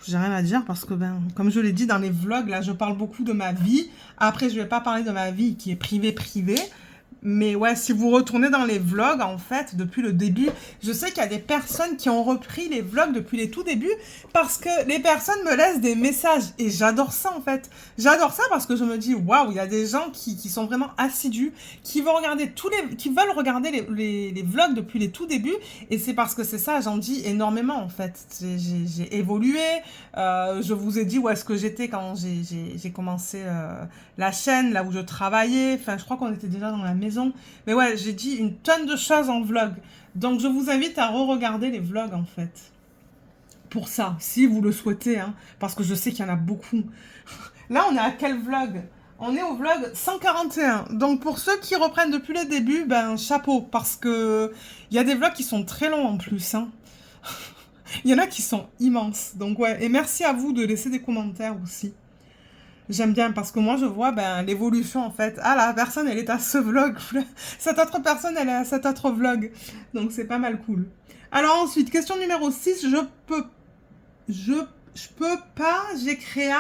J'ai rien à dire parce que, ben, comme je l'ai dit dans les vlogs, là, je parle beaucoup de ma vie. Après, je vais pas parler de ma vie qui est privée. Mais ouais, si vous retournez dans les vlogs, en fait, depuis le début, je sais qu'il y a des personnes qui ont repris les vlogs depuis les tout débuts parce que les personnes me laissent des messages. Et j'adore ça, en fait. J'adore ça parce que je me dis, waouh, il y a des gens qui sont vraiment assidus, qui vont regarder qui veulent regarder les vlogs depuis les tout débuts. Et c'est parce que c'est ça, j'en dis énormément, en fait. J'ai évolué. Je vous ai dit où est-ce que j'étais quand j'ai commencé la chaîne, là où je travaillais. Enfin, je crois qu'on était déjà dans la maison. Mais ouais, j'ai dit une tonne de choses en vlog. Donc, je vous invite à re-regarder les vlogs, en fait. Pour ça, si vous le souhaitez, hein, parce que je sais qu'il y en a beaucoup. Là, on est à quel vlog? On est au vlog 141. Donc, pour ceux qui reprennent depuis le début, ben, chapeau, parce que il y a des vlogs qui sont très longs en plus, hein. Il y en a qui sont immenses. Donc, ouais, et merci à vous de laisser des commentaires aussi. J'aime bien parce que moi je vois l'évolution en fait. Ah, la personne elle est à ce vlog, cette autre personne elle est à cet autre vlog. Donc c'est pas mal cool. Alors ensuite, question numéro 6, je peux pas, j'ai créé.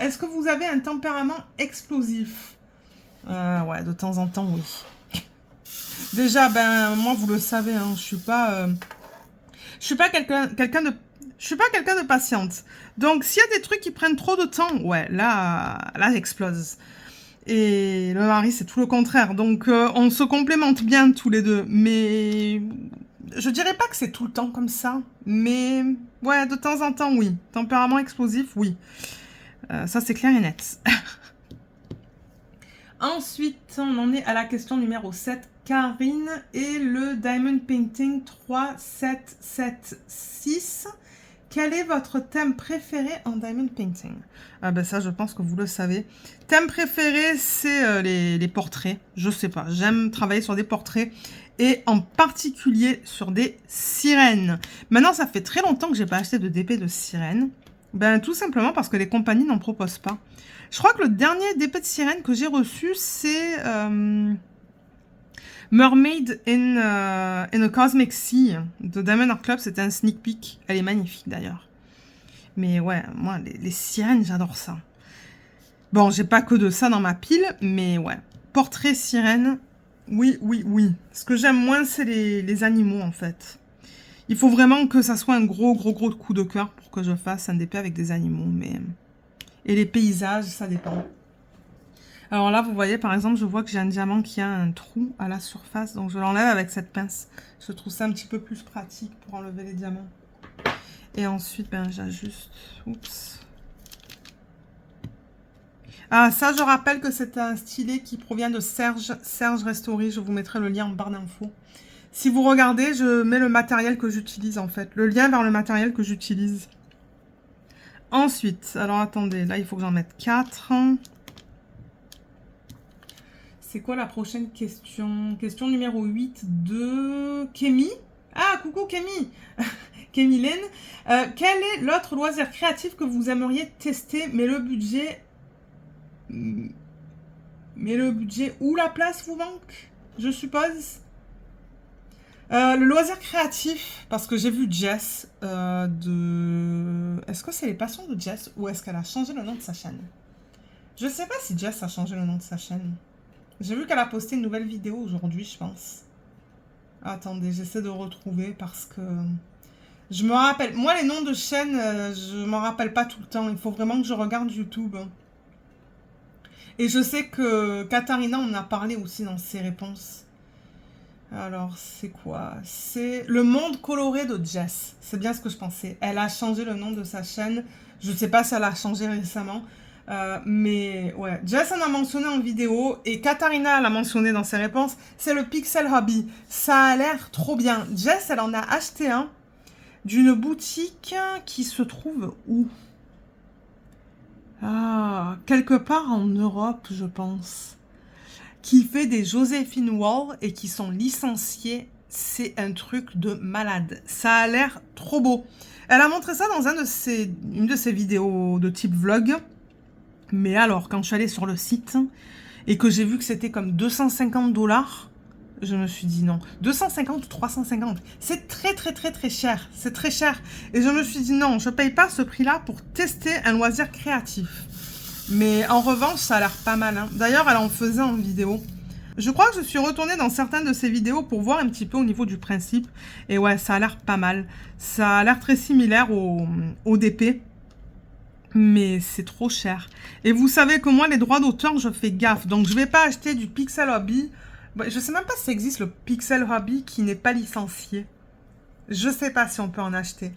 Est-ce que vous avez un tempérament explosif? Ouais, de temps en temps oui. Déjà, moi vous le savez, hein, je suis pas quelqu'un de patiente. Donc, s'il y a des trucs qui prennent trop de temps, ouais, là j'explose. Et le mari, c'est tout le contraire. Donc, on se complémente bien tous les deux. Mais je dirais pas que c'est tout le temps comme ça. Mais ouais, de temps en temps, oui. Tempérament explosif, oui. Ça, c'est clair et net. Ensuite, on en est à la question numéro 7. Karine et le Diamond Painting 3776. Quel est votre thème préféré en Diamond Painting? Ah ben ça, je pense que vous le savez. Thème préféré, c'est les portraits. Je sais pas, j'aime travailler sur des portraits et en particulier sur des sirènes. Maintenant, ça fait très longtemps que j'ai pas acheté de DP de sirène. Ben tout simplement parce que les compagnies n'en proposent pas. Je crois que le dernier DP de sirène que j'ai reçu, c'est Mermaid in a Cosmic Sea de Diamond Art Club. C'était un sneak peek. Elle est magnifique d'ailleurs. Mais ouais, moi, les sirènes, j'adore ça. Bon, j'ai pas que de ça dans ma pile, mais ouais. Portrait sirène, oui, oui, oui. Ce que j'aime moins, c'est les animaux, en fait. Il faut vraiment que ça soit un gros coup de cœur pour que je fasse un DP avec des animaux, mais... Et les paysages, ça dépend. Alors là, vous voyez, par exemple, je vois que j'ai un diamant qui a un trou à la surface. Donc, je l'enlève avec cette pince. Je trouve ça un petit peu plus pratique pour enlever les diamants. Et ensuite, j'ajuste. Oups. Ah, ça, je rappelle que c'est un stylet qui provient de Serge Restory. Je vous mettrai le lien en barre d'infos. Si vous regardez, je mets le matériel que j'utilise, en fait. Le lien vers le matériel que j'utilise. Ensuite, alors attendez, là, il faut que j'en mette 4. C'est quoi la prochaine question? Question numéro 8 de Kémy. Ah, coucou Kémy. Kémy Lane. Quel est l'autre loisir créatif que vous aimeriez tester, mais le budget ou la place vous manque, je suppose? Le loisir créatif, parce que j'ai vu Jess Est-ce que c'est les passions de Jess ou est-ce qu'elle a changé le nom de sa chaîne? Je sais pas si Jess a changé le nom de sa chaîne. J'ai vu qu'elle a posté une nouvelle vidéo aujourd'hui, je pense. Attendez, j'essaie de retrouver parce que... Je me rappelle... Moi, les noms de chaînes, je m'en rappelle pas tout le temps. Il faut vraiment que je regarde YouTube. Et je sais que Katharina en a parlé aussi dans ses réponses. Alors, c'est quoi? C'est le monde coloré de Jess. C'est bien ce que je pensais. Elle a changé le nom de sa chaîne. Je ne sais pas si elle a changé récemment. Mais ouais, Jess en a mentionné en vidéo et Katharina l'a mentionné dans ses réponses, c'est le Pixel Hobby. Ça a l'air trop bien. Jess, elle en a acheté un d'une boutique qui se trouve où? Ah, quelque part en Europe, je pense. Qui fait des Joséphine Wall et qui sont licenciés. C'est un truc de malade. Ça a l'air trop beau. Elle a montré ça dans une de ses vidéos de type vlog. Mais alors, quand je suis allée sur le site et que j'ai vu que c'était comme 250 $, je me suis dit non. 250 ou 350, c'est très très très très cher. C'est très cher. Et je me suis dit non, je paye pas ce prix-là pour tester un loisir créatif. Mais en revanche, ça a l'air pas mal. Hein. D'ailleurs, elle en faisait en vidéo. Je crois que je suis retournée dans certaines de ses vidéos pour voir un petit peu au niveau du principe. Et ouais, ça a l'air pas mal. Ça a l'air très similaire au DP. Mais c'est trop cher. Et vous savez que moi, les droits d'auteur, je fais gaffe. Donc, je vais pas acheter du Pixel Hobby. Je sais même pas si ça existe, le Pixel Hobby qui n'est pas licencié. Je sais pas si on peut en acheter.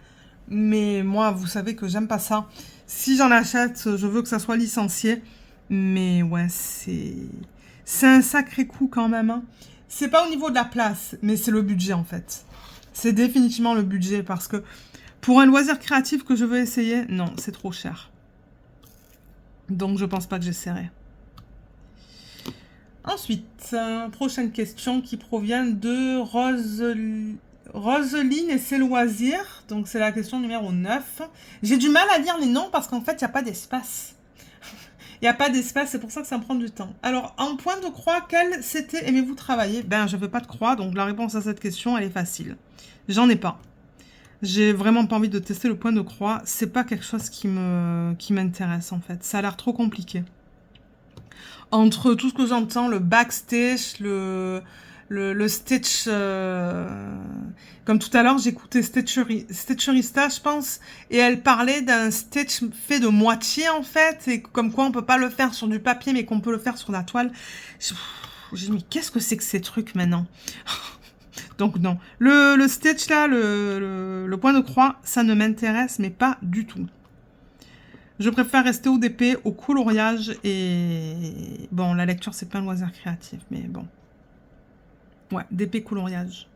Mais moi, vous savez que j'aime pas ça. Si j'en achète, je veux que ça soit licencié. Mais ouais, c'est un sacré coup quand même. Hein. C'est pas au niveau de la place, mais c'est le budget en fait. C'est définitivement le budget parce que pour un loisir créatif que je veux essayer, non, c'est trop cher. Donc je pense pas que j'essaierai. Ensuite, prochaine question qui provient de Roseline et ses loisirs. Donc c'est la question numéro 9. J'ai du mal à lire les noms parce qu'en fait, il n'y a pas d'espace. Il n'y a pas d'espace, c'est pour ça que ça me prend du temps. Alors, en point de croix, quel c'était aimez-vous travailler? Ben, je ne veux pas de croix, donc la réponse à cette question, elle est facile. J'en ai pas. J'ai vraiment pas envie de tester le point de croix. C'est pas quelque chose qui m'intéresse, en fait. Ça a l'air trop compliqué. Entre tout ce que j'entends, le backstage, le Stitch... Comme tout à l'heure, j'écoutais Stitcherista, je pense, et elle parlait d'un Stitch fait de moitié, en fait, et comme quoi on peut pas le faire sur du papier, mais qu'on peut le faire sur la toile. J'ai dit, mais qu'est-ce que c'est que ces trucs, maintenant? Donc non. Le Stitch, là, le point de croix, ça ne m'intéresse, mais pas du tout. Je préfère rester au DP, au coloriage, et... Bon, la lecture, c'est pas un loisir créatif, mais bon. Ouais, DP coloriage.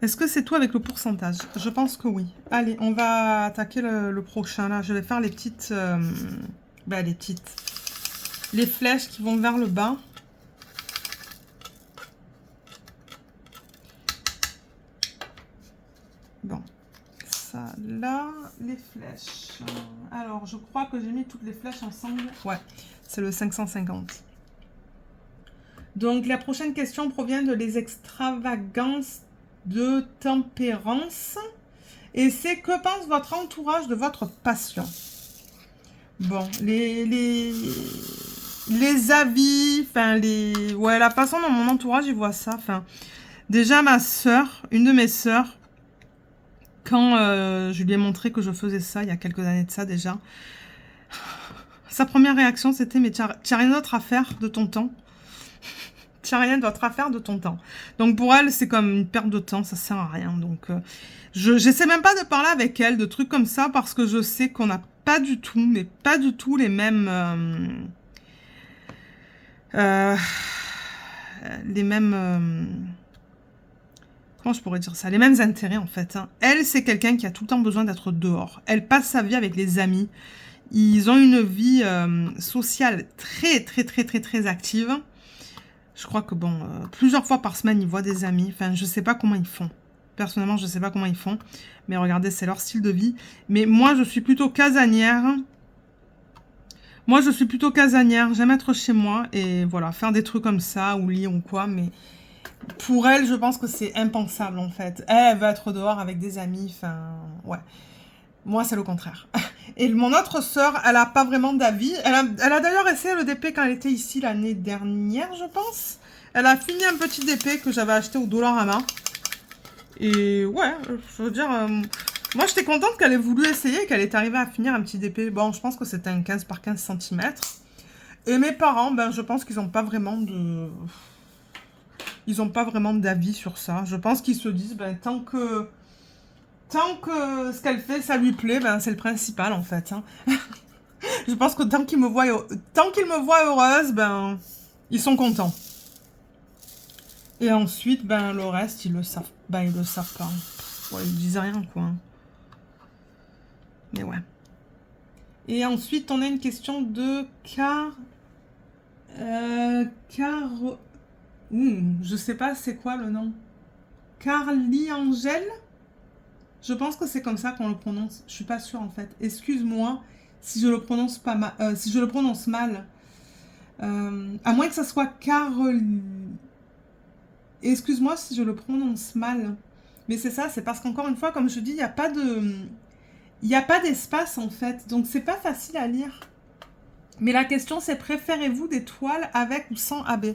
Est-ce que c'est tout avec le pourcentage? Je pense que oui. Allez, on va attaquer le prochain. Là, je vais faire les petites... les flèches qui vont vers le bas. Bon. Ça, là, les flèches. Alors, je crois que j'ai mis toutes les flèches ensemble. Ouais, c'est le 550. Donc, la prochaine question provient de les extravagances de tempérance. Et c'est que pense votre entourage de votre passion? Bon, les avis, enfin, ouais, la façon dont mon entourage, il voit ça. Enfin, déjà, ma sœur, une de mes sœurs, quand je lui ai montré que je faisais ça, il y a quelques années de ça déjà, sa première réaction, c'était « Mais tu n'as rien d'autre à faire de ton temps ?» Tu n'as rien d'autre à faire de ton temps. Donc pour elle, c'est comme une perte de temps, ça sert à rien. Donc j'essaie même pas de parler avec elle de trucs comme ça parce que je sais qu'on n'a pas du tout, mais pas du tout les mêmes... comment je pourrais dire ça? Les mêmes intérêts en fait. Hein. Elle, c'est quelqu'un qui a tout le temps besoin d'être dehors. Elle passe sa vie avec les amis. Ils ont une vie sociale très très très très très active. Je crois que bon, plusieurs fois par semaine, ils voient des amis. Enfin, je sais pas comment ils font. Personnellement, je sais pas comment ils font. Mais regardez, c'est leur style de vie. Mais moi, je suis plutôt casanière. J'aime être chez moi et voilà, faire des trucs comme ça, ou lire ou quoi. Mais pour elle, je pense que c'est impensable en fait. Elle veut être dehors avec des amis. Enfin, ouais. Moi, c'est le contraire. Et mon autre sœur, elle a pas vraiment d'avis. Elle a d'ailleurs essayé le DP quand elle était ici l'année dernière, je pense. Elle a fini un petit DP que j'avais acheté au Dollarama. Et ouais, je veux dire... moi, j'étais contente qu'elle ait voulu essayer, qu'elle est arrivée à finir un petit DP. Bon, je pense que c'était un 15 par 15 cm. Et mes parents, ben, je pense qu'ils n'ont pas vraiment de... Ils n'ont pas vraiment d'avis sur ça. Je pense qu'ils se disent, ben, tant que ce qu'elle fait, ça lui plaît, ben, c'est le principal, en fait. Hein. Je pense que tant qu'ils me voient heureuse, ben, ils sont contents. Et ensuite, ben, le reste, ils le savent. Ben, ils le savent pas. Ouais, ils disent rien, quoi. Mais ouais. Et ensuite, on a une question de je sais pas c'est quoi le nom. Carly Angèle. Je pense que c'est comme ça qu'on le prononce. Je suis pas sûre en fait. Excuse-moi si je le prononce pas mal. Si je le prononce mal. À moins que ça soit Carly. Excuse-moi si je le prononce mal. Mais c'est ça, c'est parce qu'encore une fois, comme je dis, il n'y a pas de. Il n'y a pas d'espace en fait. Donc c'est pas facile à lire. Mais la question c'est préférez-vous des toiles avec ou sans AB?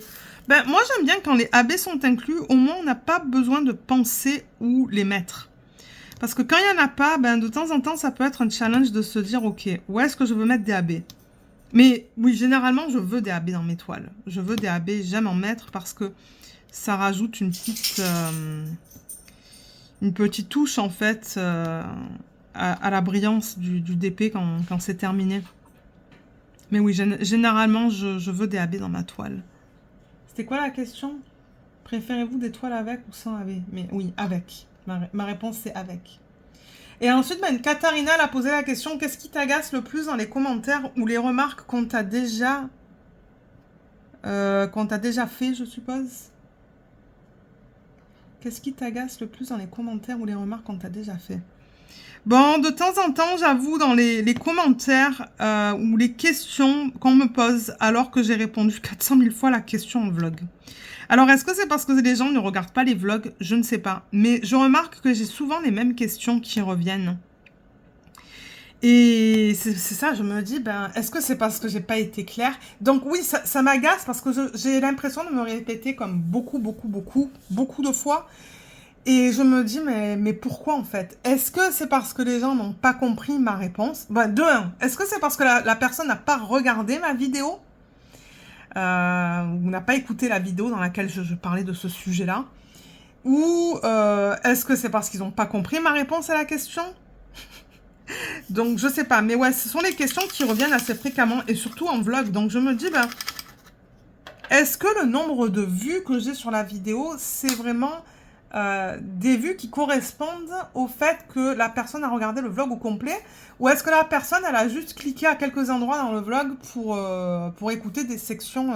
Ben moi j'aime bien quand les AB sont inclus. Au moins on n'a pas besoin de penser où les mettre. Parce que quand il n'y en a pas, ben de temps en temps ça peut être un challenge de se dire ok, où est-ce que je veux mettre des AB? Mais oui, généralement je veux des AB dans mes toiles. Je veux des AB, j'aime en mettre parce que ça rajoute une petite touche en fait à la brillance du DP quand c'est terminé. Mais oui, généralement je veux des AB dans ma toile. C'était quoi la question? Préférez-vous des toiles avec ou sans AB? Mais oui, avec. Ma réponse c'est avec. Et ensuite, ben, Katharina elle a posé la question, qu'est-ce qui t'agace le plus dans les commentaires ou les remarques qu'on t'a déjà fait, je suppose? Qu'est-ce qui t'agace le plus dans les commentaires ou les remarques qu'on t'a déjà fait? Bon, de temps en temps, j'avoue, dans les commentaires ou les questions qu'on me pose alors que j'ai répondu 400 000 fois la question en vlog. Alors, est-ce que c'est parce que les gens ne regardent pas les vlogs? Je ne sais pas. Mais je remarque que j'ai souvent les mêmes questions qui reviennent. Et c'est ça, je me dis, ben, est-ce que c'est parce que j'ai pas été claire? Donc oui, ça m'agace parce que j'ai l'impression de me répéter comme beaucoup de fois. Et je me dis, mais pourquoi en fait? Est-ce que c'est parce que les gens n'ont pas compris ma réponse? Ben, de un, est-ce que c'est parce que la personne n'a pas regardé ma vidéo? Ou n'a pas écouté la vidéo dans laquelle je parlais de ce sujet-là? Ou est-ce que c'est parce qu'ils n'ont pas compris ma réponse à la question? Donc, je sais pas. Mais ouais, ce sont les questions qui reviennent assez fréquemment, et surtout en vlog. Donc, je me dis, ben, est-ce que le nombre de vues que j'ai sur la vidéo, c'est vraiment des vues qui correspondent au fait que la personne a regardé le vlog au complet? Ou est-ce que la personne, elle a juste cliqué à quelques endroits dans le vlog pour écouter des sections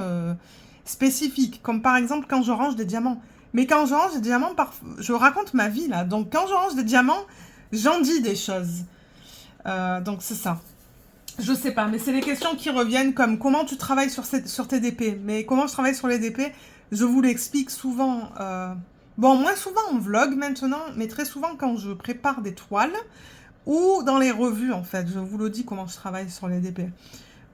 spécifiques? Comme par exemple, quand je range des diamants. Mais quand je range des diamants, je raconte ma vie, là. Donc, quand je range des diamants, j'en dis des choses. Donc c'est ça. Je sais pas, mais c'est les questions qui reviennent comme comment tu travailles sur tes DP. Mais comment je travaille sur les DP, je vous l'explique souvent. Bon, moins souvent en vlog maintenant, mais très souvent quand je prépare des toiles ou dans les revues en fait. Je vous le dis comment je travaille sur les DP.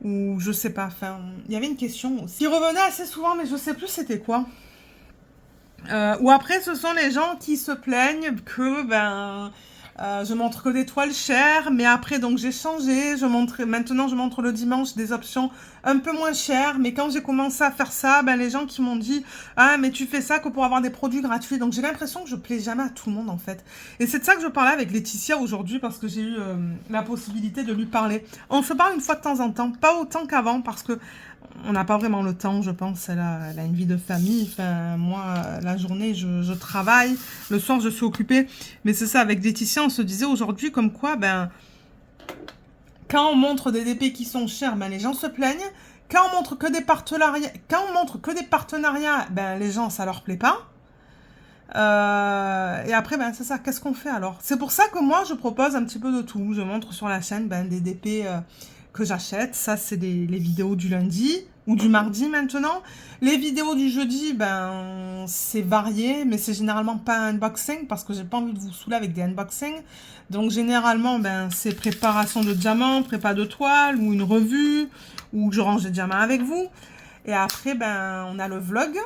Ou je sais pas, enfin, il y avait une question aussi qui revenait assez souvent, mais je sais plus c'était quoi. Ou après, ce sont les gens qui se plaignent que ben je montre que des toiles chères, mais après donc j'ai changé, maintenant je montre le dimanche des options un peu moins chères, mais quand j'ai commencé à faire ça, ben les gens qui m'ont dit ah mais tu fais ça que pour avoir des produits gratuits, donc j'ai l'impression que je plais jamais à tout le monde en fait. Et c'est de ça que je parlais avec Laetitia aujourd'hui parce que j'ai eu la possibilité de lui parler. On se parle une fois de temps en temps, pas autant qu'avant parce que on n'a pas vraiment le temps, je pense. Elle a une vie de famille. Enfin, moi, la journée, je travaille. Le soir, je suis occupée. Mais c'est ça, avec Laetitia, on se disait aujourd'hui comme quoi, ben, quand on montre des DP qui sont chers, ben, les gens se plaignent. Quand on montre que des partenariats, ben, les gens, ça leur plaît pas. Et après, ben, c'est ça. Qu'est-ce qu'on fait alors? C'est pour ça que moi, je propose un petit peu de tout. Je montre sur la chaîne ben, des DP que j'achète. Ça, c'est les vidéos du lundi ou du mardi maintenant. Les vidéos du jeudi, ben, c'est varié, mais c'est généralement pas un unboxing parce que j'ai pas envie de vous saouler avec des unboxings. Donc, généralement, ben, c'est préparation de diamants, prépa de toile ou une revue où je range des diamants avec vous. Et après, ben, on a le vlog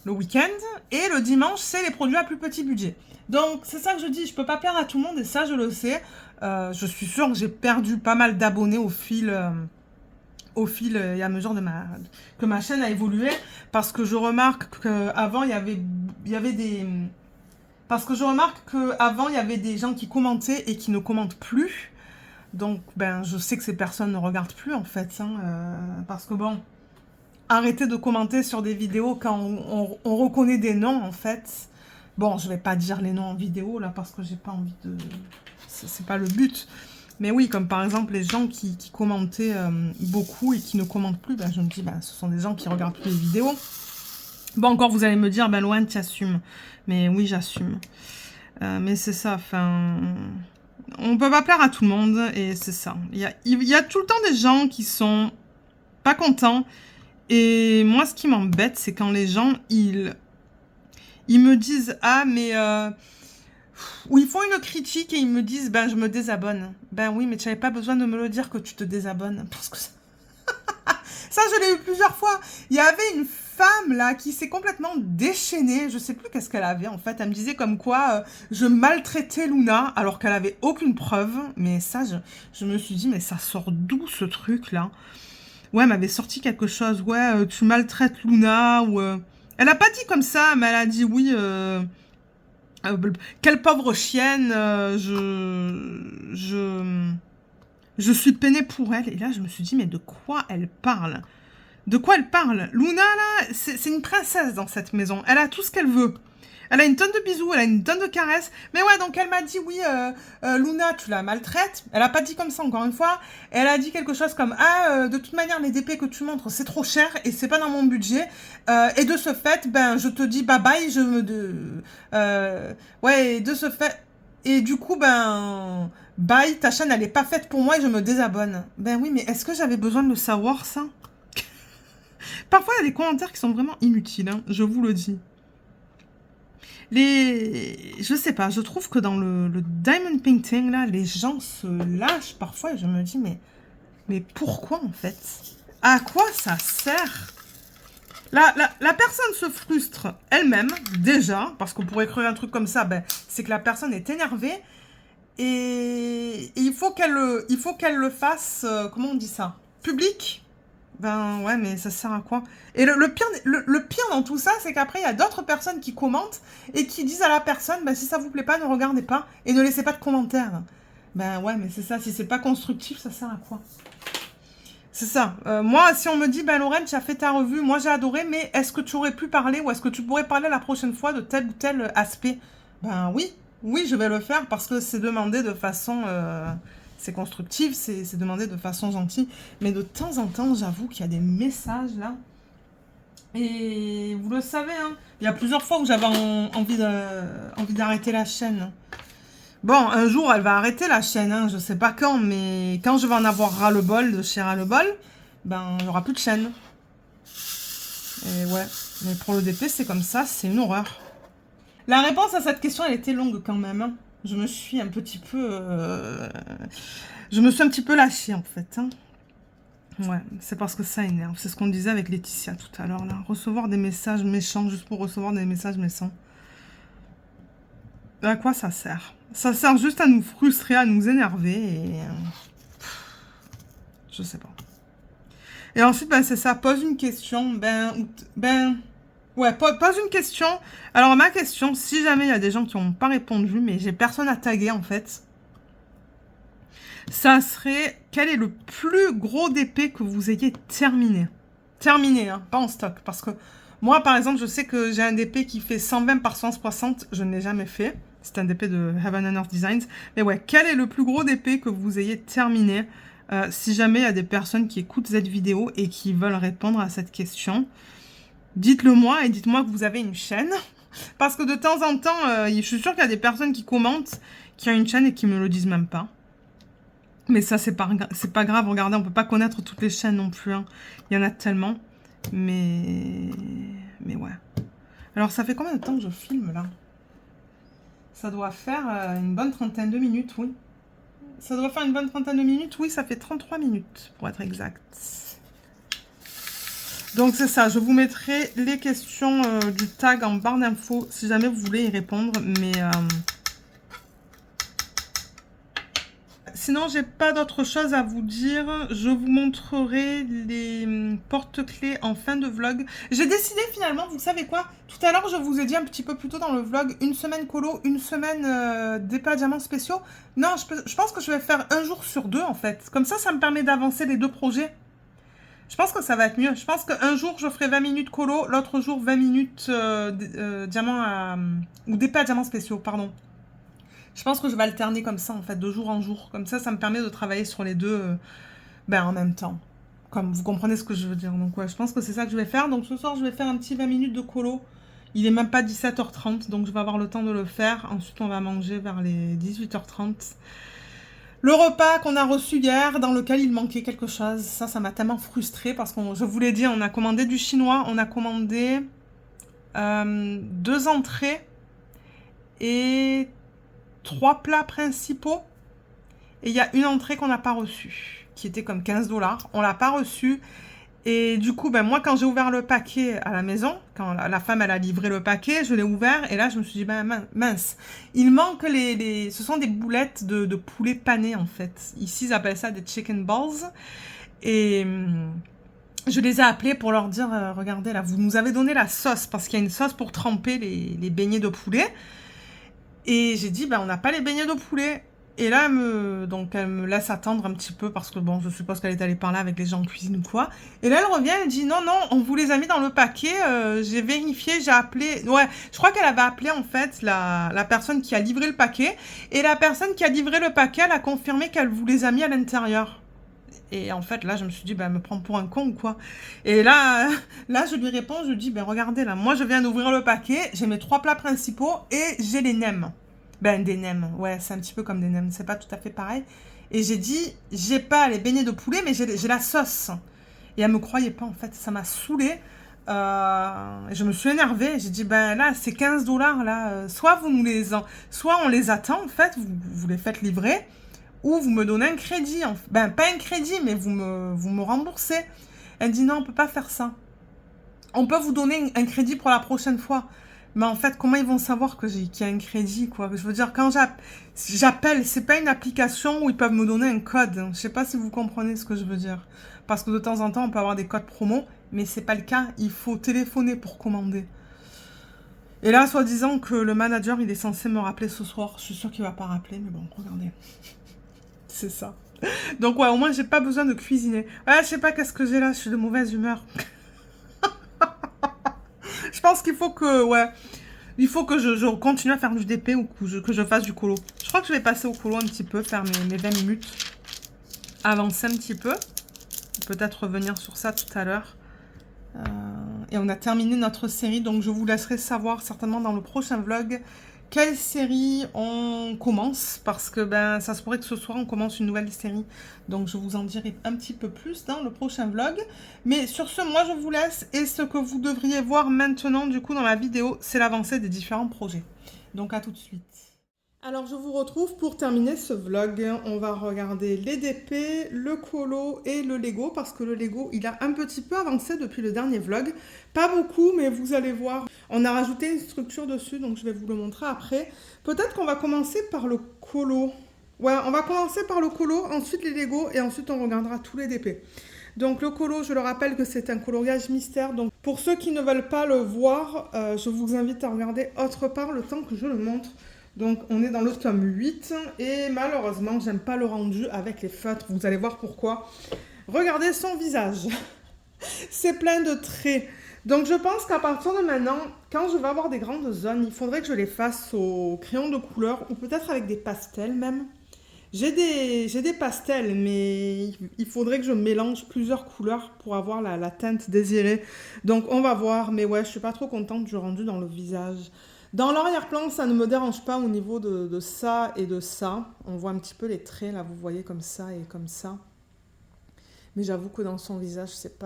le week-end, et le dimanche, c'est les produits à plus petit budget. Donc, c'est ça que je dis, je peux pas plaire à tout le monde, et ça, je le sais. Je suis sûre que j'ai perdu pas mal d'abonnés au fil et à mesure que ma chaîne a évolué, parce que je remarque qu'avant, il y avait des... Parce que je remarque qu'avant, il y avait des gens qui commentaient et qui ne commentent plus. Donc, ben, je sais que ces personnes ne regardent plus, en fait. Hein, parce que bon, arrêtez de commenter sur des vidéos quand on reconnaît des noms, en fait. Bon, je vais pas dire les noms en vidéo, là, parce que j'ai pas envie de... C'est pas le but. Mais oui, comme par exemple les gens qui commentaient beaucoup et qui ne commentent plus, ben, je me dis, ben, ce sont des gens qui regardent plus les vidéos. Bon, encore, vous allez me dire, ben, Loane, tu assumes. Mais oui, j'assume. Mais c'est ça, enfin... On peut pas plaire à tout le monde, et c'est ça. Il y a tout le temps des gens qui sont pas contents. Et moi, ce qui m'embête, c'est quand les gens, ils me disent, ah, mais... ou ils font une critique et ils me disent, ben, je me désabonne. Ben oui, mais tu n'avais pas besoin de me le dire que tu te désabonnes. Parce que ça, je l'ai eu plusieurs fois. Il y avait une femme, là, qui s'est complètement déchaînée. Je sais plus qu'est-ce qu'elle avait, en fait. Elle me disait comme quoi je maltraitais Luna, alors qu'elle avait aucune preuve. Mais ça, je me suis dit, mais ça sort d'où, ce truc-là? Ouais, elle m'avait sorti quelque chose. Ouais, tu maltraites Luna, ou... Elle a pas dit comme ça, mais elle a dit, oui... quelle pauvre chienne, je suis peinée pour elle. Et là, je me suis dit, mais de quoi elle parle? De quoi elle parle? Luna, là, c'est une princesse dans cette maison. Elle a tout ce qu'elle veut. Elle a une tonne de bisous, elle a une tonne de caresses. Mais ouais, donc elle m'a dit, oui, Luna, tu la maltraites. Elle a pas dit comme ça, encore une fois. Elle a dit quelque chose comme, ah, de toute manière, les DP que tu montres, c'est trop cher et c'est pas dans mon budget. Et de ce fait, ben, je te dis bye bye, ouais, et de ce fait... Et du coup, ben... Bye, ta chaîne, elle est pas faite pour moi et je me désabonne. Ben oui, mais est-ce que j'avais besoin de le savoir, ça? Parfois, il y a des commentaires qui sont vraiment inutiles, hein, je vous le dis. Je sais pas, je trouve que dans le diamond painting, là, les gens se lâchent parfois et je me dis, mais pourquoi, en fait? À quoi ça sert? La personne se frustre elle-même, déjà, parce qu'on pourrait écrire un truc comme ça, ben, c'est que la personne est énervée et il faut qu'elle le fasse, comment on dit ça? Public? Ben ouais, mais ça sert à quoi? Et le pire dans tout ça, c'est qu'après, il y a d'autres personnes qui commentent et qui disent à la personne, ben, si ça vous plaît pas, ne regardez pas et ne laissez pas de commentaires. Ben ouais, mais c'est ça, si c'est pas constructif, ça sert à quoi? C'est ça. Moi, si on me dit, ben Lorraine, tu as fait ta revue, moi j'ai adoré, mais est-ce que tu aurais pu parler ou est-ce que tu pourrais parler la prochaine fois de tel ou tel aspect? Ben oui, oui, je vais le faire parce que c'est demandé de façon... c'est constructif, c'est demandé de façon gentille. Mais de temps en temps, j'avoue qu'il y a des messages là. Et vous le savez, hein, il y a plusieurs fois où j'avais envie d'arrêter la chaîne. Bon, un jour, elle va arrêter la chaîne, hein, je sais pas quand, mais quand je vais en avoir ras-le-bol de chez ras-le-bol, ben, il n'y aura plus de chaîne. Et ouais, mais pour le DP, c'est comme ça, c'est une horreur. La réponse à cette question, elle était longue quand même, hein. Je me suis un petit peu... je me suis un petit peu lâchée, en fait. Hein. Ouais, c'est parce que ça énerve. C'est ce qu'on disait avec Laetitia tout à l'heure, là. Recevoir des messages méchants juste pour recevoir des messages méchants. À quoi ça sert? Ça sert juste à nous frustrer, à nous énerver et... je sais pas. Et ensuite, ben, c'est ça. Pose une question. Ouais, pose une question. Alors, ma question, si jamais il y a des gens qui n'ont pas répondu, mais j'ai personne à taguer, en fait, ça serait, quel est le plus gros DP que vous ayez terminé? Terminé, hein, pas en stock. Parce que moi, par exemple, je sais que j'ai un DP qui fait 120 par 160. Je ne l'ai jamais fait. C'est un DP de Heaven and Earth Designs. Mais ouais, quel est le plus gros DP que vous ayez terminé? Si jamais il y a des personnes qui écoutent cette vidéo et qui veulent répondre à cette question, dites-le moi et dites-moi que vous avez une chaîne. Parce que de temps en temps, je suis sûre qu'il y a des personnes qui commentent, qui ont une chaîne et qui me le disent même pas. Mais ça, c'est pas grave. Regardez, on peut pas connaître toutes les chaînes non plus. Hein. Il y en a tellement. Mais ouais. Alors, ça fait combien de temps que je filme, là? Ça doit faire une bonne trentaine de minutes, oui. Ça doit faire une bonne trentaine de minutes. Oui, ça fait 33 minutes, pour être exact. Donc, c'est ça. Je vous mettrai les questions du tag en barre d'infos si jamais vous voulez y répondre. Mais Sinon, j'ai pas d'autre chose à vous dire. Je vous montrerai les porte-clés en fin de vlog. J'ai décidé finalement, vous savez quoi? Tout à l'heure, je vous ai dit un petit peu plus tôt dans le vlog, une semaine colo, une semaine d'épée diamants spéciaux. Non, je pense que je vais faire un jour sur deux en fait. Comme ça me permet d'avancer les deux projets. Je pense que ça va être mieux. Je pense qu'un jour, je ferai 20 minutes colo, l'autre jour, 20 minutes diamants ou d'épée à diamants spéciaux, pardon. Je pense que je vais alterner comme ça, en fait, de jour en jour. Comme ça me permet de travailler sur les deux en même temps. Comme vous comprenez ce que je veux dire. Donc, ouais, je pense que c'est ça que je vais faire. Donc, ce soir, je vais faire un petit 20 minutes de colo. Il est même pas 17h30, donc je vais avoir le temps de le faire. Ensuite, on va manger vers les 18h30. Le repas qu'on a reçu hier, dans lequel il manquait quelque chose, ça m'a tellement frustrée parce que je vous l'ai dit, on a commandé du chinois, on a commandé 2 entrées et 3 plats principaux. Et il y a une entrée qu'on n'a pas reçue, qui était comme 15 $. On l'a pas reçue. Et du coup, moi, quand j'ai ouvert le paquet à la maison, quand la femme, elle a livré le paquet, je l'ai ouvert. Et là, je me suis dit, mince, il manque ce sont des boulettes de poulet pané, en fait. Ici, ils appellent ça des chicken balls. Et je les ai appelés pour leur dire, regardez, là, vous nous avez donné la sauce, parce qu'il y a une sauce pour tremper les beignets de poulet. Et j'ai dit, on n'a pas les beignets de poulet. Et là, elle me laisse attendre un petit peu parce que, bon, je suppose qu'elle est allée par là avec les gens en cuisine ou quoi. Et là, elle revient, elle dit, non, on vous les a mis dans le paquet, j'ai vérifié, j'ai appelé... Ouais, je crois qu'elle avait appelé, en fait, la personne qui a livré le paquet. Et la personne qui a livré le paquet, elle a confirmé qu'elle vous les a mis à l'intérieur. Et en fait, là, je me suis dit, elle me prend pour un con ou quoi. Et là, je lui réponds, je lui dis, regardez, là, moi, je viens d'ouvrir le paquet, j'ai mes 3 plats principaux et j'ai les nems. Des nems, ouais, c'est un petit peu comme des nems, c'est pas tout à fait pareil. Et j'ai dit, j'ai pas les beignets de poulet, mais j'ai la sauce. Et elle me croyait pas, en fait, ça m'a saoulée. Je me suis énervée, j'ai dit, là, c'est 15 $, là, soit soit on les attend, en fait, vous les faites livrer, ou vous me donnez un crédit, pas un crédit, mais vous me remboursez. Elle dit, non, on peut pas faire ça. On peut vous donner un crédit pour la prochaine fois. Mais en fait, comment ils vont savoir qu'il y a un crédit, quoi? Je veux dire, quand j'appelle, c'est pas une application où ils peuvent me donner un code. Je sais pas si vous comprenez ce que je veux dire. Parce que de temps en temps, on peut avoir des codes promo, mais c'est pas le cas. Il faut téléphoner pour commander. Et là, soi-disant que le manager, il est censé me rappeler ce soir. Je suis sûre qu'il va pas rappeler, mais bon, regardez. C'est ça. Donc ouais, au moins, j'ai pas besoin de cuisiner. Ouais, je sais pas qu'est-ce que j'ai là, je suis de mauvaise humeur. Je pense qu'il faut que, il faut que je continue à faire du DP ou que je fasse du colo. Je crois que je vais passer au colo un petit peu, faire mes 20 minutes. Avancer un petit peu. Peut-être revenir sur ça tout à l'heure. Et on a terminé notre série, donc je vous laisserai savoir certainement dans le prochain vlog quelle série on commence, parce que ça se pourrait que ce soir on commence une nouvelle série, donc je vous en dirai un petit peu plus dans le prochain vlog. Mais sur ce, moi je vous laisse, et ce que vous devriez voir maintenant du coup dans la vidéo, c'est l'avancée des différents projets. Donc à tout de suite. Alors je vous retrouve pour terminer ce vlog. On va regarder les DP, le colo et le Lego, parce que le Lego il a un petit peu avancé depuis le dernier vlog. Pas beaucoup, mais vous allez voir. On a rajouté une structure dessus, donc je vais vous le montrer après. Peut-être qu'on va commencer par le colo. Ouais, on va commencer par le colo, ensuite les Lego et ensuite on regardera tous les DP. Donc le colo, je le rappelle que c'est un coloriage mystère. Donc pour ceux qui ne veulent pas le voir, je vous invite à regarder autre part le temps que je le montre. Donc on est dans le tome 8 et malheureusement j'aime pas le rendu avec les feutres, vous allez voir pourquoi. Regardez son visage, c'est plein de traits. Donc je pense qu'à partir de maintenant, quand je vais avoir des grandes zones, il faudrait que je les fasse au crayon de couleur ou peut-être avec des pastels même. J'ai des pastels, mais il faudrait que je mélange plusieurs couleurs pour avoir la teinte désirée. Donc on va voir, mais ouais, je suis pas trop contente du rendu dans le visage. Dans l'arrière-plan, ça ne me dérange pas au niveau de ça et de ça. On voit un petit peu les traits, là, vous voyez, comme ça et comme ça. Mais j'avoue que dans son visage, c'est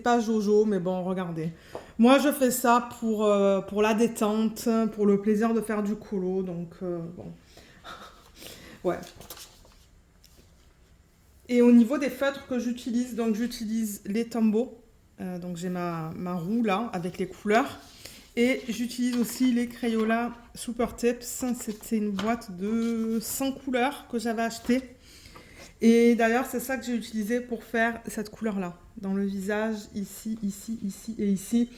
pas Jojo, mais bon, regardez. Moi, je fais ça pour la détente, pour le plaisir de faire du colo, donc bon. Ouais. Et au niveau des feutres que j'utilise, donc j'utilise les Tombow. Donc j'ai ma roue, là, avec les couleurs. Et j'utilise aussi les Crayola Super Tips. C'était une boîte de 100 couleurs que j'avais acheté. Et d'ailleurs, c'est ça que j'ai utilisé pour faire cette couleur-là. Dans le visage, ici, ici, ici et ici.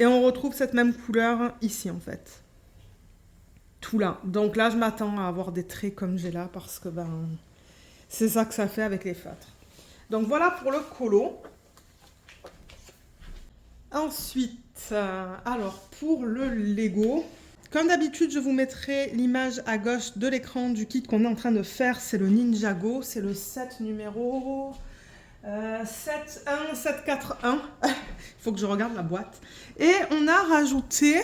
Et on retrouve cette même couleur ici, en fait. Tout là. Donc là, je m'attends à avoir des traits comme j'ai là, parce que ben, c'est ça que ça fait avec les feutres. Donc voilà pour le colo. Ensuite, alors pour le Lego, comme d'habitude, je vous mettrai l'image à gauche de l'écran du kit qu'on est en train de faire. C'est le Ninjago, c'est le set numéro 71741. Il faut que je regarde la boîte. Et on a rajouté...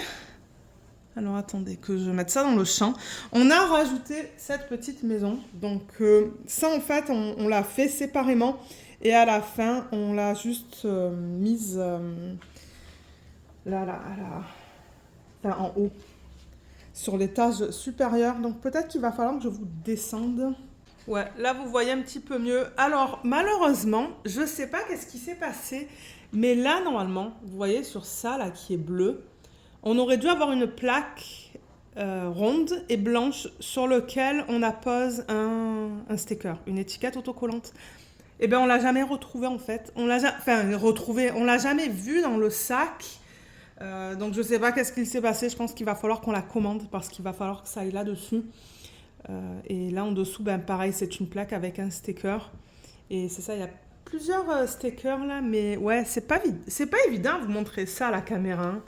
Alors attendez que je mette ça dans le champ. On a rajouté cette petite maison. Donc ça en fait on l'a fait séparément. Et à la fin on l'a juste mise là, enfin, en haut. Sur l'étage supérieur. Donc peut-être qu'il va falloir que je vous descende. Ouais, là vous voyez un petit peu mieux. Alors malheureusement, je sais pas qu'est-ce qui s'est passé. Mais là normalement, vous voyez sur ça là qui est bleu. On aurait dû avoir une plaque ronde et blanche sur laquelle on appose un sticker, une étiquette autocollante. Eh bien, on l'a jamais retrouvé en fait. On l'a on l'a jamais vu dans le sac. Donc, je sais pas qu'est-ce qu'il s'est passé. Je pense qu'il va falloir qu'on la commande parce qu'il va falloir que ça aille là-dessus. Et là, en dessous, ben, pareil, c'est une plaque avec un sticker. Et c'est ça, il y a plusieurs stickers là. Mais ouais, c'est pas évident de vous montrer ça à la caméra. Hein.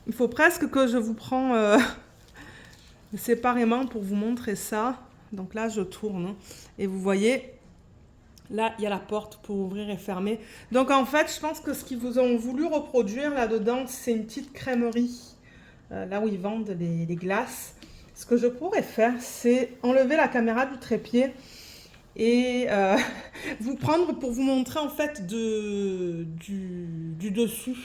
Il faut presque que je vous prends séparément pour vous montrer ça. Donc là, je tourne. Hein. Et vous voyez, là, il y a la porte pour ouvrir et fermer. Donc en fait, je pense que ce qu'ils vous ont voulu reproduire là-dedans, c'est une petite crèmerie. Là où ils vendent les glaces. Ce que je pourrais faire, c'est enlever la caméra du trépied et vous prendre pour vous montrer en fait du dessus.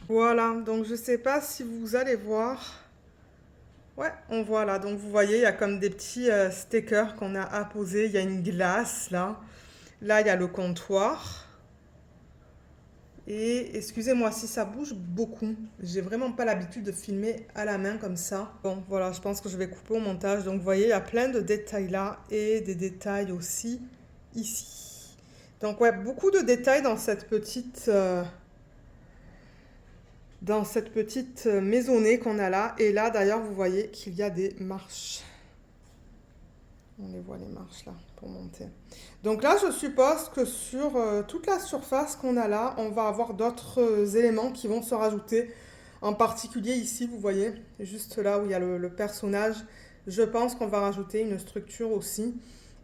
Voilà, donc je sais pas si vous allez voir. Ouais, on voit là. Donc vous voyez, il y a comme des petits stickers qu'on a apposés. Il y a une glace là. Là, il y a le comptoir. Et excusez-moi si ça bouge beaucoup. J'ai vraiment pas l'habitude de filmer à la main comme ça. Bon, voilà, je pense que je vais couper au montage. Donc vous voyez, il y a plein de détails là et des détails aussi ici. Donc ouais, beaucoup de détails dans cette petite... maisonnée qu'on a là. Et là, d'ailleurs, vous voyez qu'il y a des marches. On les voit, les marches, là, pour monter. Donc là, je suppose que sur toute la surface qu'on a là, on va avoir d'autres éléments qui vont se rajouter. En particulier ici, vous voyez, juste là où il y a le personnage. Je pense qu'on va rajouter une structure aussi.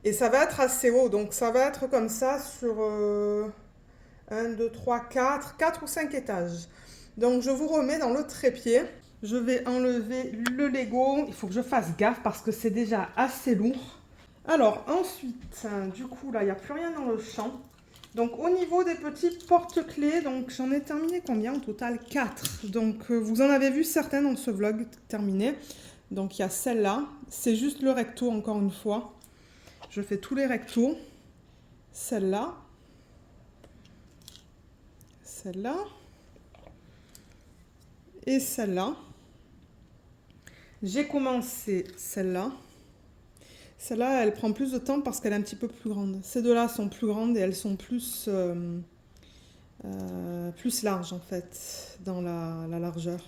Et ça va être assez haut. Donc ça va être comme ça sur 1, 2, 3, 4 ou 5 étages. Donc je vous remets dans le trépied. Je vais enlever le Lego. Il faut que je fasse gaffe parce que c'est déjà assez lourd. Alors ensuite, du coup là, il n'y a plus rien dans le champ. Donc au niveau des petits porte-clés, donc j'en ai terminé combien? En total 4. Donc vous en avez vu certaines dans ce vlog terminé. Donc il y a celle-là. C'est juste le recto encore une fois. Je fais tous les rectos. Celle-là. Celle-là. Et celle-là. J'ai commencé celle-là. Celle-là, elle prend plus de temps parce qu'elle est un petit peu plus grande. Ces deux-là sont plus grandes et elles sont plus larges en fait, dans la largeur.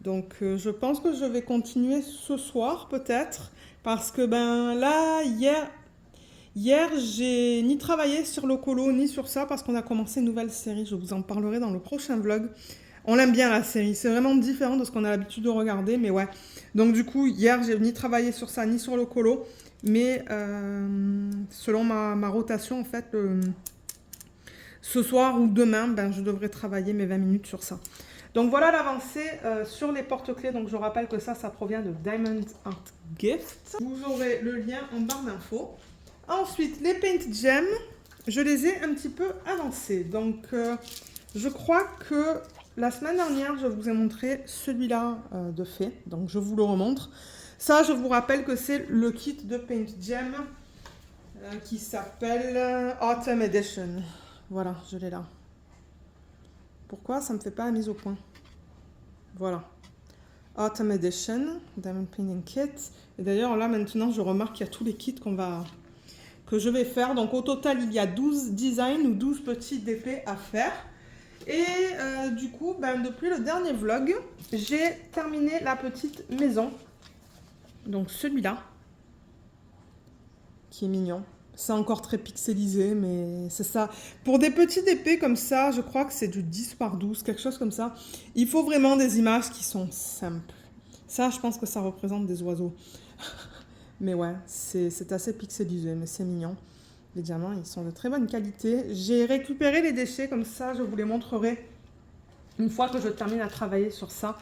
Donc je pense que je vais continuer ce soir peut-être. Parce que ben là, hier j'ai ni travaillé sur le colo ni sur ça parce qu'on a commencé une nouvelle série. Je vous en parlerai dans le prochain vlog. On l'aime bien la série, c'est vraiment différent de ce qu'on a l'habitude de regarder, mais ouais. Donc du coup, hier, j'ai ni travaillé sur ça, ni sur le colo, mais selon ma rotation, en fait, ce soir ou demain, ben, je devrais travailler mes 20 minutes sur ça. Donc voilà l'avancée sur les porte-clés. Donc je rappelle que ça provient de Diamond Art Gift. Vous aurez le lien en barre d'infos. Ensuite, les Paint Gems, je les ai un petit peu avancés. Donc je crois que... La semaine dernière, je vous ai montré celui-là de fait, donc je vous le remontre. Ça, je vous rappelle que c'est le kit de Paint Gem qui s'appelle Autumn Edition. Voilà, je l'ai là. Pourquoi ça ne me fait pas la mise au point? Voilà. Autumn Edition, Diamond Painting Kit. Et d'ailleurs, là, maintenant, je remarque qu'il y a tous les kits qu'on va que je vais faire. Donc au total, il y a 12 designs ou 12 petits DP à faire. Et du coup, depuis le dernier vlog, j'ai terminé la petite maison. Donc celui-là, qui est mignon. C'est encore très pixelisé, mais c'est ça. Pour des petits DP comme ça, je crois que c'est du 10 par 12, quelque chose comme ça. Il faut vraiment des images qui sont simples. Ça, je pense que ça représente des oiseaux. Mais ouais, c'est assez pixelisé, mais c'est mignon. Les diamants, ils sont de très bonne qualité. J'ai récupéré les déchets, comme ça, je vous les montrerai une fois que je termine à travailler sur ça.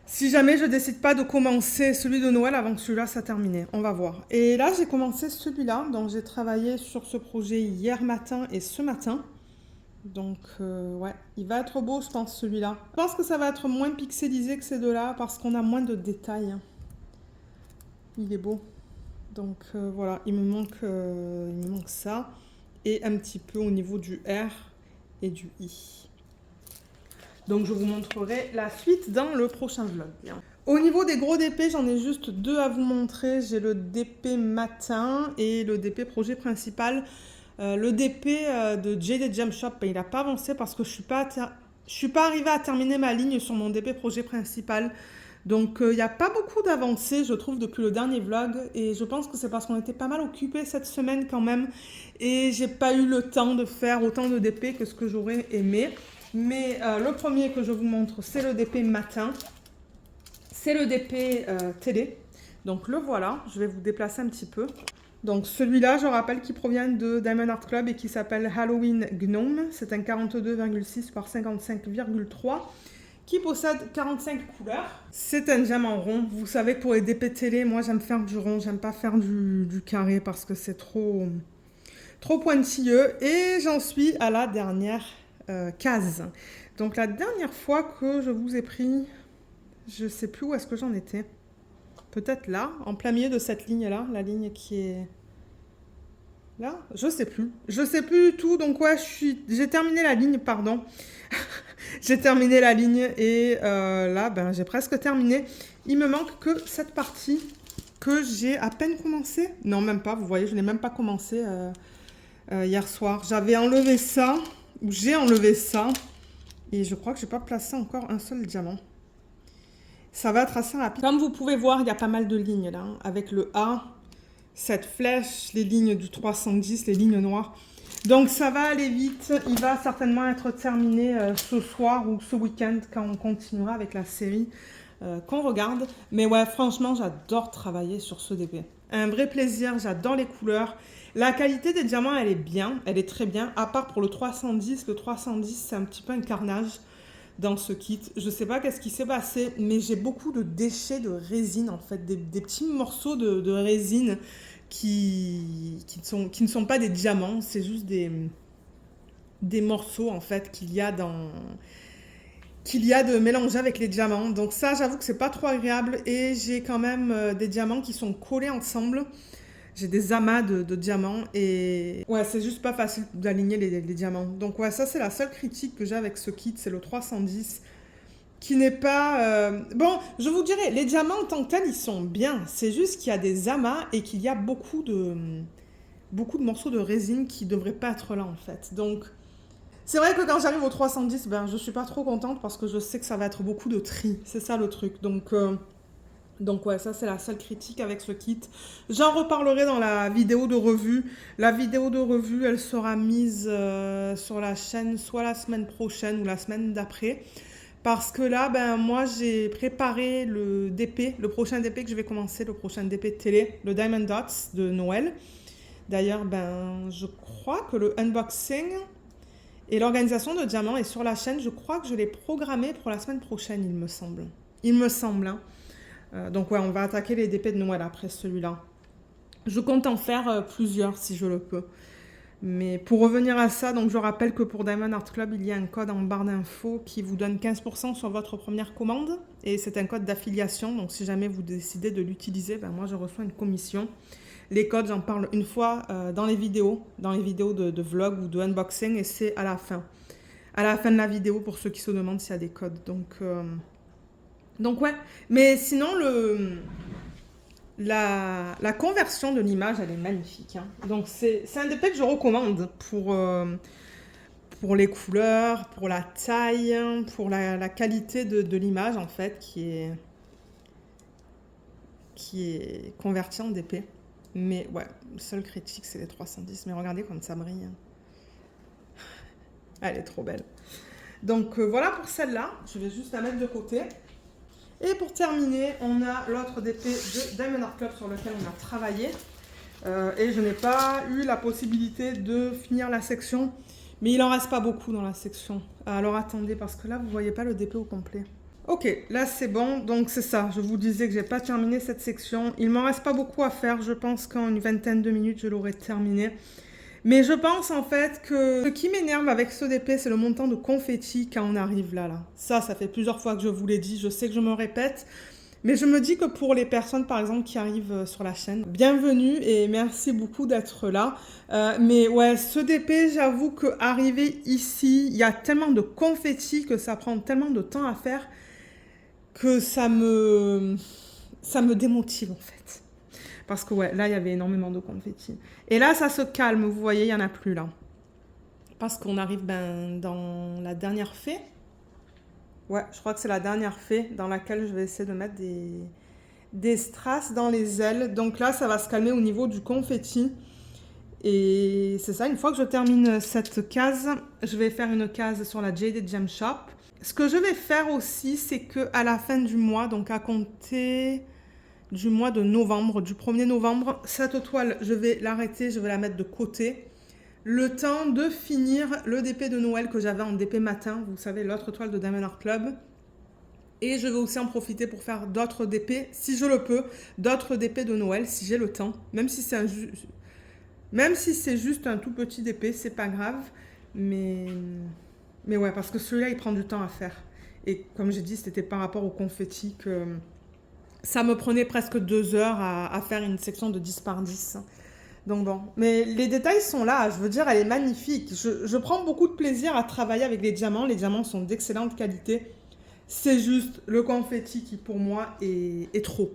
Si jamais je décide pas de commencer celui de Noël avant que celui-là soit terminé, on va voir. Et là, j'ai commencé celui-là, donc j'ai travaillé sur ce projet hier matin et ce matin. Donc, ouais, il va être beau, je pense, celui-là. Je pense que ça va être moins pixelisé que ces deux-là, parce qu'on a moins de détails. Il est beau. Donc, voilà, il me manque ça. Et un petit peu au niveau du R et du I. Donc je vous montrerai la suite dans le prochain vlog. Au niveau des gros DP, j'en ai juste deux à vous montrer. J'ai le DP matin et le DP projet principal. Le DP de Jaded Gem Shop, il n'a pas avancé parce que je suis pas arrivée à terminer ma ligne sur mon DP projet principal. Donc il n'y a pas beaucoup d'avancées, je trouve, depuis le dernier vlog. Et je pense que c'est parce qu'on était pas mal occupés cette semaine quand même. Et j'ai pas eu le temps de faire autant de DP que ce que j'aurais aimé. Mais le premier que je vous montre, c'est le DP matin. C'est le DP télé. Donc le voilà, je vais vous déplacer un petit peu. Donc celui-là, je rappelle qu'il provient de Diamond Art Club et qui s'appelle Halloween Gnome. C'est un 42,6 par 55,3 qui possède 45 couleurs. C'est un diamant rond. Vous savez que pour les DP télé, moi j'aime faire du rond, j'aime pas faire du carré parce que c'est trop pointilleux. Et j'en suis à la dernière case. Donc la dernière fois que je vous ai pris, je sais plus où est-ce que j'en étais. Peut-être là, en plein milieu de cette ligne-là, la ligne qui est là, je sais plus. Je sais plus du tout, donc ouais, j'ai terminé la ligne, pardon. J'ai terminé la ligne et là, j'ai presque terminé. Il me manque que cette partie que j'ai à peine commencé. Non, même pas, vous voyez, je n'ai même pas commencé hier soir. J'avais enlevé ça, ou j'ai enlevé ça, et je crois que je n'ai pas placé encore un seul diamant. Ça va être assez rapide. Comme vous pouvez voir, il y a pas mal de lignes là, hein, avec le A, cette flèche, les lignes du 310, les lignes noires. Donc ça va aller vite, il va certainement être terminé ce soir ou ce week-end quand on continuera avec la série qu'on regarde. Mais ouais, franchement, j'adore travailler sur ce DP. Un vrai plaisir, j'adore les couleurs. La qualité des diamants, elle est bien, elle est très bien, à part pour le 310. Le 310, c'est un petit peu un carnage dans ce kit. Je sais pas qu'est-ce qui s'est passé, mais j'ai beaucoup de déchets de résine, en fait, des petits morceaux de résine qui ne sont pas des diamants, c'est juste des morceaux, en fait, qu'il y a de mélangés avec les diamants. Donc ça, j'avoue que c'est pas trop agréable. Et j'ai quand même des diamants qui sont collés ensemble. J'ai des amas de diamants et ouais, c'est juste pas facile d'aligner les diamants. Donc ouais, ça c'est la seule critique que j'ai avec ce kit, c'est le 310 qui n'est pas... Bon, je vous dirais, les diamants en tant que tels, ils sont bien. C'est juste qu'il y a des amas et qu'il y a beaucoup de morceaux de résine qui devraient pas être là en fait. Donc c'est vrai que quand j'arrive au 310, je suis pas trop contente parce que je sais que ça va être beaucoup de tri. C'est ça le truc. Donc ouais, ça c'est la seule critique avec ce kit. J'en reparlerai dans la vidéo de revue. La vidéo de revue, elle sera mise sur la chaîne soit la semaine prochaine ou la semaine d'après. Parce que là, moi j'ai préparé le DP, le prochain DP que je vais commencer, le prochain DP de télé, le Diamond Dots de Noël. D'ailleurs, je crois que le unboxing et l'organisation de diamants est sur la chaîne. Je crois que je l'ai programmé pour la semaine prochaine, il me semble. Il me semble, hein. Donc ouais, on va attaquer les DP de Noël après celui-là. Je compte en faire plusieurs si je le peux. Mais pour revenir à ça, donc je rappelle que pour Diamond Art Club, il y a un code en barre d'infos qui vous donne 15% sur votre première commande. Et c'est un code d'affiliation, donc si jamais vous décidez de l'utiliser, moi je reçois une commission. Les codes, j'en parle une fois dans les vidéos de vlog ou de unboxing, et c'est à la fin. À la fin de la vidéo pour ceux qui se demandent s'il y a des codes. Donc ouais, mais sinon la conversion de l'image, elle est magnifique. Hein. Donc, c'est un DP que je recommande pour les couleurs, pour la taille, pour la qualité de l'image, en fait, qui est convertie en DP. Mais ouais, le seul critique, c'est les 310. Mais regardez comme ça brille. Elle est trop belle. Donc voilà pour celle-là. Je vais juste la mettre de côté. Et pour terminer, on a l'autre DP de Diamond Art Club sur lequel on a travaillé. Et je n'ai pas eu la possibilité de finir la section. Mais il n'en reste pas beaucoup dans la section. Alors attendez, parce que là, vous ne voyez pas le DP au complet. Ok, là c'est bon. Donc c'est ça, je vous disais que je n'ai pas terminé cette section. Il ne m'en reste pas beaucoup à faire. Je pense qu'en une vingtaine de minutes, je l'aurai terminé. Mais je pense en fait que ce qui m'énerve avec ce DP, c'est le montant de confetti quand on arrive là. Ça fait plusieurs fois que je vous l'ai dit. Je sais que je me répète. Mais je me dis que pour les personnes, par exemple, qui arrivent sur la chaîne, bienvenue et merci beaucoup d'être là. Mais ouais, ce DP, j'avoue qu'arriver ici, il y a tellement de confettis que ça prend tellement de temps à faire que ça me démotive en fait. Parce que ouais, là, il y avait énormément de confettis. Et là, ça se calme, vous voyez, il n'y en a plus là. Parce qu'on arrive dans la dernière fée. Ouais, je crois que c'est la dernière fée dans laquelle je vais essayer de mettre des strass dans les ailes. Donc là, ça va se calmer au niveau du confetti. Et c'est ça, une fois que je termine cette case, je vais faire une case sur la Jaded Gem Shop. Ce que je vais faire aussi, c'est qu'à la fin du mois, donc à compter du mois de novembre, du 1er novembre, cette toile, je vais l'arrêter, je vais la mettre de côté. Le temps de finir le DP de Noël que j'avais en DP matin, vous savez, l'autre toile de Diamond Art Club. Et je vais aussi en profiter pour faire d'autres DP, si je le peux, d'autres DP de Noël, si j'ai le temps. Même si c'est juste un tout petit DP, c'est pas grave. Mais ouais, parce que celui-là, il prend du temps à faire. Et comme j'ai dit, c'était par rapport au confetti que ça me prenait presque 2 heures à faire une section de 10 par 10. Donc bon, mais les détails sont là, je veux dire, elle est magnifique. Je prends beaucoup de plaisir à travailler avec les diamants sont d'excellente qualité. C'est juste le confetti qui pour moi est trop.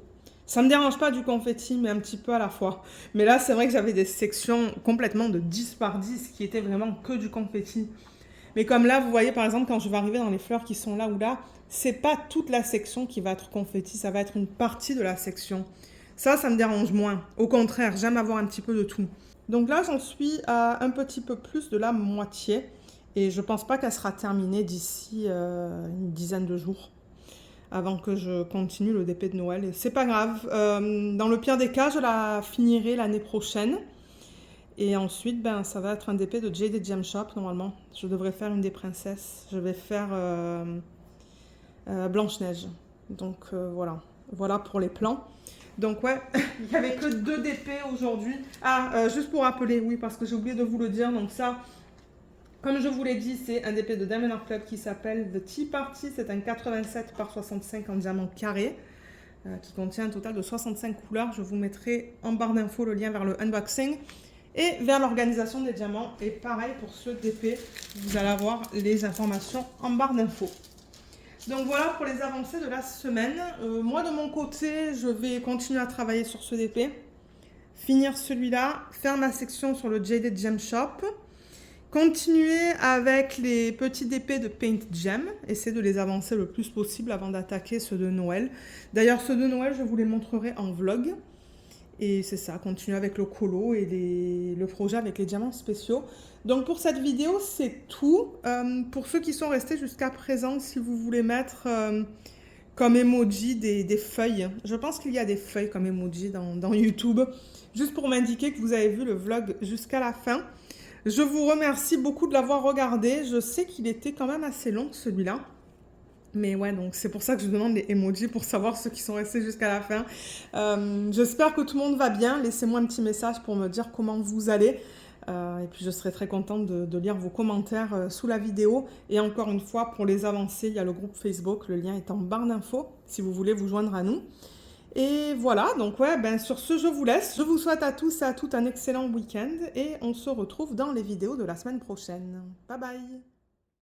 Ça ne me dérange pas du confetti, mais un petit peu à la fois. Mais là, c'est vrai que j'avais des sections complètement de 10 par 10 qui étaient vraiment que du confetti. Mais comme là, vous voyez, par exemple, quand je vais arriver dans les fleurs qui sont là ou là, c'est pas toute la section qui va être confetti, ça va être une partie de la section. Ça me dérange moins. Au contraire, j'aime avoir un petit peu de tout. Donc là, j'en suis à un petit peu plus de la moitié. Et je pense pas qu'elle sera terminée d'ici une dizaine de jours. Avant que je continue le DP de Noël. Et c'est pas grave. Dans le pire des cas, je la finirai l'année prochaine. Et ensuite, ça va être un DP de Jaded Gem Shop, normalement. Je devrais faire une des princesses. Je vais faire Blanche-Neige. Donc voilà. Voilà pour les plans. Donc ouais, il n'y avait que 2 DP aujourd'hui. Ah, juste pour rappeler, oui, parce que j'ai oublié de vous le dire. Donc ça, comme je vous l'ai dit, c'est un DP de Diamond Art Club qui s'appelle The Tea Party. C'est un 87 par 65 en diamant carré qui contient un total de 65 couleurs. Je vous mettrai en barre d'infos le lien vers le unboxing et vers l'organisation des diamants. Et pareil pour ce DP, vous allez avoir les informations en barre d'infos. Donc voilà pour les avancées de la semaine. Moi de mon côté, je vais continuer à travailler sur ce DP. Finir celui-là, faire ma section sur le Jaded Gem Shop. Continuer avec les petits DP de Paint Gem. Essayer de les avancer le plus possible avant d'attaquer ceux de Noël. D'ailleurs ceux de Noël, je vous les montrerai en vlog. Et c'est ça, continuer avec le colo et le projet avec les diamants spéciaux. Donc pour cette vidéo, c'est tout. Pour ceux qui sont restés jusqu'à présent, si vous voulez mettre comme emoji des feuilles. Je pense qu'il y a des feuilles comme emoji dans YouTube. Juste pour m'indiquer que vous avez vu le vlog jusqu'à la fin. Je vous remercie beaucoup de l'avoir regardé. Je sais qu'il était quand même assez long celui-là. Mais ouais, donc c'est pour ça que je demande les emojis pour savoir ceux qui sont restés jusqu'à la fin. J'espère que tout le monde va bien. Laissez-moi un petit message pour me dire comment vous allez. Et puis je serai très contente de lire vos commentaires sous la vidéo. Et encore une fois, pour les avancées, il y a le groupe Facebook. Le lien est en barre d'infos si vous voulez vous joindre à nous. Et voilà, donc ouais, sur ce, je vous laisse. Je vous souhaite à tous et à toutes un excellent week-end. Et on se retrouve dans les vidéos de la semaine prochaine. Bye bye!